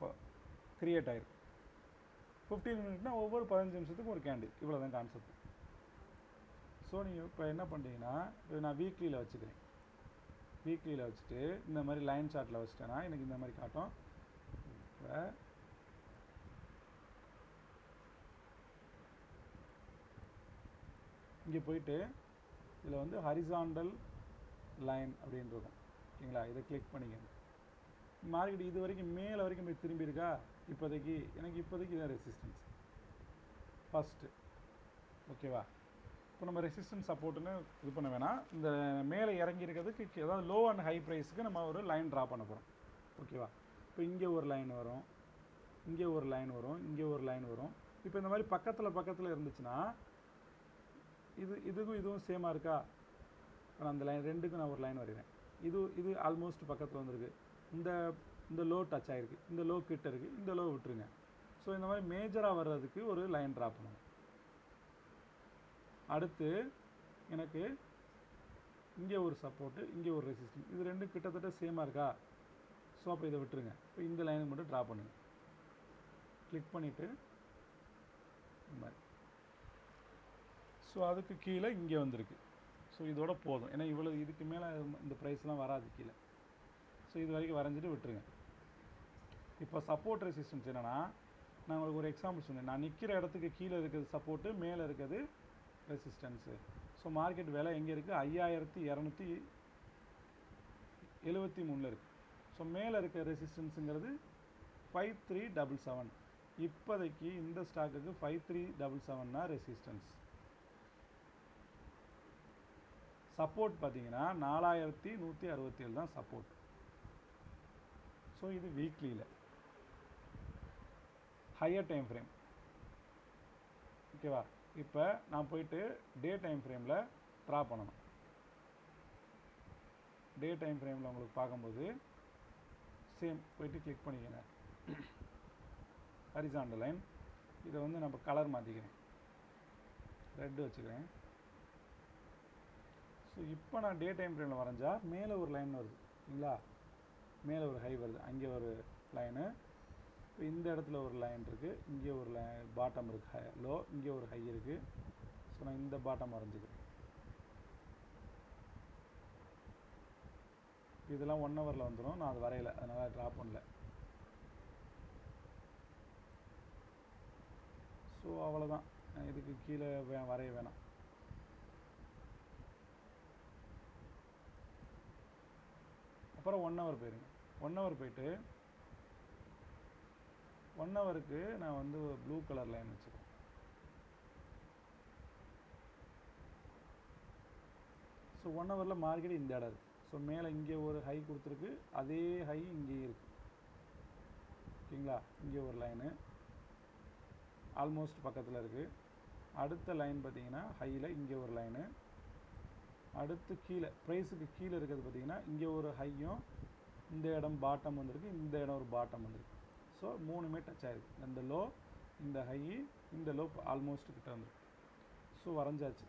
கிரியேட் ஆகிடும். 15 minutனா ஒவ்வொரு 15 நிமிஷத்துக்கும் ஒரு கேண்டில். இவ்வளோ தான் கான்செப்ட். ஸோ நீங்கள் இப்போ என்ன பண்ணுறீங்கன்னா, இப்போ நான் வீக்லியில் வச்சுக்கிறேன். வீக்லியில் வச்சுட்டு இந்த மாதிரி லைன் சார்ட்டில் வச்சுட்டேன்னா எனக்கு இந்த மாதிரி காட்டும். இப்போ இங்கே போயிட்டு இதில் வந்து ஹரிசாண்டல் லைன் அப்படின்னு இருக்கும். ஓகேங்களா, இதை கிளிக் பண்ணிக்கங்க. மார்க்கெட் இது வரைக்கும் மேலே வரைக்கும் போய் திரும்பி இருக்கா? இப்போதைக்கு எனக்கு இதான் ரெசிஸ்டன்ஸ் ஃபஸ்ட்டு. ஓகேவா, இப்போ நம்ம ரெசிஸ்டன்ஸ் சப்போர்ட்டுன்னு இது பண்ண வேணாம். இந்த மேலே இறங்கி இருக்கிறதுக்கு அதாவது லோ அண்ட் ஹை ப்ரைஸுக்கு நம்ம ஒரு லைன் ட்ரா பண்ண போகிறோம். ஓகேவா, இப்போ இங்கே ஒரு லைன் வரும், இங்கே ஒரு லைன் வரும், இங்கே ஒரு லைன் வரும். இப்போ இந்த மாதிரி பக்கத்தில் இருந்துச்சுன்னா இதுவும் சேமாக இருக்கா? நான் அந்த லைன் ரெண்டுக்கும் நான் ஒரு லைன் வரைகிறேன். இது ஆல்மோஸ்ட் பக்கத்தில் வந்துருக்கு. இந்த லோ டச் ஆகிருக்கு, இந்த லோ கிட்ட இருக்குது, இந்த லோ விட்டுருங்க. ஸோ இந்த மாதிரி மேஜராக வர்றதுக்கு ஒரு லைன் ட்ரா பண்ணணும். அடுத்து எனக்கு இங்கே ஒரு சப்போர்ட்டு, இங்கே ஒரு ரெசிஸ்டன்ஸ், இது ரெண்டும் கிட்டத்தட்ட சேமாக இருக்கா? ஸோ அப்போ இதை விட்டுருங்க. இப்போ இந்த லைனுக்கு மட்டும் ட்ரா பண்ணுங்கள். கிளிக் பண்ணிவிட்டு இந்த மாதிரி. ஸோ அதுக்கு கீழே இங்கே வந்திருக்கு. ஸோ இதோட போதும், ஏன்னா இதுக்கு மேலே இந்த ப்ரைஸ்லாம் வராது கீழே. ஸோ இது வரைக்கும் வரைஞ்சிட்டு விட்டுருங்க. இப்போ சப்போர்ட் ரெசிஸ்டன்ஸ் என்னென்னா, நான் உங்களுக்கு ஒரு எக்ஸாம்பிள் சொன்னேன். நான் நிற்கிற இடத்துக்கு கீழே இருக்கிறது சப்போர்ட்டு, மேலே இருக்கிறது ரெசிஸ்டன்ஸு. ஸோ மார்க்கெட் விலை எங்கே இருக்குது? 5273 இருக்குது. ஸோ மேலே இருக்க ரெசிஸ்டன்ஸுங்கிறது 5377. இப்போதைக்கு இந்த ஸ்டாக்குக்கு 5377 ரெசிஸ்டன்ஸ். சப்போர்ட் பார்த்தீங்கன்னா 4167 தான் சப்போர்ட். ஸோ இது வீக்லியில் ஹையர் டைம் ஃப்ரேம். ஓகேவா, இப்போ நான் போயிட்டு டே டைம் ஃப்ரேமில் ட்ரா பண்ணணும். டே டைம் ஃப்ரேமில் உங்களுக்கு பார்க்கும்போது சேம் போயிட்டு கிளிக் பண்ணிக்கங்க. ஹரிசாண்டல் லைன், இதை வந்து நம்ம கலர் மாற்றிக்கிறேன், ரெட்டு வச்சுக்கிறேன். ஸோ இப்போ நான் டே டைம் ஃப்ரேமில் வரைஞ்சா மேலே ஒரு லைன் வருது. சரிங்களா, மேலே ஒரு ஹை வருது, அங்கே ஒரு லைனு, இப்போ இந்த இடத்துல ஒரு லைன் இருக்குது, இங்கே ஒரு பாட்டம் இருக்குது, லோ, இங்கே ஒரு ஹை இருக்குது. ஸோ நான் இந்த பாட்டம் வரைஞ்சிக்கிறேன். இதெல்லாம் 1 ஹவரில் வந்துடும், நான் அது வரையலை, அதனால் ட்ரா பண்ணல. ஸோ அவ்வளோதான், இதுக்கு கீழே வரைய வேணாம். அப்புறம் 1 ஹவர் போயிருங்க. 1 ஹவர் போயிட்டு 1 ஹவருக்கு நான் வந்து ப்ளூ கலர் லைன் வச்சுக்கிறேன். ஸோ 1 ஹவரில் மார்க்கெட் இந்த இடம் இருக்குது. ஸோ மேலே இங்கே ஒரு ஹை கொடுத்துருக்கு, அதே ஹை இங்கேயும் இருக்குது. ஓகேங்களா, இங்கே ஒரு லைனு ஆல்மோஸ்ட் பக்கத்தில் இருக்குது. அடுத்த லைன் பார்த்தீங்கன்னா ஹையில் இங்கே ஒரு லைனு, அடுத்து கீழே ப்ரைஸுக்கு கீழே இருக்கிறது பார்த்தீங்கன்னா இங்கே ஒரு ஹையும், இந்த இடம் பாட்டம் வந்திருக்கு, இந்த இடம் ஒரு பாட்டம் வந்திருக்கு. ஸோ மூணுமே டச் ஆகிருக்கு. இந்த லோ, இந்த ஹை, இந்த லோ ஆல்மோஸ்ட் கிட்ட வந்துருக்கு. ஸோ வரைஞ்சாச்சு.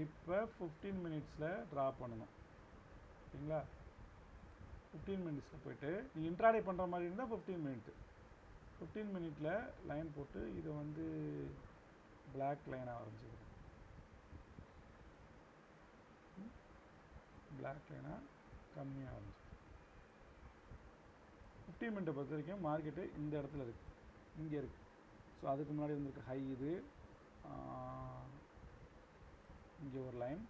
இப்போ 15 மினிட்ஸில் ட்ரா பண்ணணும். ஓகேங்களா, 15 மினிட்ஸில் போய்ட்டு நீங்கள் இன்ட்ராடே பண்ணுற மாதிரி இருந்தால் 15 மினிட். 15 மினிட்டில் லைன் போட்டு இதை வந்து பிளாக் லைனாக வரைஞ்சிக்கிறேன். பிளாக் லைனாக கம்மியாக வரைஞ்சி 15 மினிட்டை பொறுத்த வரைக்கும் மார்க்கெட்டு இந்த இடத்துல இருக்குது, இங்கே இருக்குது. ஸோ அதுக்கு முன்னாடி வந்துருக்கு ஹை, இது இங்கே ஒரு லைன்,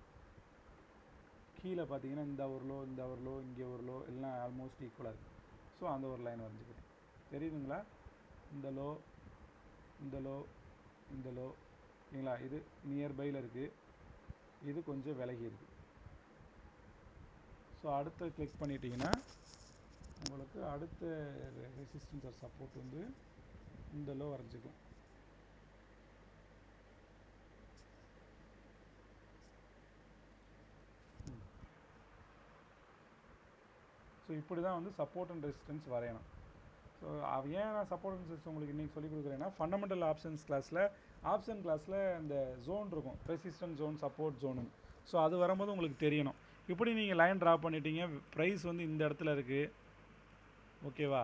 கீழே பார்த்தீங்கன்னா இந்த ஒரு லோ, இந்த ஒரு லோ, இங்கே ஒரு லோ, எல்லாம் ஆல்மோஸ்ட் ஈக்குவலாக இருக்குது. ஸோ அந்த ஒரு லைன் வரைஞ்சிக்கிறேன். தெரியுதுங்களா, இந்த லோ, இந்த லோ, இந்த லோ. ஓகேங்களா, இது நியர்பையில் இருக்குது, இது கொஞ்சம் விலகி இருக்குது. ஸோ அடுத்த கிளிக் பண்ணிட்டீங்கன்னா உங்களுக்கு அடுத்த ரெசிஸ்டன்ஸ் ஆர் சப்போர்ட் வந்து இந்த லோ வரைஞ்சிக்கலாம். ஸோ இப்படி தான் வந்து சப்போர்ட் அண்ட் ரெசிஸ்டன்ஸ் வரையணும். ஸோ ஏன் நான் சப்போர்ட் அண்ட் ரெசிஸ்டன்ஸ் உங்களுக்கு இன்றைக்கி சொல்லிக் கொடுக்குறேன்னா, ஃபண்டமெண்டல் ஆப்ஷன்ஸ் கிளாஸில் அந்த ஜோன் இருக்கும், resistance zone, support zone. So அது வரும்போது உங்களுக்கு தெரியணும். இப்படி நீங்கள் லைன் ட்ரா பண்ணிட்டீங்க, ப்ரைஸ் வந்து இந்த இடத்துல இருக்குது. ஓகேவா,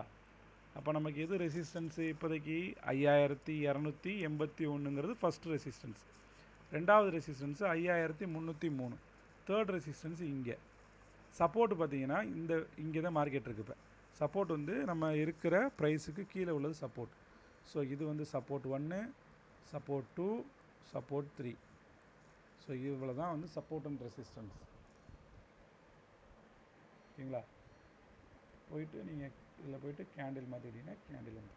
அப்போ நமக்கு எது ரெசிஸ்டன்ஸு? இப்போதைக்கு 5281ங்கிறது ஃபஸ்ட் ரெசிஸ்டன்ஸ். ரெண்டாவது ரெசிஸ்டன்ஸு 5303. தேர்ட் ரெசிஸ்டன்ஸ் இங்கே சப்போர்ட் பார்த்தீங்கன்னா இங்கே தான் மார்க்கெட் இருக்குது. இப்போ சப்போர்ட் வந்து நம்ம இருக்கிற ப்ரைஸுக்கு கீழே உள்ளது சப்போர்ட். ஸோ இது வந்து சப்போர்ட் 1, சப்போர்ட் 2, சப்போர்ட் 3. ஸோ இவ்வளோ தான் வந்து சப்போர்ட் அண்ட் ரெசிஸ்டன்ஸ். ஓகேங்களா? போயிட்டு நீங்கள் இதில் போயிட்டு கேண்டில் மாற்றிட்டீங்கன்னா கேண்டில் வந்து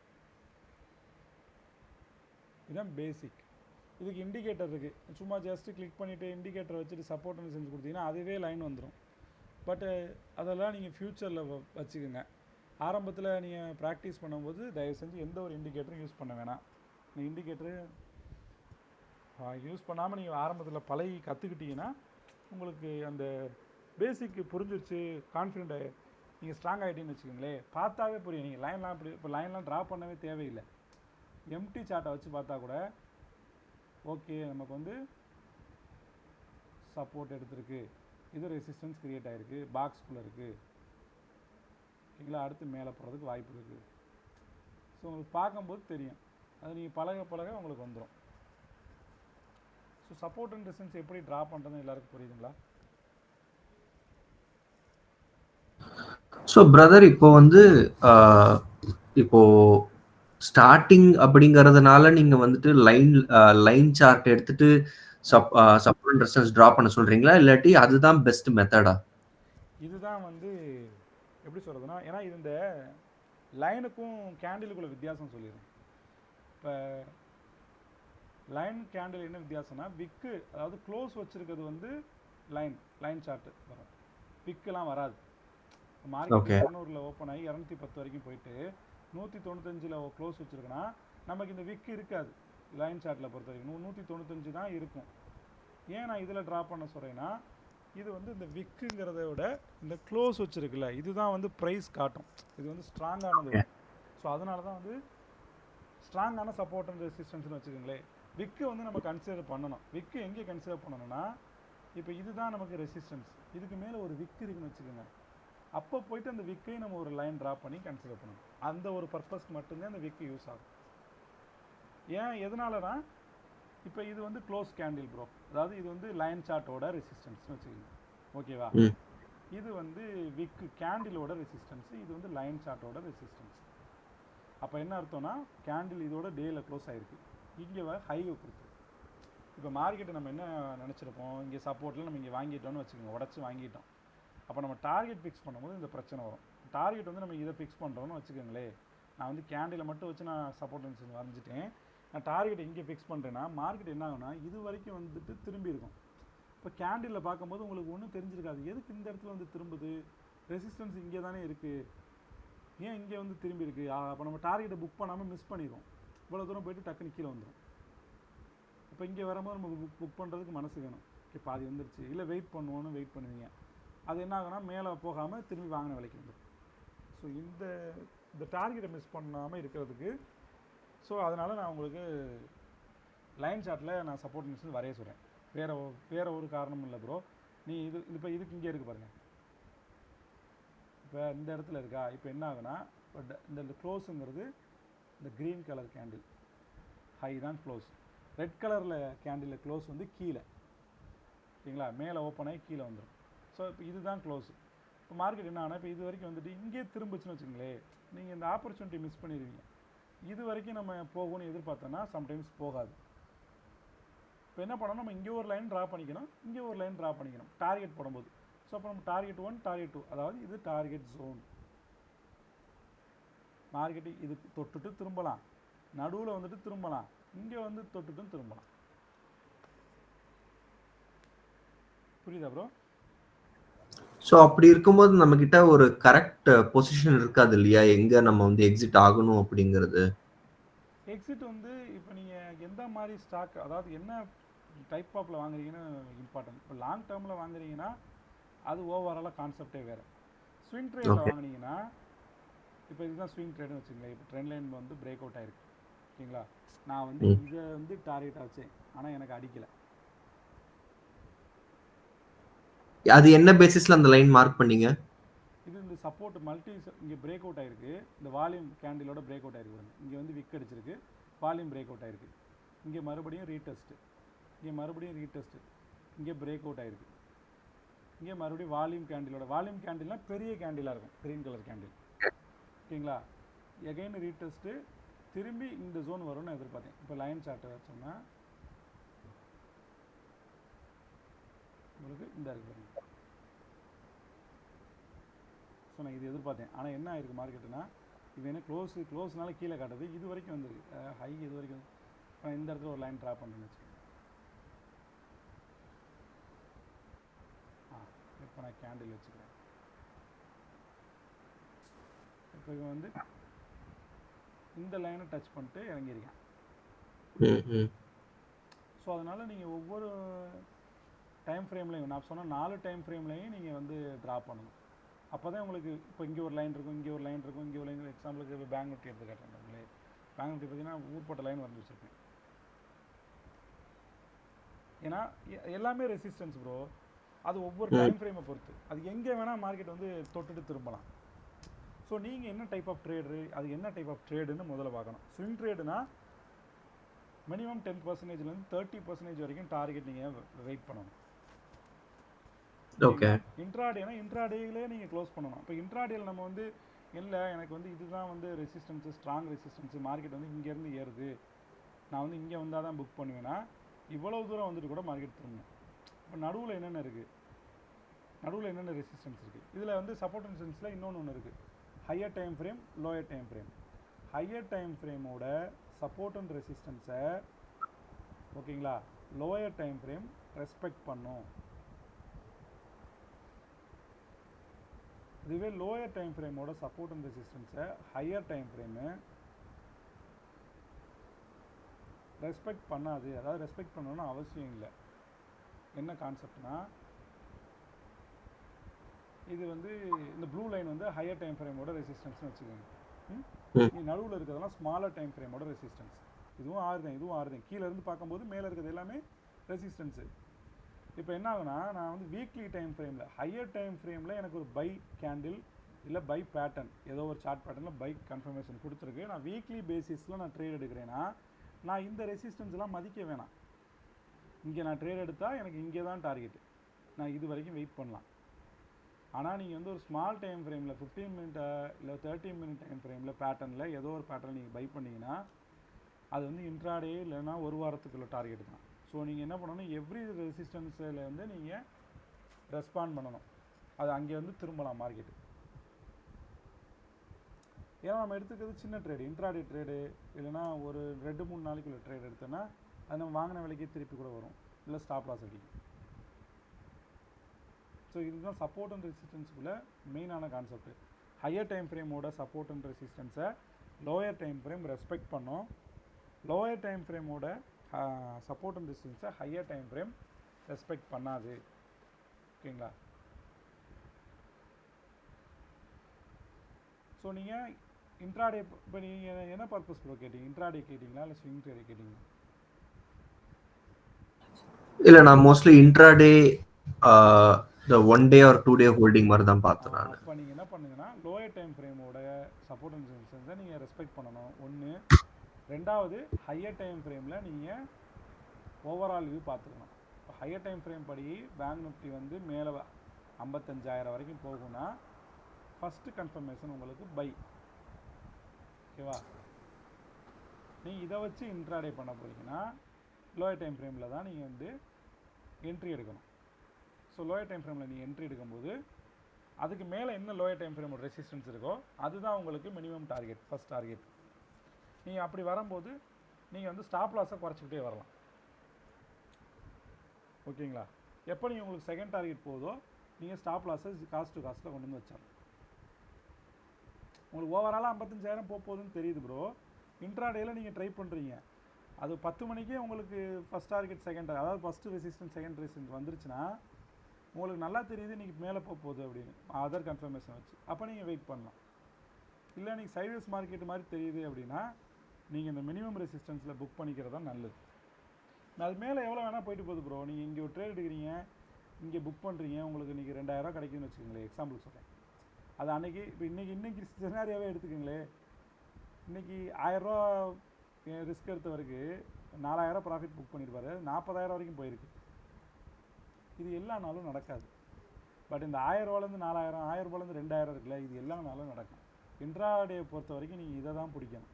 இதுதான் பேசிக். இதுக்கு இண்டிகேட்டர் இருக்குது. சும்மா ஜஸ்ட்டு கிளிக் பண்ணிவிட்டு இண்டிகேட்டர் வச்சுட்டு சப்போர்ட் அண்ட் ரெசிஸ்டன்ஸ் கொடுத்தீங்கன்னா அதுவே லைன் வந்துடும். பட்டு அதெல்லாம் நீங்கள் ஃப்யூச்சரில் வச்சுக்கோங்க. ஆரம்பத்தில் நீங்கள் ப்ராக்டிஸ் பண்ணும்போது தயவு செஞ்சு எந்த ஒரு இண்டிகேட்டரும் யூஸ் பண்ண வேணாம். இந்த இண்டிகேட்டரு யூஸ் பண்ணாமல் நீங்கள் ஆரம்பத்தில் பழகி கற்றுக்கிட்டிங்கன்னா உங்களுக்கு அந்த பேசிக்கு புரிஞ்சிருச்சு, கான்ஃபிடென்ட் நீங்கள் ஸ்ட்ராங் ஆகிட்டீங்கன்னு வச்சுக்கோங்களேன். பார்த்தாவே புரியும். நீங்கள் லைன்லாம் இப்போ லைன்லாம் ட்ரா பண்ணவே தேவையில்லை. எம்டி சார்ட்டை வச்சு பார்த்தா கூட ஓகே நமக்கு வந்து சப்போர்ட் எடுத்திருக்கு, இது ரெசிஸ்டன்ஸ் கிரியேட் ஆகிருக்கு, பாக்ஸ்குள்ளே இருக்குது. ஓகேங்களா? அடுத்து மேலே போகிறதுக்கு வாய்ப்பு இருக்குது. ஸோ உங்களுக்கு பார்க்கும்போது தெரியும். அது நீங்கள் பழக பழக உங்களுக்கு வந்துடும். ஸோ சப்போர்ட் அண்ட் ரெசிஸ்டன்ஸ் எப்படி ட்ரா பண்ணுறதுன்னு எல்லாருக்கும் புரியுதுங்களா? ஸோ பிரதர் இப்போ வந்து இப்போ ஸ்டார்டிங் அப்படிங்கறதுனால நீங்க வந்துட்டு லைன் சார்ட் எடுத்துட்டு சப்போர்ட் ரெசிஸ்டன்ஸ் டிரா பண்ண சொல்றீங்களா, இல்லாட்டி அதுதான் பெஸ்ட் மெத்தடா? இதுதான் வந்து எப்படி சொல்கிறதுனா, ஏன்னா இது இந்த லைனுக்கும் கேண்டிலுக்குள்ள வித்தியாசம் சொல்லிடுறேன். இப்போ லைன் கேண்டில் என்ன வித்தியாசம்னா, விக்கு அதாவது க்ளோஸ் வச்சுருக்கிறது வந்து லைன் சார்ட்டு வரும், விக்கெலாம் வராது. மார்க்கெட் 200ல் ஓப்பன் ஆகி 210 வரைக்கும் போயிட்டு 195ல் க்ளோஸ் வச்சுருக்குன்னா நமக்கு இந்த விக்கு இருக்காது. லைன் சார்ட்டில் பொறுத்த வரைக்கும் 195 தான் இருக்கும். ஏன் நான் இதில் ட்ரா பண்ண சொல்கிறேன்னா, இது வந்து இந்த விக்குங்கிறத விட இந்த க்ளோஸ் வச்சுருக்குல்ல இதுதான் வந்து ப்ரைஸ் காட்டும். இது வந்து ஸ்ட்ராங்கானது வரும். ஸோ அதனால தான் வந்து ஸ்ட்ராங்கான சப்போர்ட் அண்ட் ரெசிஸ்டன்ஸ்னு வச்சுக்கோங்களேன். விக்கு வந்து நம்ம கன்சிடர் பண்ணணும். விக்கு எங்கே கன்சிடர் பண்ணணும்னா, இப்போ இதுதான் நமக்கு ரெசிஸ்டன்ஸ், இதுக்கு மேலே ஒரு விக்கு இருக்குன்னு வச்சுக்கோங்க. அப்போ போயிட்டு அந்த விக்கையும் நம்ம ஒரு லைன் ட்ரா பண்ணி கன்சிடர் பண்ணணும். அந்த ஒரு பர்பஸ்க்கு மட்டும்தான் அந்த விக்கு யூஸ் ஆகும். ஏன் எதனாலனா, இப்போ இது வந்து க்ளோஸ் கேண்டில் ப்ரோ, அதாவது இது வந்து லைன் சார்ட்டோட ரெசிஸ்டன்ஸ்னு வச்சுக்கோங்க. ஓகேவா? இது வந்து விக்கு கேண்டிலோட ரெசிஸ்டன்ஸ், இது வந்து லைன் சார்ட்டோட ரெசிஸ்டன்ஸ். அப்போ என்ன அர்த்தம்னா, கேண்டில் இதோட டேயில் க்ளோஸ் ஆகிருக்கு, இங்கே ஹைவை கொடுத்து. இப்போ மார்க்கெட்டை நம்ம என்ன நினச்சிருப்போம், இங்கே சப்போர்ட்டில் நம்ம இங்கே வாங்கிட்டோம்னு வச்சுக்கோங்க, உடச்சி வாங்கிட்டோம். அப்போ நம்ம டார்கெட் ஃபிக்ஸ் பண்ணும்போது இந்த பிரச்சனை வரும். டார்கெட் வந்து நம்ம இதை ஃபிக்ஸ் பண்ணுறோன்னு வச்சுக்கோங்களேன். நான் வந்து கேண்டிலை மட்டும் வச்சு நான் சப்போர்ட் ரெசிஸ்டன்ஸ் வரைஞ்சிட்டேன். நான் டார்கெட் இங்கே ஃபிக்ஸ் பண்ணுறேன்னா மார்க்கெட் என்ன ஆகுனா இது வரைக்கும் வந்துட்டு திரும்பி இருக்கும். இப்போ கேண்டிலில் பார்க்கும்போது உங்களுக்கு ஒன்றும் தெரிஞ்சிருக்காது, எதுக்கு இந்த இடத்துல வந்து திரும்புது, ரெசிஸ்டன்ஸ் இங்கே தானே இருக்குது, ஏன் இங்கே வந்து திரும்பி இருக்குது. அப்போ நம்ம டார்கெட்டை புக் பண்ணாமல் மிஸ் பண்ணிடுவோம். இவ்வளோ தூரம் போய்ட்டு டக்குன்னு கீழே வந்துடும். இப்போ இங்கே வரும்போது நம்ம புக் பண்ணுறதுக்கு மனசு வேணும். ஓகே பாதி வந்துருச்சு, இல்லை வெயிட் பண்ணுவோன்னு வெயிட் பண்ணுவீங்க. அது என்ன ஆகுனா மேலே போகாமல் திரும்பி வாங்கின விலைக்கு வந்துடும். ஸோ இந்த டார்கெட்டை மிஸ் பண்ணாமல் இருக்கிறதுக்கு, ஸோ அதனால் நான் உங்களுக்கு லைன் சார்ட்டில் நான் சப்போர்ட் மிஷின் வரைய சொல்கிறேன். வேறு ஒரு காரணமும் இல்லை ப்ரோ. நீ இப்போ இதுக்கு இங்கே இருக்குது பாருங்கள், இப்போ இந்த இடத்துல இருக்கா. இப்போ என்ன ஆகுனா, இந்த க்ளோஸுங்கிறது இந்த க்ரீன் கலர் கேண்டில் ஹை தான் க்ளோஸ், ரெட் கலரில் கேண்டில் க்ளோஸ் வந்து கீழே. ஓகேங்களா? மேலே ஓப்பன் ஆகி கீழே வந்துடும். ஸோ இப்போ இதுதான் க்ளோஸ். இப்போ மார்க்கெட் என்ன ஆனால் இப்போ இது வரைக்கும் வந்துட்டு இங்கே திரும்பிச்சுன்னு வச்சுங்களேன், நீங்கள் இந்த ஆப்பர்ச்சுனிட்டி மிஸ் பண்ணிடுவீங்க. இது வரைக்கும் நம்ம போகணும்னு எதிர்பார்த்தோன்னா சம்டைம்ஸ் போகாது. இப்போ என்ன பண்ணணும், நம்ம இங்கே ஒரு லைன் ட்ரா பண்ணிக்கணும், இங்கே ஒரு லைன் ட்ரா பண்ணிக்கணும் டார்கெட் போடும்போது. ஸோ அப்போ நம்ம டார்கெட் 1 டார்கெட் 2, அதாவது இது டார்கெட் ஜோன். மார்க்கெட்டு இது தொட்டுட்டு திரும்பலாம், நடுவில் வந்துட்டு திரும்பலாம், இங்கே வந்து தொட்டுட்டும் திரும்பலாம். புரியுதா ப்ரோ? ஸோ அப்படி இருக்கும்போது நம்ம கிட்ட ஒரு கரெக்ட் பொசிஷன் இருக்காது இல்லையா, எங்க நம்ம வந்து எக்ஸிட் ஆகணும் அப்படிங்கிறது. எக்ஸிட் வந்து இப்போ நீங்கள் எந்த மாதிரி ஸ்டாக், அதாவது என்ன டைப் ஆஃபில் வாங்குறீங்கன்னு இம்பார்ட்டன்ட். இப்போ லாங் டேர்மில் வாங்குறீங்கன்னா அது ஓவராலாக கான்செப்டே வேறு. ஸ்விங் ட்ரேடில் வாங்கினீங்கன்னா, இப்போ இதுதான் ஸ்விங் ட்ரேடுன்னு வச்சுங்களேன். இப்போ ட்ரெண்ட் லைன் வந்து பிரேக் அவுட் ஆகிருக்கு. ஓகேங்களா? நான் வந்து இதை வந்து டார்கெட்டாக வச்சேன், ஆனால் எனக்கு அடிக்கலை. அது என்ன பேசிஸ்ல அந்த லைன் மார்க் பண்ணீங்க? இது இந்த சப்போர்ட் மல்டி இங்கே பிரேக் அவுட் ஆகிருக்கு, இந்த வால்யூம் கேண்டிலோட பிரேக் அவுட் ஆகிருக்கு. இங்கே வந்து விக் அடிச்சிருக்கு, வால்யூம் பிரேக் அவுட் ஆகிருக்கு, இங்கே மறுபடியும் ரீடெஸ்ட்டு, இங்கே மறுபடியும் ரீடெஸ்ட்டு, இங்கே பிரேக் அவுட் ஆகிருக்கு. இங்கே மறுபடியும் வால்யூம் கேண்டில்னா பெரிய கேண்டிலாக இருக்கும், க்ரீன் கலர் கேண்டில். ஓகேங்களா? எகைன் ரீடெஸ்ட்டு திரும்பி இந்த ஜோன் வரும்னு எதிர்பார்த்தேன். இப்போ லைன் சார்ட்டை வச்சோம்னா உங்களுக்கு இந்த இருக்கு பாருங்க. ஸோ நான் இது எதிர்பார்த்தேன். ஆனால் என்ன ஆயிருக்கு மார்க்கெட்டுனா, இது என்ன க்ளோஸ்னால கீழே காட்டுது. இது வரைக்கும் வந்துருக்கு ஹை, இது வரைக்கும். இப்போ இந்த இடத்துல ஒரு லைன் ட்ரா பண்ணுறேன்னு வச்சுக்கோங்க. இப்போ நான் கேண்டில் வச்சுக்கிறேன். இப்போ இவன் வந்து இந்த லைனை டச் பண்ணிட்டு இறங்கியிருக்கேன். ஸோ அதனால் நீங்கள் ஒவ்வொரு டைம் ஃப்ரேம்லையும், நான் சொன்ன 4 டைம் ஃப்ரேம்லையும் நீங்கள் வந்து ட்ரா பண்ணணும். அப்போ தான் உங்களுக்கு இப்போ இங்கே ஒரு லைன் இருக்கும், இங்கே ஒரு லைன் இருக்கும், இங்கே ஒரு லைன். எக்ஸாம்பிளுக்கு இப்போ பேங்க் நிஃப்டி எடுத்து காட்டுறேன். உங்களே பேங்க் நிஃப்டி பார்த்தீங்கன்னா ஊர்பட்ட லைன் வந்து வச்சுருப்பேன். ஏன்னா எல்லாமே ரெசிஸ்டன்ஸ் ப்ரோ. அது ஒவ்வொரு டைம் ஃப்ரேமை பொறுத்து, அது எங்கே வேணால் மார்க்கெட் வந்து தொட்டுட்டு திரும்பலாம். ஸோ நீங்கள் என்ன டைப் ஆஃப் ட்ரேடு, அது என்ன டைப் ஆஃப் ட்ரேடுன்னு முதல்ல பார்க்கணும். ஸ்விங் ட்ரேடுனா மினிமம் 10%லேருந்து 30% வரைக்கும் டார்கெட் நீங்கள் வெயிட் பண்ணணும். ஓகே. இன்ட்ராடேனா இன்ட்ராடேலே நீங்கள் க்ளோஸ் பண்ணணும். இப்போ இன்ட்ராடேல நம்ம வந்து இல்லை எனக்கு வந்து இதுதான் வந்து ரெசிஸ்டன்ஸு, ஸ்ட்ராங் ரெசிஸ்டன்ஸு, மார்க்கெட் வந்து இங்கேருந்து ஏறுது, நான் வந்து இங்கே வந்தால் தான் புக் பண்ணுவேன்னா இவ்வளோ தூரம் வந்துட்டு கூட மார்க்கெட் திரும்பணும். இப்போ நடுவில் என்னென்ன இருக்குது, நடுவில் என்னென்ன ரெசிஸ்டன்ஸ் இருக்குது, இதில் வந்து சப்போர்ட் அண்ட் ரெசிஸ்டன்ஸில் இன்னொன்று இருக்குது, higher time frame, lower time frame. Higher time ஃப்ரேமோட சப்போர்ட் அண்ட் ரெசிஸ்டன்ஸை ஓகேங்களா லோயர் டைம் ஃப்ரேம் ரெஸ்பெக்ட் பண்ணும். இதுவே லோயர் டைம் ஃப்ரேமோட சப்போர்ட் அண்ட் ரெசிஸ்டன்ஸை ஹையர் டைம் ஃப்ரேமு ரெஸ்பெக்ட் பண்ணாது. அதாவது ரெஸ்பெக்ட் பண்ணணும்னு அவசியம் இல்லை. என்ன கான்செப்ட்னா, இது வந்து இந்த ப்ளூ லைன் வந்து ஹையர் டைம் ஃப்ரேமோட ரெசிஸ்டன்ஸ்னு வச்சுக்கோங்க. நீ நடுவில் இருக்கிறதெல்லாம் ஸ்மாலர் டைம் ஃப்ரேமோட ரெசிஸ்டன்ஸ். இதுவும் ஆறுதேன், இதுவும் ஆறுதேன். கீழே இருந்து பார்க்கும்போது மேலே இருக்கிறது எல்லாமே ரெசிஸ்டன்ஸு. இப்போ என்ன ஆகுனா, நான் வந்து வீக்லி டைம் ஃப்ரேமில் ஹையர் டைம் ஃப்ரேமில் எனக்கு ஒரு பை கேண்டில் இல்லை பை பேட்டர்ன், ஏதோ ஒரு சார்ட் பேட்டர்னில் பை கன்ஃபர்மேஷன் கொடுத்துருக்கு. நான் வீக்லி பேசிஸில் நான் ட்ரேட் எடுக்கிறேன்னா நான் இந்த ரெசிஸ்டன்ஸ்லாம் மதிக்க வேணாம். இங்கே நான் ட்ரேட் எடுத்தால் எனக்கு இங்கே தான் டார்கெட்டு, நான் இது வரைக்கும் வெயிட் பண்ணலாம். ஆனால் நீங்கள் வந்து ஒரு ஸ்மால் டைம் ஃப்ரேமில் 15 மினிட் இல்லை 30 மினிட் டைம் ஃப்ரேமில் பேட்டர்னில் ஏதோ ஒரு பேட்டர்ன் நீங்கள் பை பண்ணிங்கன்னா அது வந்து இன்ட்ராடே இல்லைன்னா ஒரு வாரத்துக்குள்ள டார்கெட் தான். ஸோ நீங்கள் என்ன பண்ணணும், எவ்ரி ரெசிஸ்டன்ஸில் வந்து நீங்கள் ரெஸ்பாண்ட் பண்ணணும். அது அங்கே வந்து திரும்பலாம் மார்க்கெட்டு. ஏன்னா நம்ம எடுத்துக்கிறது சின்ன ட்ரேடு, இன்ட்ராடே ட்ரேடு, இல்லைனா ஒரு 2-3 நாளைக்குள்ள ட்ரேட் எடுத்தோன்னா அது நம்ம வாங்கின விலைக்கே திருப்பி கூட வரும், இல்லை ஸ்டாப் லாஸ் அடிக்கும். ஸோ இதுதான் சப்போர்ட் அண்ட் ரெசிஸ்டன்ஸுக்குள்ள மெயினான கான்செப்ட். ஹையர் டைம் ஃப்ரேமோட சப்போர்ட் அண்ட் ரெசிஸ்டன்ஸை லோயர் டைம் ஃப்ரேம் ரெஸ்பெக்ட் பண்ணோம். லோயர் டைம் ஃப்ரேமோட சப்போர்ட் அண்ட் ரெசிஸ்டன்ஸை ஹையர் டைம் ஃப்ரேம் ரெஸ்பெக்ட் பண்ணாது. ஓகேங்களா? ஸோ நீங்கள் இன்ட்ராடே இப்போ நீங்கள் என்ன பர்பஸ் ப்ரோ கேட்டீங்க, இன்ட்ராடே கேட்டிங்களா இல்லை ஸ்விங் ட்ரேடே கேட்டிங்களா? இல்லை, நான் மோஸ்ட்லி இன்ட்ராடே இந்த 1 day or 2 day ஹோல்டிங் மாதிரி தான் பார்த்தேன் நான். அப்போ நீங்கள் என்ன பண்ணுங்கன்னா லோயர் டைம் ஃப்ரேமோட சப்போர்ட் அண்ட் ரெசிஸ்டன்ஸை நீங்கள் ரெஸ்பெக்ட் பண்ணணும் ஒன்று. ரெண்டாவது ஹையர் டைம் ஃப்ரேமில் நீங்கள் ஓவரால் வியூ பார்த்துக்கணும். இப்போ ஹையர் டைம் ஃப்ரேம் படி பேங்க் நிஃப்டி வந்து மேலே 55,000 வரைக்கும் போகும்னா ஃபஸ்ட்டு கன்ஃபர்மேஷன் உங்களுக்கு பை. ஓகேவா? நீங்கள் இதை வச்சு இன்ட்ராடே பண்ண போகிறீங்கன்னா லோயர் டைம் ஃப்ரேமில் தான் நீங்கள் வந்து என்ட்ரி எடுக்கணும். ஸோ லோயர் டைம் ஃப்ரேமில் நீங்கள் என்ட்ரி எடுக்கும்போது அதுக்கு மேலே என்ன லோயர் டைம் ஃப்ரேமோட ரெசிஸ்டன்ஸ் இருக்கோ அதுதான் உங்களுக்கு மினிமம் டார்கெட், ஃபஸ்ட் டார்கெட். நீங்கள் அப்படி வரும்போது நீங்கள் வந்து ஸ்டாப் லாஸை குறைச்சிக்கிட்டே வரலாம். ஓகேங்களா? எப்போ நீங்கள் உங்களுக்கு செகண்ட் டார்கெட் போதோ நீங்கள் ஸ்டாப் லாஸை காஸ்ட் டு காஸ்ட்டில் கொண்டு வந்து வச்சிடலாம். உங்களுக்கு ஓவராலாக 55,000 போகுதுன்னு தெரியுது ப்ரோ. இன்ட்ராடேயில் நீங்கள் ட்ரை பண்ணுறீங்க, அது 10 மணிக்கே உங்களுக்கு ஃபஸ்ட் டார்கெட் செகண்ட், அதாவது ஃபஸ்ட்டு ரெசிஸ்டன்ஸ் செகண்ட் ரெசிஸ்டன்ஸ் வந்துருச்சுன்னா உங்களுக்கு நல்லா தெரியுது இன்றைக்கி மேலே போகுது அப்படின்னு அதர் கன்ஃபர்மேஷன் வச்சு, அப்போ நீங்கள் வெயிட் பண்ணலாம். இல்லை நீங்கள் சைட்வேஸ் மார்க்கெட் மாதிரி தெரியுது அப்படின்னா நீங்கள் இந்த மினிமம் ரெசிஸ்டன்ஸில் புக் பண்ணிக்கிறது தான் நல்லது. அது மேலே எவ்வளோ வேணால் போயிட்டு போகுது ப்ரோ. நீங்கள் இங்கே ஒரு ட்ரேட் எடுக்கிறீங்க, இங்கே புக் பண்ணுறீங்க, உங்களுக்கு இன்றைக்கி 2,000 கிடைக்குன்னு வச்சுக்கோங்களேன், எக்ஸாம்பிள் சொல்கிறேன். அது அன்றைக்கி இப்போ இன்றைக்கி சினாரியாவே எடுத்துக்கோங்களே, இன்றைக்கி 1000 ரிஸ்க் எடுத்தவருக்கு 4,000 ப்ராஃபிட் புக் பண்ணியிருப்பாரு, 40,000 வரைக்கும் போயிருக்கு. இது எல்லா நாளும் நடக்காது. பட் இந்த 1000 ரூபாலேருந்து 4000, 1000 ரூபாலேருந்து 2000 இருக்குல்ல, இது எல்லாமே நடக்கும். இன்ட்ராடே பொறுத்த வரைக்கும் நீங்கள் இதை தான் பிடிக்கணும்.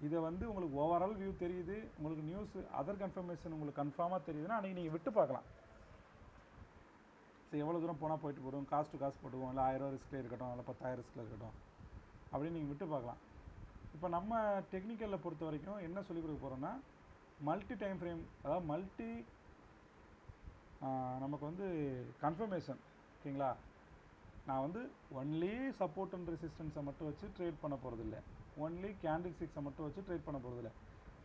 இதை வந்து உங்களுக்கு ஓவரால் வியூ தெரியுது, உங்களுக்கு நியூஸ் அதர் கன்ஃபர்மேஷன் உங்களுக்கு கன்ஃபார்மாக தெரியுதுன்னா அன்றைக்கி நீங்கள் விட்டு பார்க்கலாம். ஸோ எவ்வளோ தூரம் போனால் போயிட்டு போடுவோம், காஸ்ட் டு காஸ்ட் போட்டுவோம், இல்லை 1000 ரிஸ்கில் இருக்கட்டும், இல்லை 10,000 ரிஸ்கில் இருக்கட்டும் அப்படின்னு நீங்கள் விட்டு பார்க்கலாம். இப்போ நம்ம டெக்னிக்கலில் பொறுத்த வரைக்கும் என்ன சொல்லிக் கொடுக்க போகிறோன்னா, மல்டி டைம் ஃப்ரேம், அதாவது நமக்கு வந்து கன்ஃபர்மேஷன். ஓகேங்களா, நான் வந்து ஒன்லி சப்போர்ட் அண்ட் ரெசிஸ்டன்ஸை மட்டும் வச்சு ட்ரேட் பண்ண போகிறதில்ல, ஒன்லி கேண்டில் ஸ்டிக்ஸை மட்டும் வச்சு ட்ரேட் பண்ண போகிறதில்ல,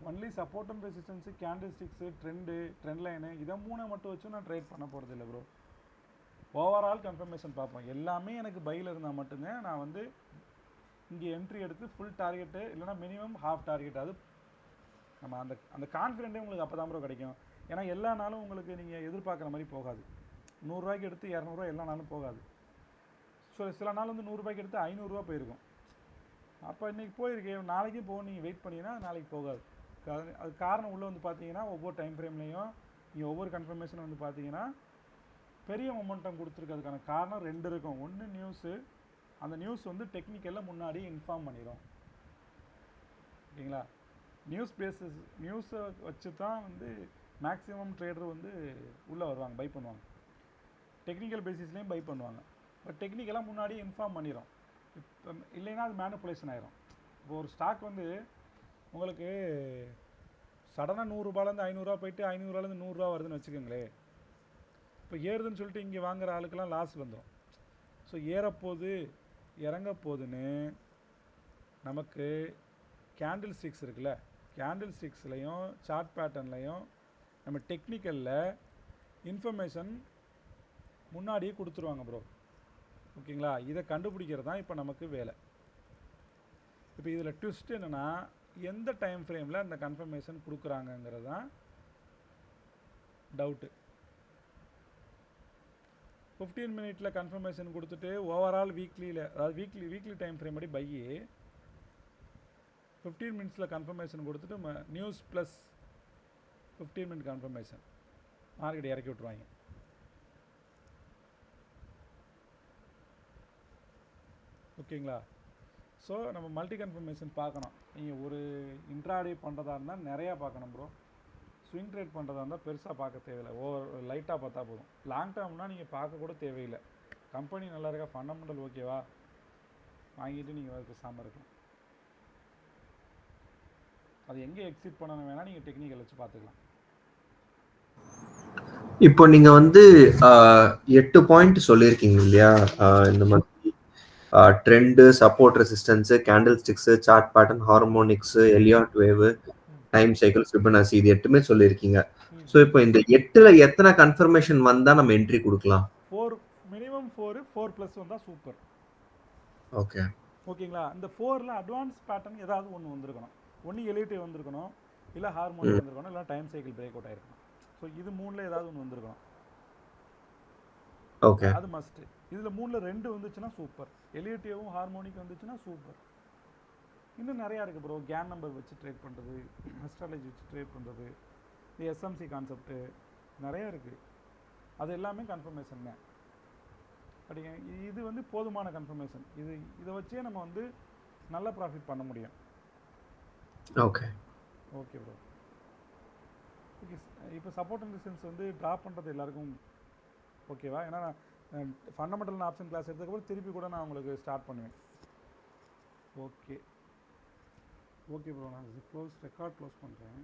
only support and resistance, candle sticks, trend line, இதை 3 மட்டும் வச்சு நான் ட்ரேட் பண்ண போகிறதில்ல ப்ரோ. ஓவரால் கன்ஃபர்மேஷன் பார்ப்போம். எல்லாமே எனக்கு பையில் இருந்தால் மட்டுங்க நான் வந்து இங்கே என்ட்ரி எடுத்து ஃபுல் டார்கெட்டு இல்லைனா மினிமம் ஹாஃப் டார்கெட், அது நம்ம அந்த கான்ஃபிடென்ட்டே உங்களுக்கு அப்போ தான் ப்ரோ கிடைக்கும். ஏன்னா எல்லா நாளும் உங்களுக்கு நீங்கள் எதிர்பார்க்குற மாதிரி போகாது. 100 ரூபாய்க்கு எடுத்து 200 ரூபா எல்லா நாளும் போகாது. ஸோ சில நாள் வந்து 100 ரூபாய்க்கு எடுத்து 500 ரூபா போயிருக்கும். அப்போ இன்றைக்கி போயிருக்கேன், நாளைக்கும் போக நீங்கள் வெயிட் பண்ணிங்கன்னா நாளைக்கு போகாது. அது காரணம் உள்ளே வந்து பார்த்தீங்கன்னா ஒவ்வொரு டைம் ஃப்ரேம்லேயும் நீங்கள் ஒவ்வொரு கன்ஃபர்மேஷனும் வந்து பார்த்தீங்கன்னா பெரிய மொமெண்டம் கொடுத்துருக்கிறதுக்கான காரணம் 2 இருக்கும். ஒன்று நியூஸு, அந்த நியூஸ் வந்து டெக்னிக்கலில் முன்னாடி இன்ஃபார்ம் பண்ணிடும். ஓகேங்களா, நியூஸை வச்சு தான் வந்து மேக்ஸிமம் ட்ரேடர் வந்து உள்ளே வருவாங்க, பை பண்ணுவாங்க. டெக்னிக்கல் பேசிஸ்லேயும் பை பண்ணுவாங்க. பட் டெக்னிக்கலாக முன்னாடி இன்ஃபார்ம் பண்ணிடும். இப்போ இல்லைன்னா அது மேனிப்புலேஷன் ஆயிரும். இப்போ ஒரு ஸ்டாக் வந்து உங்களுக்கு சடனாக 100 ரூபாலேருந்து 500 ரூபா போயிட்டு 500 ரூபாலேருந்து 100 ரூபா வருதுன்னு வச்சுக்கோங்களேன். இப்போ ஏறுதுன்னு சொல்லிட்டு இங்கே வாங்குற ஆளுக்கெல்லாம் லாஸ் வந்துடும். ஸோ ஏறப்போகுது இறங்க போகுதுன்னு நமக்கு கேண்டில் ஸ்டிக்ஸ் இருக்குல்ல, கேண்டில் ஸ்டிக்ஸ்லையும் சார்ட் பேட்டர்ன்லையும் நம்ம டெக்னிக்கலில் இன்ஃபர்மேஷன் முன்னாடியே கொடுத்துருவாங்க ப்ரோ. ஓகேங்களா, இதை கண்டுபிடிக்கிறது தான் இப்போ நமக்கு வேலை. இப்போ இதில் ட்விஸ்ட் என்னென்னா, எந்த டைம் ஃப்ரேமில் அந்த கன்ஃபர்மேஷன் கொடுக்குறாங்கங்கிறது தான் டவுட்டு. 15 மினிட்டில் கன்ஃபர்மேஷன் கொடுத்துட்டு ஓவரால் வீக்லியில், அதாவது வீக்லி டைம் ஃப்ரேம் படி பை 15 மினிட்ஸில் கன்ஃபர்மேஷன் கொடுத்துட்டு news plus 15 minute confirmation market இறக்கி விட்ருவாங்க. ஓகேங்களா, ஸோ நம்ம மல்டி கன்ஃபர்மேஷன் பார்க்கணும். நீங்கள் ஒரு இன்ட்ராடே பண்ணுறதா இருந்தால் நிறையா பார்க்கணும் ப்ரோ. ஸ்விங் ட்ரேட் பண்ணுறதா இருந்தால் பெருசாக பார்க்க தேவையில்லை, லைட்டாக பார்த்தா போதும். லாங் டேர்ம்னால் நீங்கள் பார்க்க கூட தேவையில்லை. கம்பெனி நல்லா இருக்கா, ஃபண்டமெண்டல் ஓகேவா, வாங்கிட்டு நீங்கள் பேசாமல் இருக்கலாம். அது எங்கே எக்ஸிட் பண்ணணும் வேணால் நீங்கள் டெக்னிக்கல் வச்சு பார்த்துக்கலாம். இப்போ நீங்கள் வந்து 8 பாயிண்ட் சொல்லியிருக்கீங்க இல்லையா, இந்த மாதிரி trend, support resistance, candlesticks, chart pattern, harmonics, Elliott wave, time cycle, Fibonacci, இது 8மே சொல்லியிருக்கீங்க. ஸோ இப்போ இந்த 8ல் எத்தனை கன்ஃபர்மேஷன் வந்தால் நம்ம என்ட்ரி கொடுக்கலாம்? 4, மினிமம் 4+ வந்தால் சூப்பர். ஓகே, ஓகேங்களா, இந்த 4ல் அட்வான்ஸ் பேட்டர்ன் ஏதாவது ஒன்று வந்திருக்கணும். ஒன்று எலிவேட்டிவ் வந்திருக்கணும், இல்லை ஹார்மோனிக் வந்திருக்கணும், இல்லை டைம் சைக்கிள் பிரேக் அவுட் ஆயிருக்கணும். ஸோ இது 3ல் ஏதாவது ஒன்று வந்திருக்கணும். ஓகே, அது மஸ்ட்டு. இதில் 3ல் 2 வந்துச்சுன்னா சூப்பர். எலிவேட்டிவும் ஹார்மோனிக் வந்துச்சுன்னா சூப்பர். இன்னும் நிறையா இருக்குது ப்ரோ. கேன் நம்பர் வச்சு ட்ரேட் பண்ணுறது, அஸ்ட்ராலஜி வச்சு ட்ரேட் பண்ணுறது, எஸ்எம்சி கான்செப்ட்டு நிறையா இருக்குது. அது எல்லாமே கன்ஃபர்மேஷன் தான். அப்படிங்க, இது வந்து போதுமான கன்ஃபர்மேஷன். இதை வச்சே நம்ம வந்து நல்ல ப்ராஃபிட் பண்ண முடியும். Okay okay bro. ஓகே, இப்போ சப்போர்ட் அண்ட் ரெசிஸ்டன்ஸ் வந்து ட்ராப் பண்ணுறது எல்லாருக்கும் ஓகேவா? ஏன்னா நான் ஃபண்டமெண்டல் ஆப்ஷன் கிளாஸ் எடுத்ததுக்கப்புறம் திருப்பி கூட நான் உங்களுக்கு ஸ்டார்ட் பண்ணுவேன். ஓகே ப்ரோ, நான் ரெக்கார்ட் க்ளோஸ் பண்ணுறேன்.